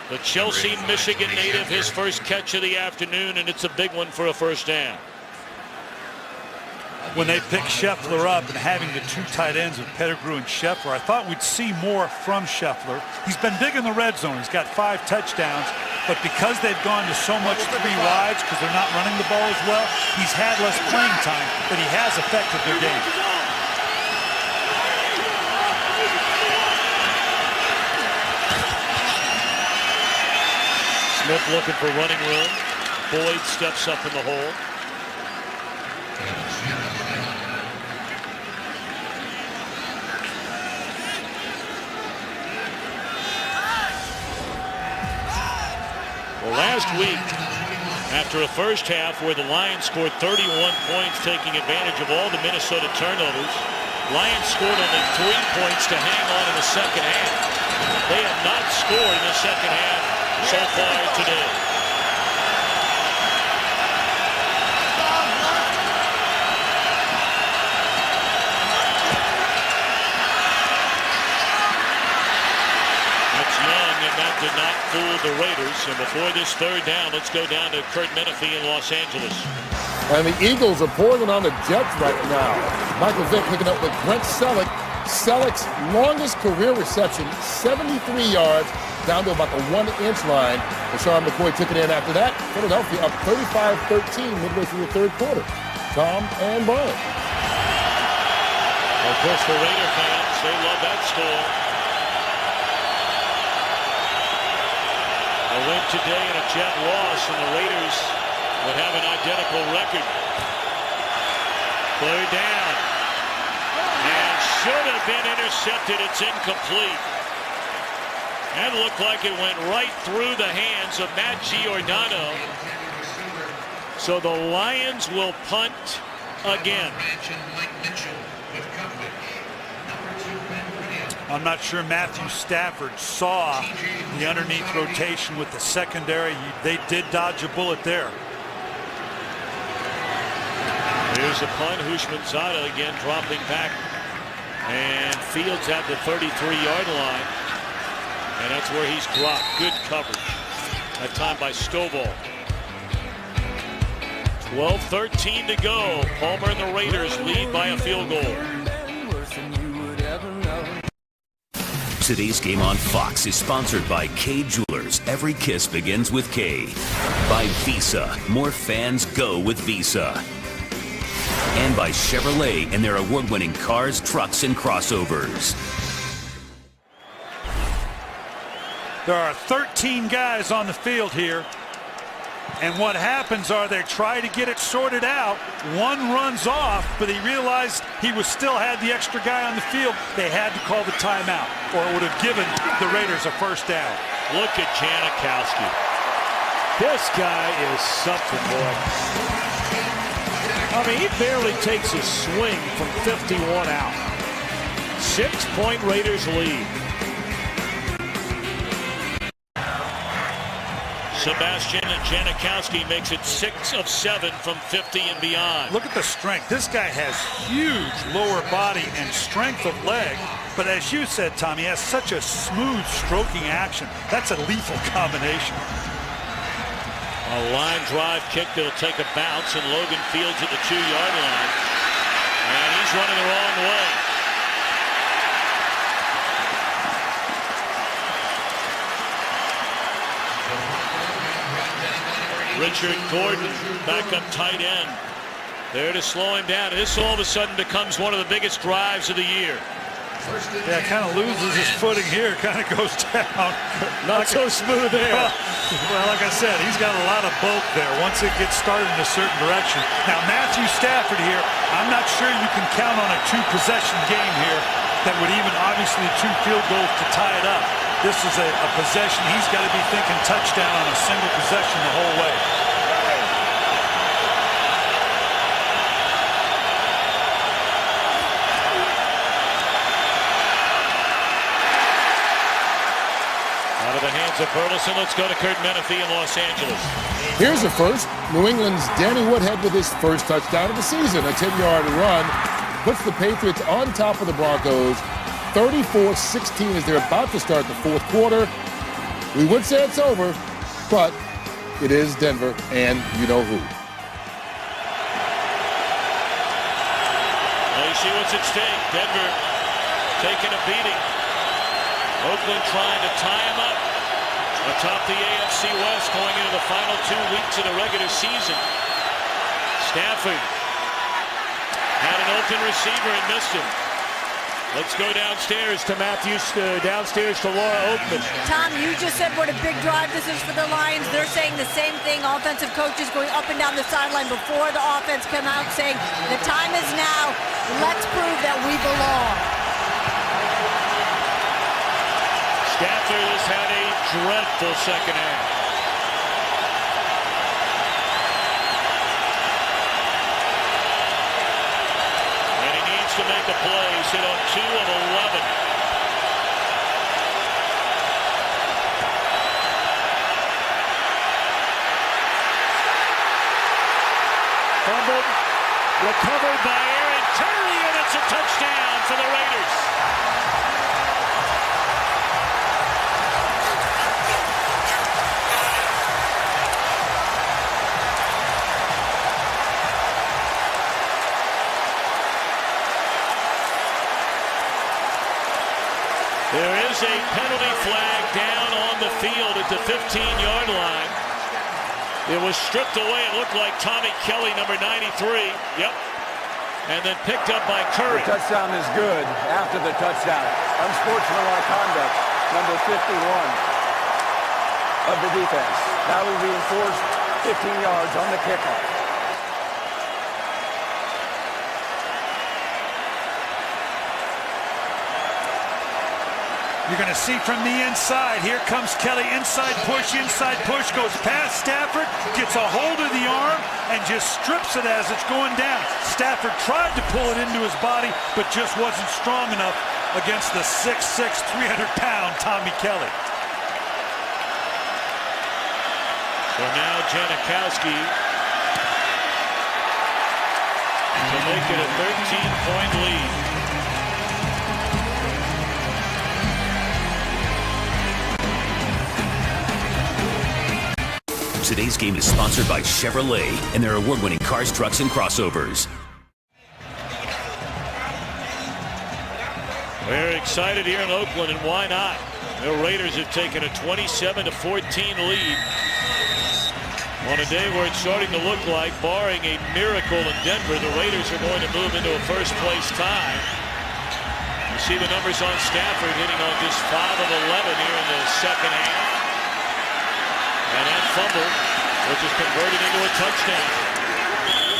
the Chelsea, Michigan native, his first catch of the afternoon, and it's a big one for a first down. When they picked Scheffler up and having the 2 tight ends of Pettigrew and Scheffler, I thought we'd see more from Scheffler. He's been big in the red zone. He's got 5 touchdowns, but because they've gone to so much 3 wides, because they're not running the ball as well, he's had less playing time, but he has affected their game. Smith looking for running room. Boyd steps up in the hole. Well, last week, after a first half where the Lions scored 31 points, taking advantage of all the Minnesota turnovers, Lions scored only 3 points to hang on in the second half. They have not scored in the second half so far today. That's Young, and that did not fool the Raiders. And before this 3rd down, let's go down to Kurt Menefee in Los Angeles. And the Eagles are pouring it on the Jets right now. Michael Vick picking up with Brent Selleck. Selleck's longest career reception, 73 yards, down to about the 1-inch line. And Sean McCoy took it in after that. Philadelphia up 35-13 midway through the third quarter. Tom and Brian. Well, Of course, for Raider fans, they love that score. A win today and a Jet loss, and the Raiders would have an identical record. Third down. And should have been intercepted. It's incomplete. That looked like it went right through the hands of Matt Giordano. So the Lions will punt again. I'm not sure Matthew Stafford saw the underneath rotation with the secondary. They did dodge a bullet there. Here's a punt. Houshmandzadeh again dropping back. And Fields at the 33-yard line. And that's where he's dropped. Good coverage. That time by Stovall. 12-13 to go. Palmer and the Raiders lead by a field goal. Today's game on Fox is sponsored by Kay Jewelers. Every kiss begins with K. By Visa. More fans go with Visa. And by Chevrolet and their award-winning cars, trucks, and crossovers. There are 13 guys on the field here. And what happens are they try to get it sorted out. One runs off, but he realized he still had the extra guy on the field. They had to call the timeout, or it would have given the Raiders a first down. Look at Janikowski. This guy is something, boy. I mean, he barely takes a swing from 51 out. 6-point Raiders lead. Sebastian Janikowski makes it 6 of 7 from 50 and beyond. Look at the strength. This guy has huge lower body and strength of leg. But as you said, Tom, he has such a smooth stroking action. That's a lethal combination. A line drive kick that'll take a bounce, and Logan Fields at the 2-yard line. And he's running the wrong way. Richard Gordon, backup tight end, there to slow him down. This all of a sudden becomes one of the biggest drives of the year. Yeah, kind of loses his footing here, kind of goes down. Not so smooth there. Well, like I said, he's got a lot of bulk there once it gets started in a certain direction. Now, Matthew Stafford here, I'm not sure you can count on a 2-possession game here that would even, obviously, 2 field goals to tie it up. This is a possession. He's got to be thinking touchdown on a single possession the whole way. Out of the hands of Burleson, let's go to Kurt Menefee in Los Angeles. Here's the first. New England's Danny Woodhead with his first touchdown of the season. A 10-yard run puts the Patriots on top of the Broncos. 34-16 as they're about to start the fourth quarter. We would say it's over, but it is Denver, and you know who. Well, you see what's at stake. Denver taking a beating. Oakland trying to tie him up atop the AFC West going into the final 2 weeks of the regular season. Stafford had an open receiver and missed him. Let's go downstairs to downstairs to Laura Oakman. Tom, you just said what a big drive this is for the Lions. They're saying the same thing. Offensive coaches going up and down the sideline before the offense come out saying, the time is now. Let's prove that we belong. Stafford has had a dreadful second half. To make a play. He's hit on 2 of 11. Fumbled, recovered by Aaron Curry, and it's a touchdown for the Raiders. There is a penalty flag down on the field at the 15-yard line. It was stripped away. It looked like Tommy Kelly, number 93. Yep. and then picked up by Curry. The touchdown is good after the touchdown. Unsportsmanlike conduct, number 51 of the defense. That will be enforced 15 yards on the kickoff. You're going to see from the inside. Here comes Kelly. Inside push, goes past Stafford, gets a hold of the arm, and just strips it as it's going down. Stafford tried to pull it into his body, but just wasn't strong enough against the 6'6", 300-pound Tommy Kelly. So now Janikowski to make it a 13-point lead. Today's game is sponsored by Chevrolet and their award-winning cars, trucks, and crossovers. We're excited here in Oakland, and why not? The Raiders have taken a 27-14 lead on a day where it's starting to look like, barring a miracle in Denver, the Raiders are going to move into a first-place tie. You see the numbers on Stafford hitting on just 5 of 11 here in the second half. And that fumble, which is converted into a touchdown.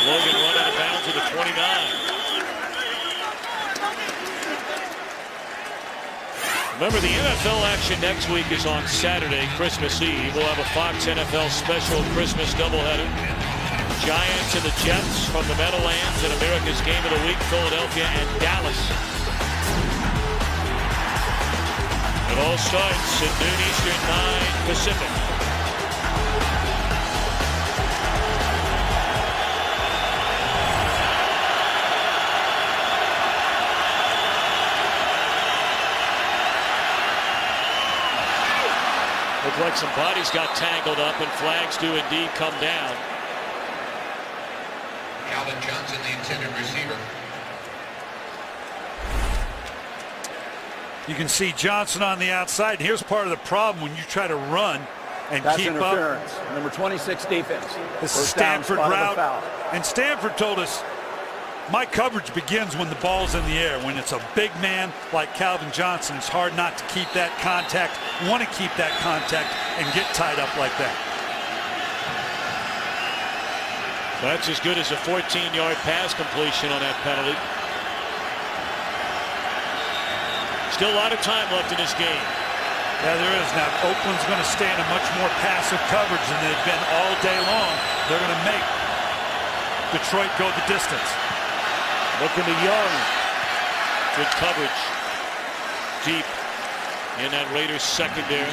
Logan run out of bounds at the 29. Remember, the NFL action next week is on Saturday, Christmas Eve. We'll have a Fox NFL special Christmas doubleheader. Giants and the Jets from the Meadowlands in America's Game of the Week, Philadelphia and Dallas. It all starts at noon Eastern, 9 Pacific. Looked like some bodies got tangled up, and flags do indeed come down. Calvin Johnson, the intended receiver. You can see Johnson on the outside. And here's part of the problem when you try to run and That's keep interference. up. Number 26 defense. This First is down, Stanford spot of the route. foul. And Stanford told us, my coverage begins when the ball's in the air. When it's a big man like Calvin Johnson, it's hard not to keep that contact, want to keep that contact, and get tied up like that. That's as good as a 14-yard pass completion on that penalty. Still a lot of time left in this game. Yeah, there is. Now, Oakland's going to stay in a much more passive coverage than they've been all day long. They're going to make Detroit go the distance. Looking to Young. Good coverage. Deep in that Raiders secondary.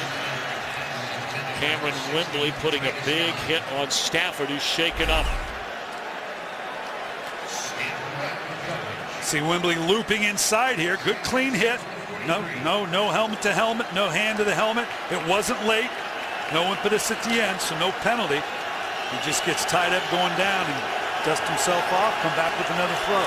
Cameron Wembley putting a big hit on Stafford, who's shaken up. See Wembley looping inside here. Good clean hit. No helmet to helmet, no hand to the helmet. It wasn't late. No impetus at the end, so no penalty. He just gets tied up going down and dust himself off, come back with another throw.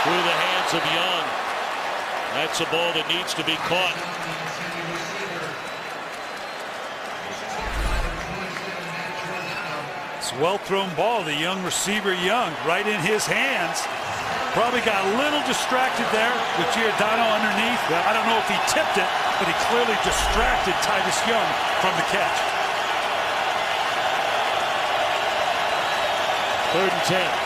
Through the hands of Young. That's a ball that needs to be caught. It's a well-thrown ball. The young receiver, Young, right in his hands. Probably got a little distracted there with Giordano underneath. I don't know if he tipped it, but he clearly distracted Titus Young from the catch. 3rd and 10.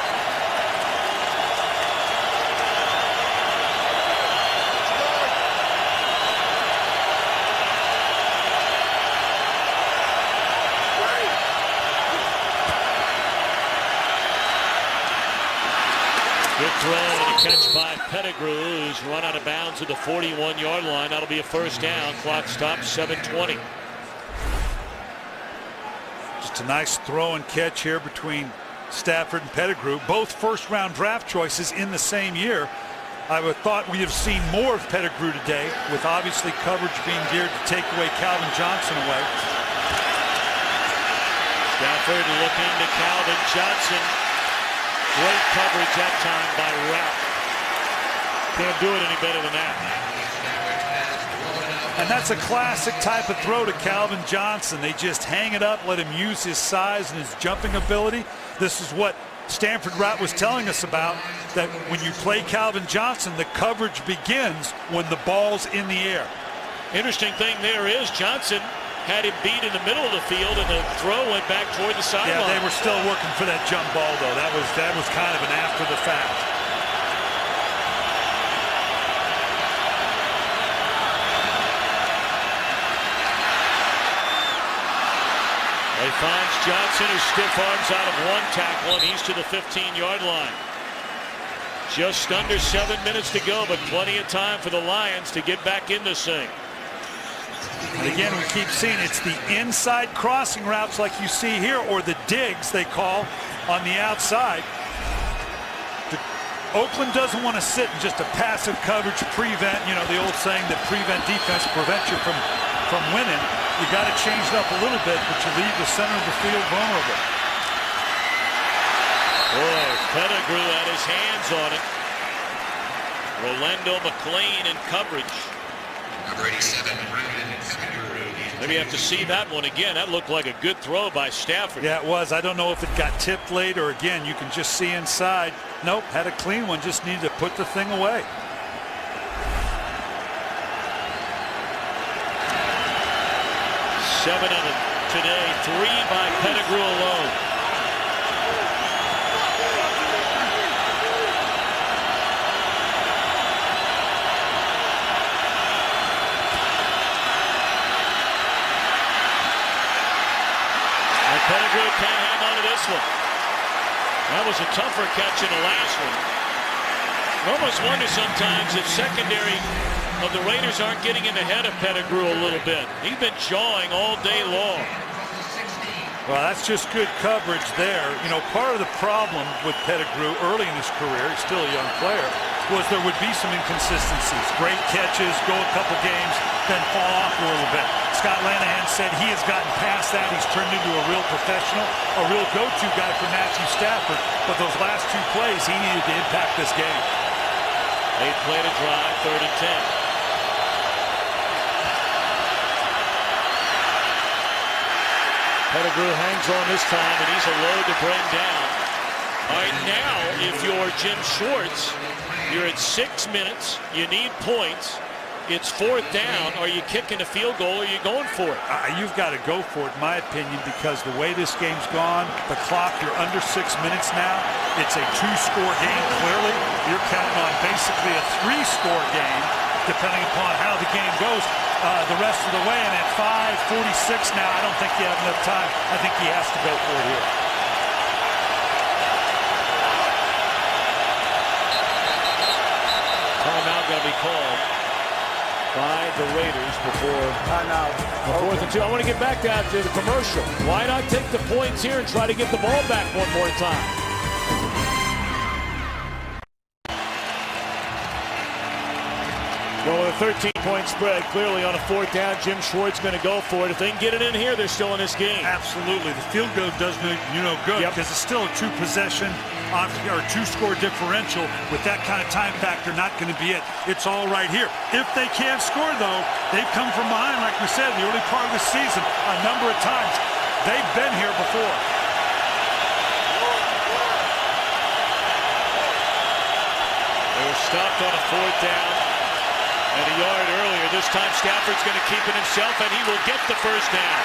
Good throw and a catch by Pettigrew, who's run out of bounds at the 41-yard line. That'll be a first down. Clock stops, 7:20. Just a nice throw and catch here between Stafford and Pettigrew, both first-round draft choices in the same year. I would thought we have seen more of Pettigrew today, with obviously coverage being geared to take away Calvin Johnson away. Stafford looking to Calvin Johnson. Great coverage that time by Ralph. Can't do it any better than that. And that's a classic type of throw to Calvin Johnson. They just hang it up, let him use his size and his jumping ability. This is what Stanford Rat was telling us about, that when you play Calvin Johnson, the coverage begins when the ball's in the air. Interesting thing there is Johnson had him beat in the middle of the field, and the throw went back toward the sideline. Yeah, they were still working for that jump ball, though. That was kind of an after the fact. He finds Johnson, who stiff arms out of one tackle, and he's to the 15-yard line. Just under 7 minutes to go, but plenty of time for the Lions to get back in this thing. And again, we keep seeing it's the inside crossing routes like you see here, or the digs they call on the outside. Oakland doesn't want to sit in just a passive coverage, prevent, you know, the old saying that prevent defense prevents you from winning. You got to change it up a little bit, but you leave the center of the field vulnerable. Boy, Pettigrew had his hands on it. Rolando McClain in coverage. Number 87, Maybe you have to see that one again. That looked like a good throw by Stafford. Yeah, it was. I don't know if it got tipped late or, again, you can just see inside. Nope, had a clean one. Just needed to put the thing away. Seven of them today, 3 by Pettigrew alone. And Pettigrew can't hang on to this one. That was a tougher catch in the last one. I almost wonder sometimes if secondary of the Raiders aren't getting in the head of Pettigrew a little bit. He's been jawing all day long. Well, that's just good coverage there. You know, part of the problem with Pettigrew early in his career, he's still a young player, was there would be some inconsistencies. Great catches, go a couple games, then fall off a little bit. Scott Lanahan said he has gotten past that. He's turned into a real professional, a real go-to guy for Matthew Stafford. But those last 2 plays, he needed to impact this game. 8 play to drive, 3rd and 10. Pettigrew hangs on this time, and he's a load to bring down. All right, now, if you're Jim Schwartz, you're at 6 minutes, you need points, it's 4th down. Are you kicking a field goal, or are you going for it? You've got to go for it, in my opinion, because the way this game's gone, the clock, you're under 6 minutes now. It's a 2-score game, clearly. You're counting on basically a 3-score game, depending upon how the game goes. The rest of the way, and at 5:46 now, I don't think you have enough time. I think he has to go for it here. Timeout going to be called by the Raiders before timeout. 4th and 2. I want to get back to the commercial. Why not take the points here and try to get the ball back one more time? Well, with a 13-point spread, clearly on a 4th down, Jim Schwartz going to go for it. If they can get it in here, they're still in this game. Absolutely. The field goal does you know good, because it's still a 2-possession or 2-score differential. With that kind of time factor, not going to be it. It's all right here. If they can't score, though, they've come from behind, like we said, in the early part of the season a number of times. They've been here before. They were stopped on a 4th down. And a yard earlier. This time Stafford's going to keep it himself, and he will get the 1st down.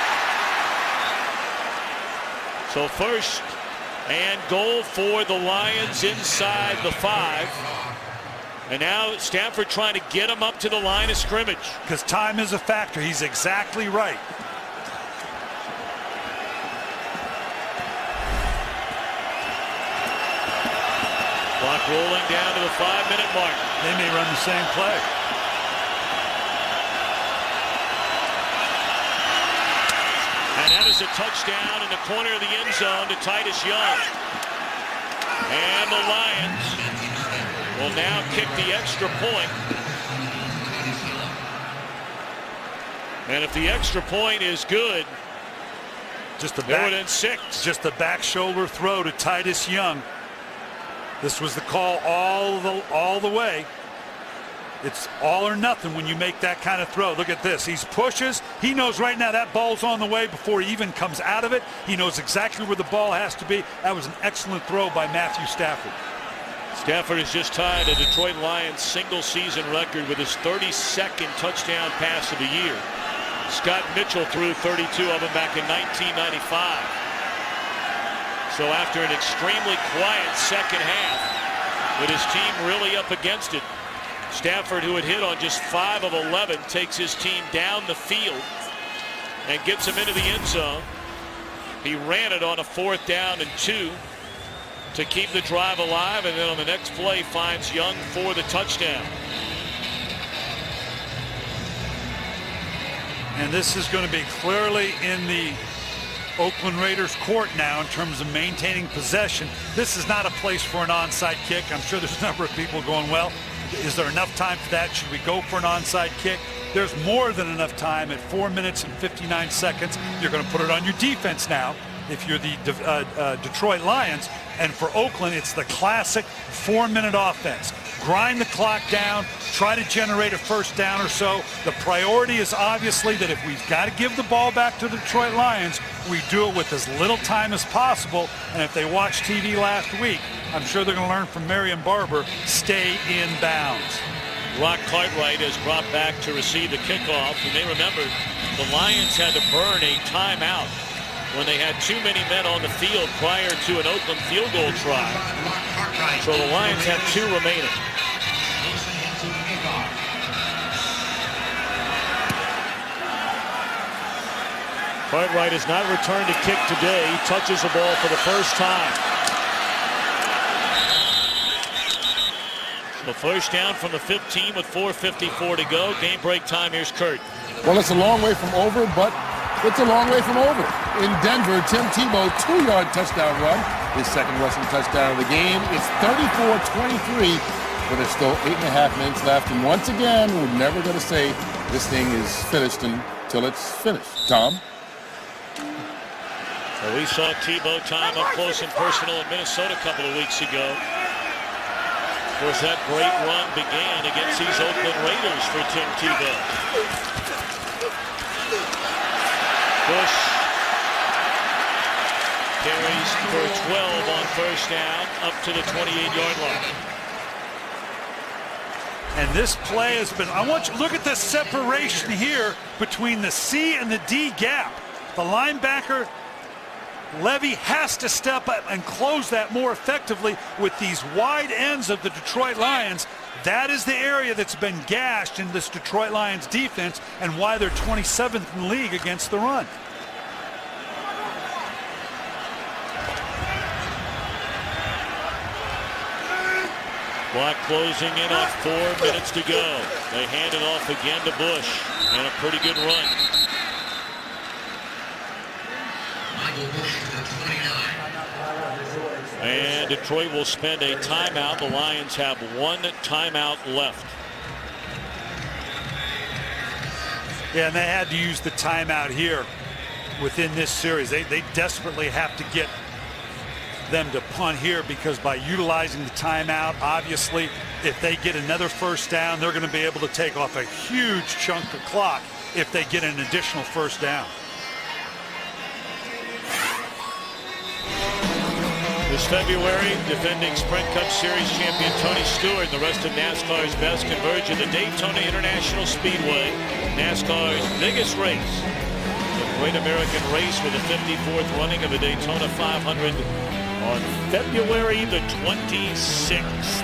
So 1st and goal for the Lions inside the 5. And now Stafford trying to get him up to the line of scrimmage. Because time is a factor. He's exactly right. Clock rolling down to the 5-minute mark. They may run the same play. And that is a touchdown in the corner of the end zone to Titus Young. And the Lions will now kick the extra point. And if the extra point is good, just a they're within 6. Just a back shoulder throw to Titus Young. This was the call all the way. It's all or nothing when you make that kind of throw. Look at this. He pushes. He knows right now that ball's on the way before he even comes out of it. He knows exactly where the ball has to be. That was an excellent throw by Matthew Stafford. Stafford has just tied a Detroit Lions single-season record with his 32nd touchdown pass of the year. Scott Mitchell threw 32 of them back in 1995. So after an extremely quiet second half, with his team really up against it, Stafford, who had hit on just 5 of 11, takes his team down the field and gets him into the end zone. He ran it on a 4th down and 2 to keep the drive alive, and then on the next play finds Young for the touchdown. And this is going to be clearly in the Oakland Raiders court now in terms of maintaining possession. This is not a place for an onside kick. I'm sure there's a number of people going, well, is there enough time for that? Should we go for an onside kick? There's more than enough time at 4 minutes and 59 seconds. You're going to put it on your defense now if you're the Detroit Lions. And for Oakland, it's the classic 4-minute offense. Grind the clock down, try to generate a first down or so. The priority is obviously that if we've got to give the ball back to the Detroit Lions, we do it with as little time as possible. And if they watched TV last week, I'm sure they're going to learn from Marion Barber, stay in bounds. Rock Cartwright has dropped back to receive the kickoff. You may remember the Lions had to burn a timeout when they had too many men on the field prior to an Oakland field goal try. So the Lions have 2 remaining. Cartwright has not returned a kick today. He touches the ball for the first time. The first down from the 15 with 4:54 to go. Game break time. Here's Kurt. Well, it's a long way from over, but it's a long way from over. In Denver, Tim Tebow, 2-yard touchdown run. His second rushing touchdown of the game. It's 34-23, but there's still 8.5 minutes left. And once again, we're never going to say this thing is finished until it's finished. Tom? Well, we saw Tebow time up close and personal in Minnesota a couple of weeks ago. Of course, that great run began against these Oakland Raiders for Tim Tebow. Bush carries for 12 on first down up to the 28-yard line. And this play has been, I want you to look at the separation here between the C and the D gap. The linebacker, Levy, has to step up and close that more effectively with these wide ends of the Detroit Lions. That is the area that's been gashed in this Detroit Lions defense and why they're 27th in the league against the run. Clock closing in on 4 minutes to go. They hand it off again to Bush, and a pretty good run. And Detroit will spend a timeout. The Lions have 1 timeout left. Yeah, and they had to use the timeout here within this series. They desperately have to get them to punt here, because by utilizing the timeout, obviously, if they get another first down, they're going to be able to take off a huge chunk of clock if they get an additional first down. This February, defending Sprint Cup Series champion Tony Stewart and the rest of NASCAR's best converge at the Daytona International Speedway, NASCAR's biggest race. The Great American Race with the 54th running of the Daytona 500 on February the 26th.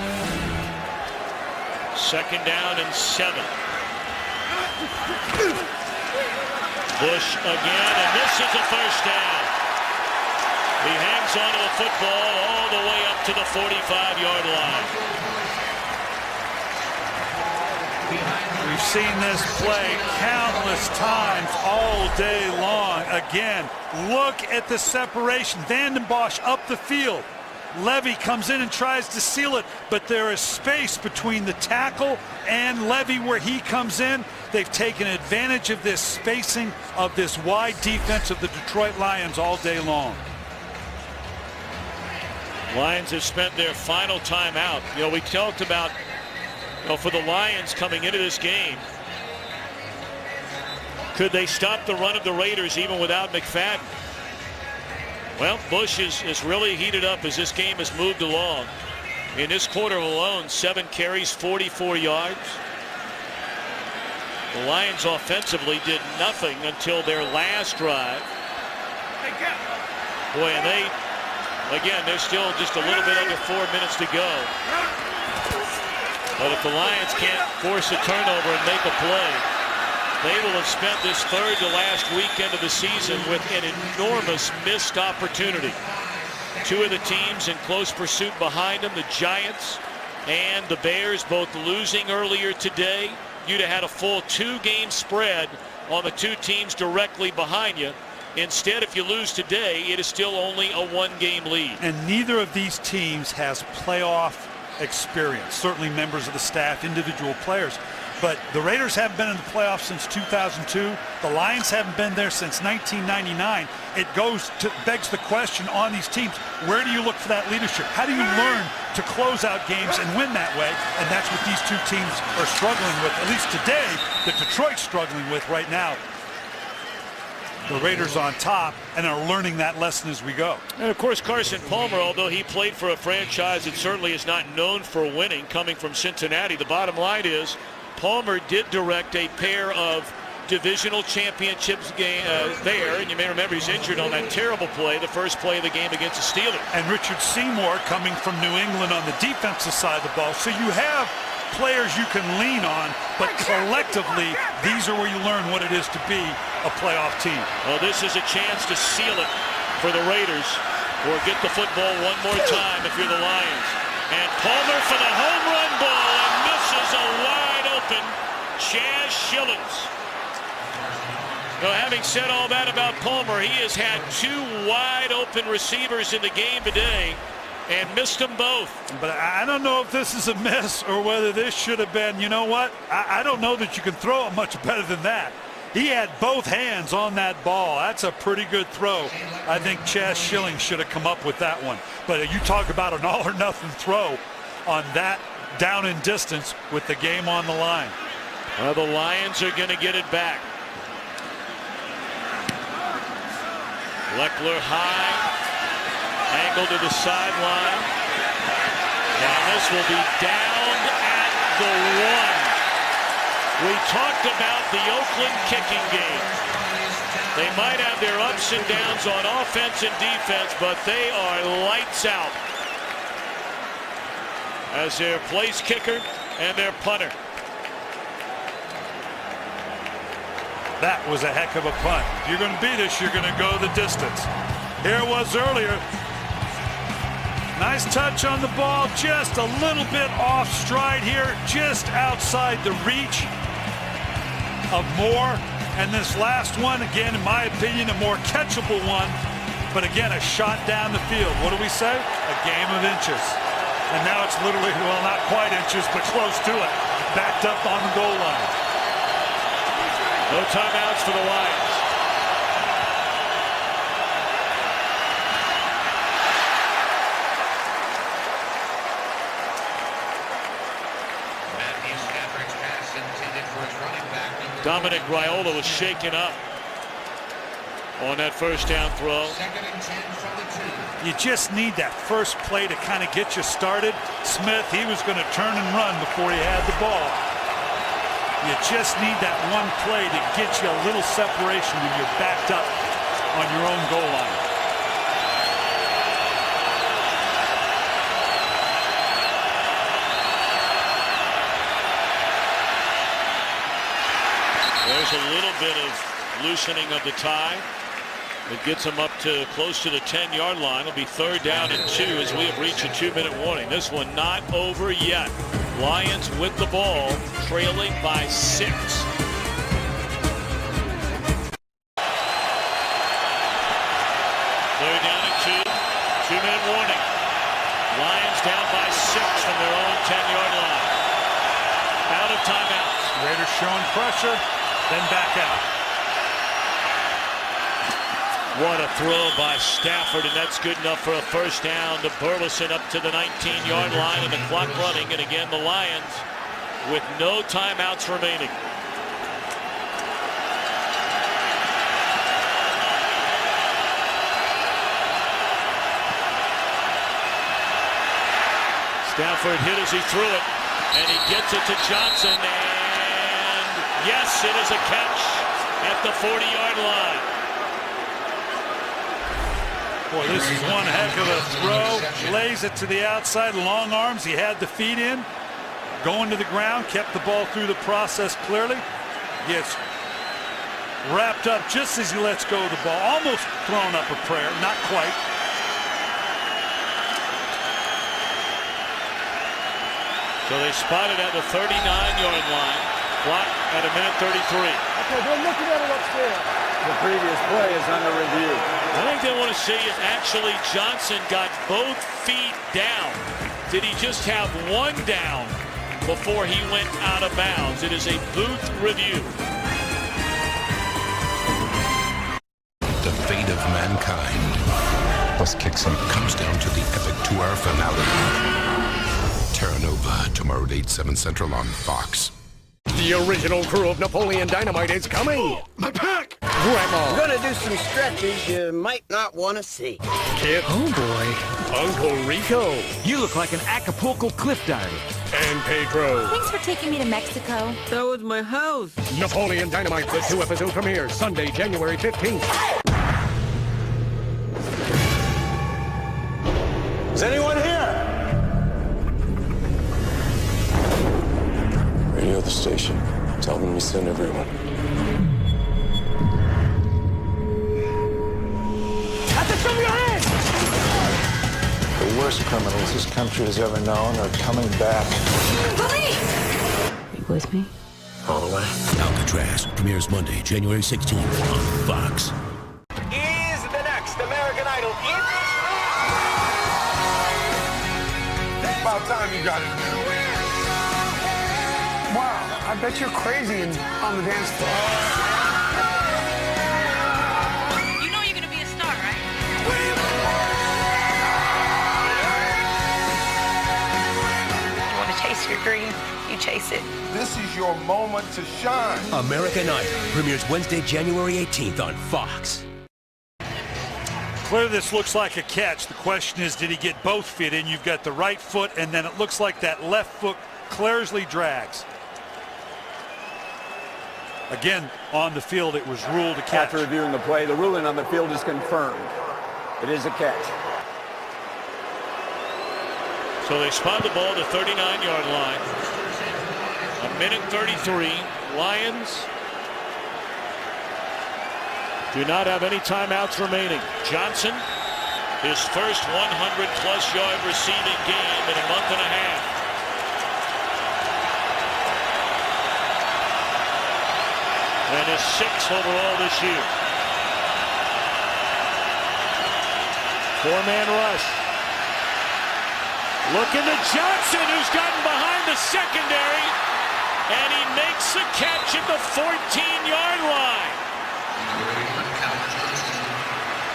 Second down and 7. Bush again, and this is a first down. He hangs onto the football all the way up to the 45-yard line. We've seen this play countless times all day long. Again, look at the separation. Vanden Bosch up the field. Levy comes in and tries to seal it, but there is space between the tackle and Levy where he comes in. They've taken advantage of this spacing of this wide defense of the Detroit Lions all day long. Lions have spent their final timeout. You know, we talked about Well, for the Lions coming into this game, could they stop the run of the Raiders even without McFadden? Well, Bush is really heated up as this game has moved along. In this quarter alone, 7 carries, 44 yards. The Lions offensively did nothing until their last drive. Boy, and they're still just a little bit under 4 minutes to go. But if the Lions can't force a turnover and make a play, they will have spent this third to last weekend of the season with an enormous missed opportunity. 2 of the teams in close pursuit behind them, the Giants and the Bears, both losing earlier today. You'd have had a full 2-game spread on the 2 teams directly behind you. Instead, if you lose today, it is still only a 1-game lead. And neither of these teams has playoff experience. Certainly members of the staff, individual players. But the Raiders haven't been in the playoffs since 2002. The Lions haven't been there since 1999. It begs the question on these teams, where do you look for that leadership? How do you learn to close out games and win that way? And that's what these 2 teams are struggling with, at least today, that Detroit's struggling with right now. The Raiders on top and are learning that lesson as we go. And of course, Carson Palmer, although he played for a franchise that certainly is not known for winning, coming from Cincinnati, the bottom line is Palmer did direct a pair of divisional championships there, and you may remember he's injured on that terrible play, the first play of the game against the Steelers. And Richard Seymour coming from New England on the defensive side of the ball. So you have players you can lean on, but collectively, these are where you learn what it is to be a playoff team. Well, this is a chance to seal it for the Raiders, or get the football one more time if you're the Lions. And Palmer for the home run ball and misses a wide open Chaz Schillens. Now, having said all that about Palmer, he has had 2 wide open receivers in the game today and missed them both. But I don't know if this is a miss or whether this should have been, you know what? I don't know that you can throw it much better than that. He had both hands on that ball. That's a pretty good throw. I think Chaz Schillens should have come up with that one. But you talk about an all or nothing throw on that down in distance with the game on the line. Well, the Lions are going to get it back. Leckler high, angle to the sideline, and this will be down at the 1. We talked about the Oakland kicking game. They might have their ups and downs on offense and defense, but they are lights out as their place kicker and their punter. That was a heck of a punt. If you're going to beat us, you're going to go the distance. Here it was earlier. Nice touch on the ball, just a little bit off stride here, just outside the reach of Moore. And this last one, again, in my opinion, a more catchable one. But again, a shot down the field. What do we say? A game of inches. And now it's literally, well, not quite inches, but close to it. Backed up on the goal line. No timeouts for the Lions. Dominic Raiola was shaken up on that first down throw. You just need that first play to kind of get you started. Smith, he was going to turn and run before he had the ball. You just need that one play to get you a little separation when you're backed up on your own goal line. There's a little bit of loosening of the tie. It gets them up to close to the 10-yard line. It'll be 3rd down and 2 as we have reached a 2-minute warning. This one not over yet. Lions with the ball, trailing by 6. 3rd down and 2. 2-minute warning. Lions down by 6 from their own 10-yard line. Out of timeouts. Raiders showing pressure, then back out. What a throw by Stafford, and that's good enough for a first down to Burleson up to the 19-yard line, and the clock running. And again, the Lions with no timeouts remaining. Stafford hit as he threw it, and he gets it to Johnson, and yes, it is a catch at the 40-yard line. Boy, this is one heck of a throw. Lays it to the outside, long arms. He had the feet in, going to the ground, kept the ball through the process clearly. Gets wrapped up just as he lets go of the ball. Almost thrown up a prayer, not quite. So they spot it at the 39-yard line. Clock at a minute 33. Okay, they're looking at it upstairs. The previous play is under review. I think they want to see if actually Johnson got both feet down. Did he just have one down before he went out of bounds? It is a booth review. The fate of mankind comes down to the epic 2-hour finale. Terra Nova, tomorrow at 8, 7 Central on Fox. The original crew of Napoleon Dynamite is coming. My pack! Grandma. We're gonna do some stretches you might not want to see. Kid. Oh boy. Uncle Rico. You look like an Acapulco cliff diver. And Pedro. Thanks for taking me to Mexico. That was my house. Napoleon Dynamite, the 2-episode premiere, Sunday, January 15th. Is anyone here? Radio the station. Tell them we send everyone. At the top of your head! The worst criminals this country has ever known are coming back. Police! Are you with me? All the way. Alcatraz premieres Monday, January 16th on Fox. Is the next American Idol About time you got it. Wow, I bet you're crazy on the dance floor. You know you're gonna be a star, right? You want to chase your dream, you chase it. This is your moment to shine. American Idol premieres Wednesday, January 18th on Fox. Clearly this looks like a catch. The question is, did he get both feet in? You've got the right foot, and then it looks like that left foot clearly drags. Again, on the field, it was ruled a catch. After reviewing the play, the ruling on the field is confirmed. It is a catch. So they spot the ball at the 39-yard line. A minute 33. Lions do not have any timeouts remaining. Johnson, his first 100-plus yard receiving game in a month and a half. And his 6th overall this year. 4-man rush. Looking to Johnson, who's gotten behind the secondary, and he makes the catch at the 14-yard line.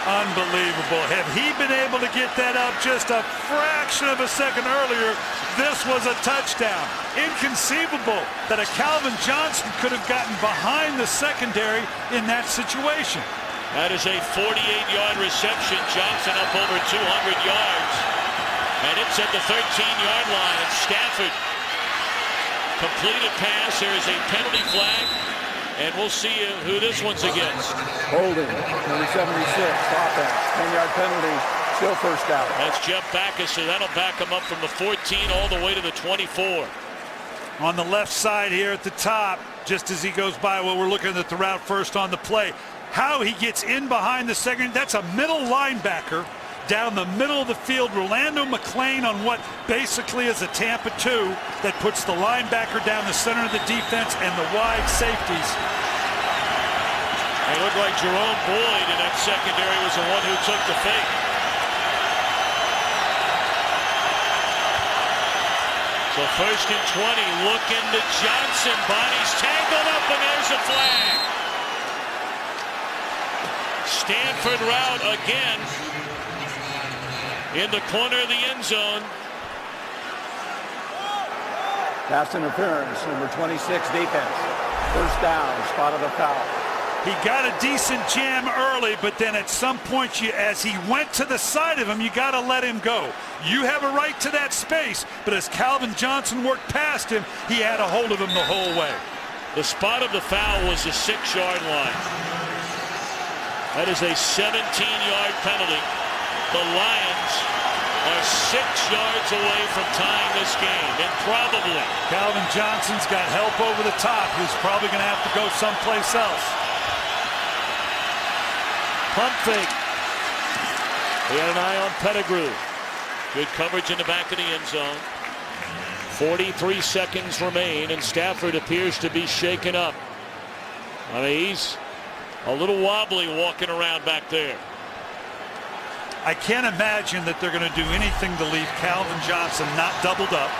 Unbelievable. Had he been able to get that up just a fraction of a second earlier, this was a touchdown. Inconceivable that a Calvin Johnson could have gotten behind the secondary in that situation. That is a 48-yard reception. Johnson up over 200 yards. And it's at the 13-yard line. And Stafford completed pass. There is a penalty flag. And we'll see who this one's against. Holding, number 76, offense, 10-yard penalty, still first down. That's Jeff Backus, so that'll back him up from the 14 all the way to the 24. On the left side here at the top, just as he goes by, well, we're looking at the route first on the play. How he gets in behind the second, that's a middle linebacker down the middle of the field. Rolando McClain on what basically is a Tampa 2 that puts the linebacker down the center of the defense and the wide safeties. It looked like Jerome Boyd in that secondary was the one who took the fake. So first and 20, looking to Johnson. Body's tangled up, and there's a flag. Stanford route again in the corner of the end zone. Pass interference, number 26 defense. First down, spot of the foul. He got a decent jam early, but then at some point, as he went to the side of him, you got to let him go. You have a right to that space, but as Calvin Johnson worked past him, he had a hold of him the whole way. The spot of the foul was the 6-yard line. That is a 17-yard penalty. The Lions are 6 yards away from tying this game, and probably Calvin Johnson's got help over the top. He's probably going to have to go someplace else. Pump fake. He had an eye on Pettigrew. Good coverage in the back of the end zone. 43 seconds remain, and Stafford appears to be shaken up. I mean, he's a little wobbly walking around back there. I can't imagine that they're going to do anything to leave Calvin Johnson not doubled up.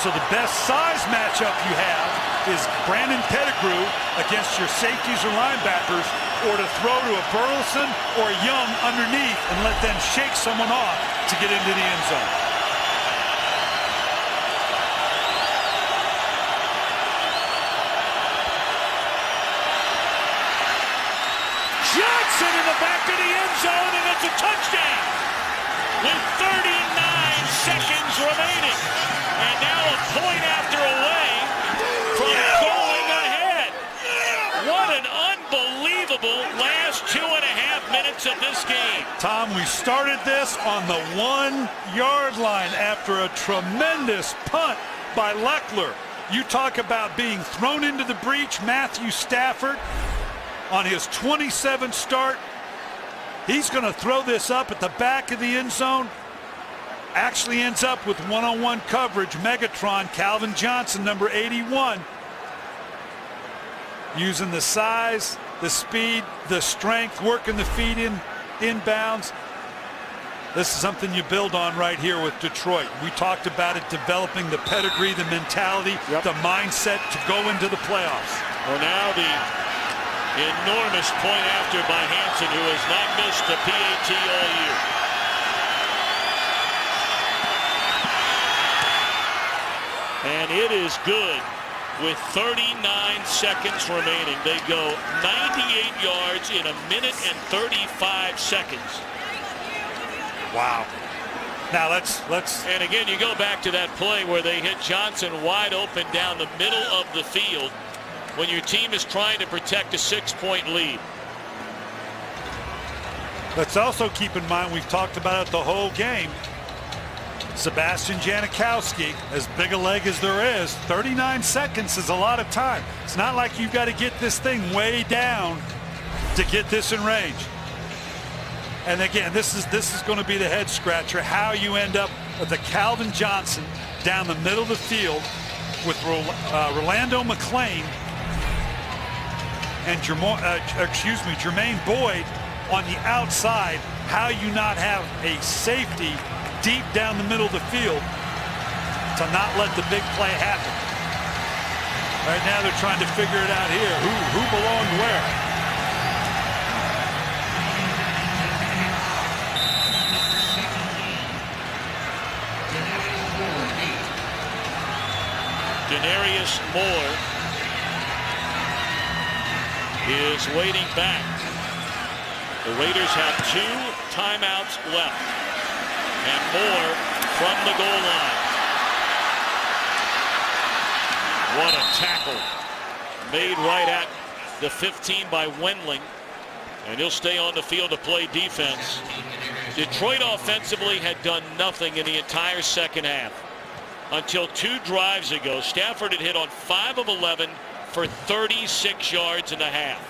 So the best size matchup you have is Brandon Pettigrew against your safeties or linebackers, or to throw to a Burleson or a Young underneath and let them shake someone off to get into the end zone. Johnson in the back of the end zone, and it's a touchdown with 39 seconds remaining. And now a point after away from going ahead. What an unbelievable last 2.5 minutes of this game. Tom, we started this on the 1-yard line after a tremendous punt by Leckler. You talk about being thrown into the breach. Matthew Stafford, on his 27th start, he's going to throw this up at the back of the end zone. Actually ends up with one-on-one coverage. Megatron, Calvin Johnson, number 81. Using the size, the speed, the strength, working the feet inbounds. This is something you build on right here with Detroit. We talked about it, developing the pedigree, the mentality, the mindset to go into the playoffs. Well, now the enormous point after by Hansen, who has not missed a PAT all year. And it is good with 39 seconds remaining. They go 98 yards in 1 minute and 35 seconds. Wow. Now let's and again, you go back to that play where they hit Johnson wide open down the middle of the field when your team is trying to protect a 6-point lead. Let's also keep in mind, we've talked about it the whole game, Sebastian Janikowski, as big a leg as there is, 39 seconds is a lot of time. It's not like you've got to get this thing way down to get this in range. And again, this is going to be the head scratcher, how you end up with a Calvin Johnson down the middle of the field with Rolando McClain and Jermaine Boyd on the outside. How you not have a safety deep down the middle of the field to not let the big play happen. Right now they're trying to figure it out here. Who belonged where? Denarius Moore is waiting back. The Raiders have 2 timeouts left. And Moore from the goal line. What a tackle. Made right at the 15 by Wendling. And he'll stay on the field to play defense. Detroit offensively had done nothing in the entire second half. Until 2 drives ago, Stafford had hit on 5 of 11 for 36 yards and a half.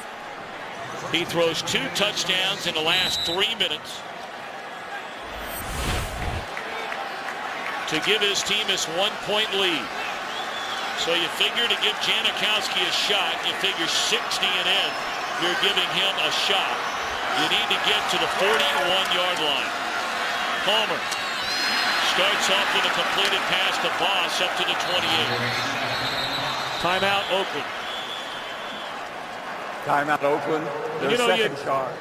He throws 2 touchdowns in the last 3 minutes to give his team this 1-point lead. So you figure to give Janikowski a shot, you figure 60 and in, you're giving him a shot. You need to get to the 41-yard line. Palmer starts off with a completed pass to Boss up to the 28. Timeout, Oakland. Timeout, Oakland. Their second charge.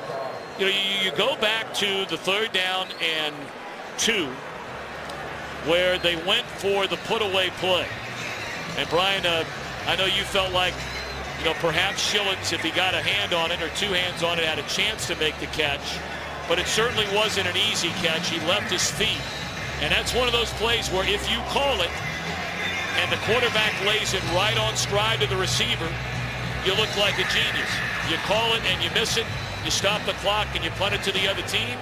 You go back to the 3rd down and 2, where they went for the put-away play. And Brian, I know you felt like, perhaps Schillens, if he got a hand on it or two hands on it, had a chance to make the catch. But it certainly wasn't an easy catch. He left his feet. And that's one of those plays where if you call it and the quarterback lays it right on stride to the receiver, you look like a genius. You call it and you miss it, you stop the clock and you punt it to the other team,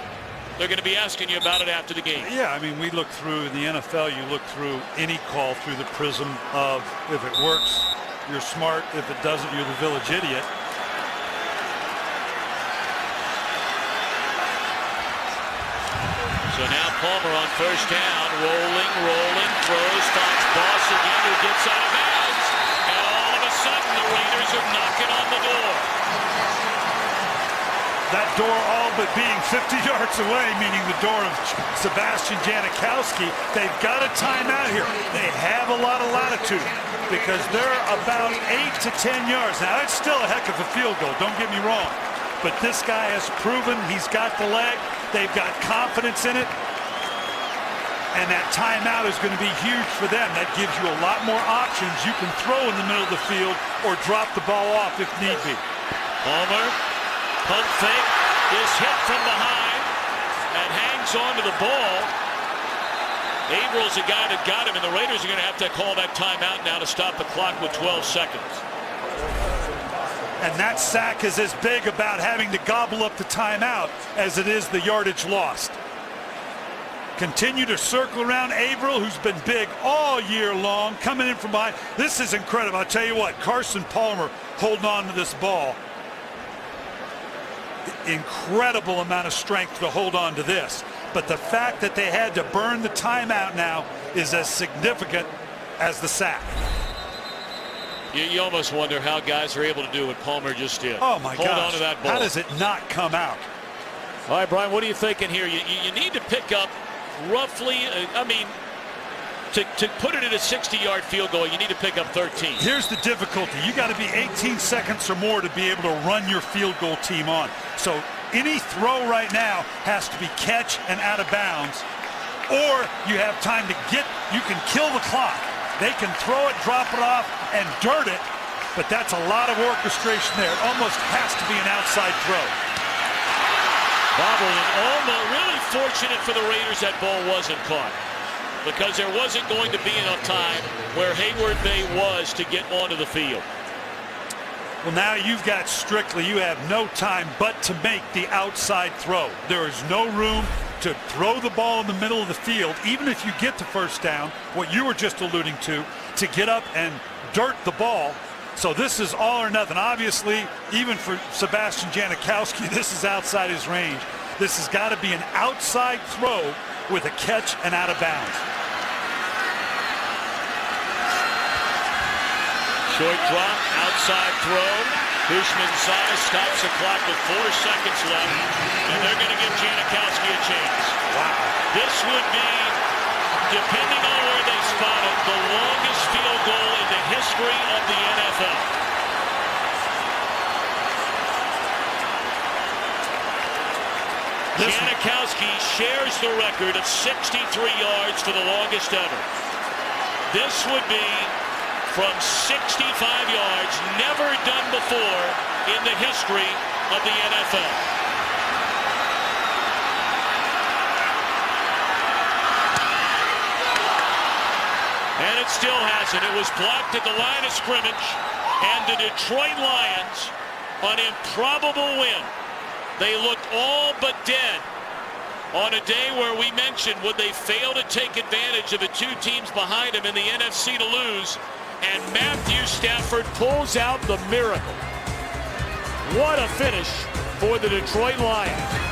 they're going to be asking you about it after the game. Yeah, I mean, we look through, in the NFL, you look through any call through the prism of if it works, you're smart. If it doesn't, you're the village idiot. So now Palmer on first down, rolling, throws, finds Boss again, who gets out of bounds. And all of a sudden, the Raiders are knocking on the door. That door all but being 50 yards away, meaning the door of Sebastian Janikowski. They've got a timeout here. They have a lot of latitude because they're about 8 to 10 yards. Now, it's still a heck of a field goal, don't get me wrong. But this guy has proven he's got the leg. They've got confidence in it. And that timeout is going to be huge for them. That gives you a lot more options. You can throw in the middle of the field or drop the ball off if need be. Palmer, pump fake, is hit from behind and hangs on to the ball. Avrill's the guy that got him, and the Raiders are going to have to call that timeout now to stop the clock with 12 seconds. And that sack is as big about having to gobble up the timeout as it is the yardage lost. Continue to circle around Averill, who's been big all year long, coming in from behind. This is incredible. I'll tell you what, Carson Palmer holding on to this ball. Incredible amount of strength to hold on to this. But the fact that they had to burn the timeout now is as significant as the sack. You almost wonder how guys are able to do what Palmer just did. Oh, my God. Hold on to that ball. How does it not come out? All right, Brian, what are you thinking here? You need to pick up roughly, to put it at a 60-yard field goal, you need to pick up 13. Here's the difficulty. You got to be 18 seconds or more to be able to run your field goal team on. So any throw right now has to be catch and out of bounds, or you have time to you can kill the clock. They can throw it, drop it off, and dirt it, but that's a lot of orchestration there. It almost has to be an outside throw. Bobbling, almost really fortunate for the Raiders that ball wasn't caught, because there wasn't going to be enough time where Hayward Bay was to get onto the field. Well, now you've got strictly, you have no time but to make the outside throw. There is no room to throw the ball in the middle of the field, even if you get the first down, what you were just alluding to get up and dirt the ball. So this is all or nothing. Obviously, even for Sebastian Janikowski, this is outside his range. This has got to be an outside throw with a catch and out of bounds. Short drop, outside throw. Houshmandzadeh stops the clock with 4 seconds left, and they're going to give Janikowski a chance. Wow. This would be, depending on where they spot it, the longest field goal in the history of the NFL. Janikowski shares the record of 63 yards for the longest ever. This would be from 65 yards, never done before in the history of the NFL. And it still hasn't. It was blocked at the line of scrimmage, and the Detroit Lions, an improbable win. They looked all but dead on a day where we mentioned would they fail to take advantage of the two teams behind them in the NFC to lose, and Matthew Stafford pulls out the miracle. What a finish for the Detroit Lions.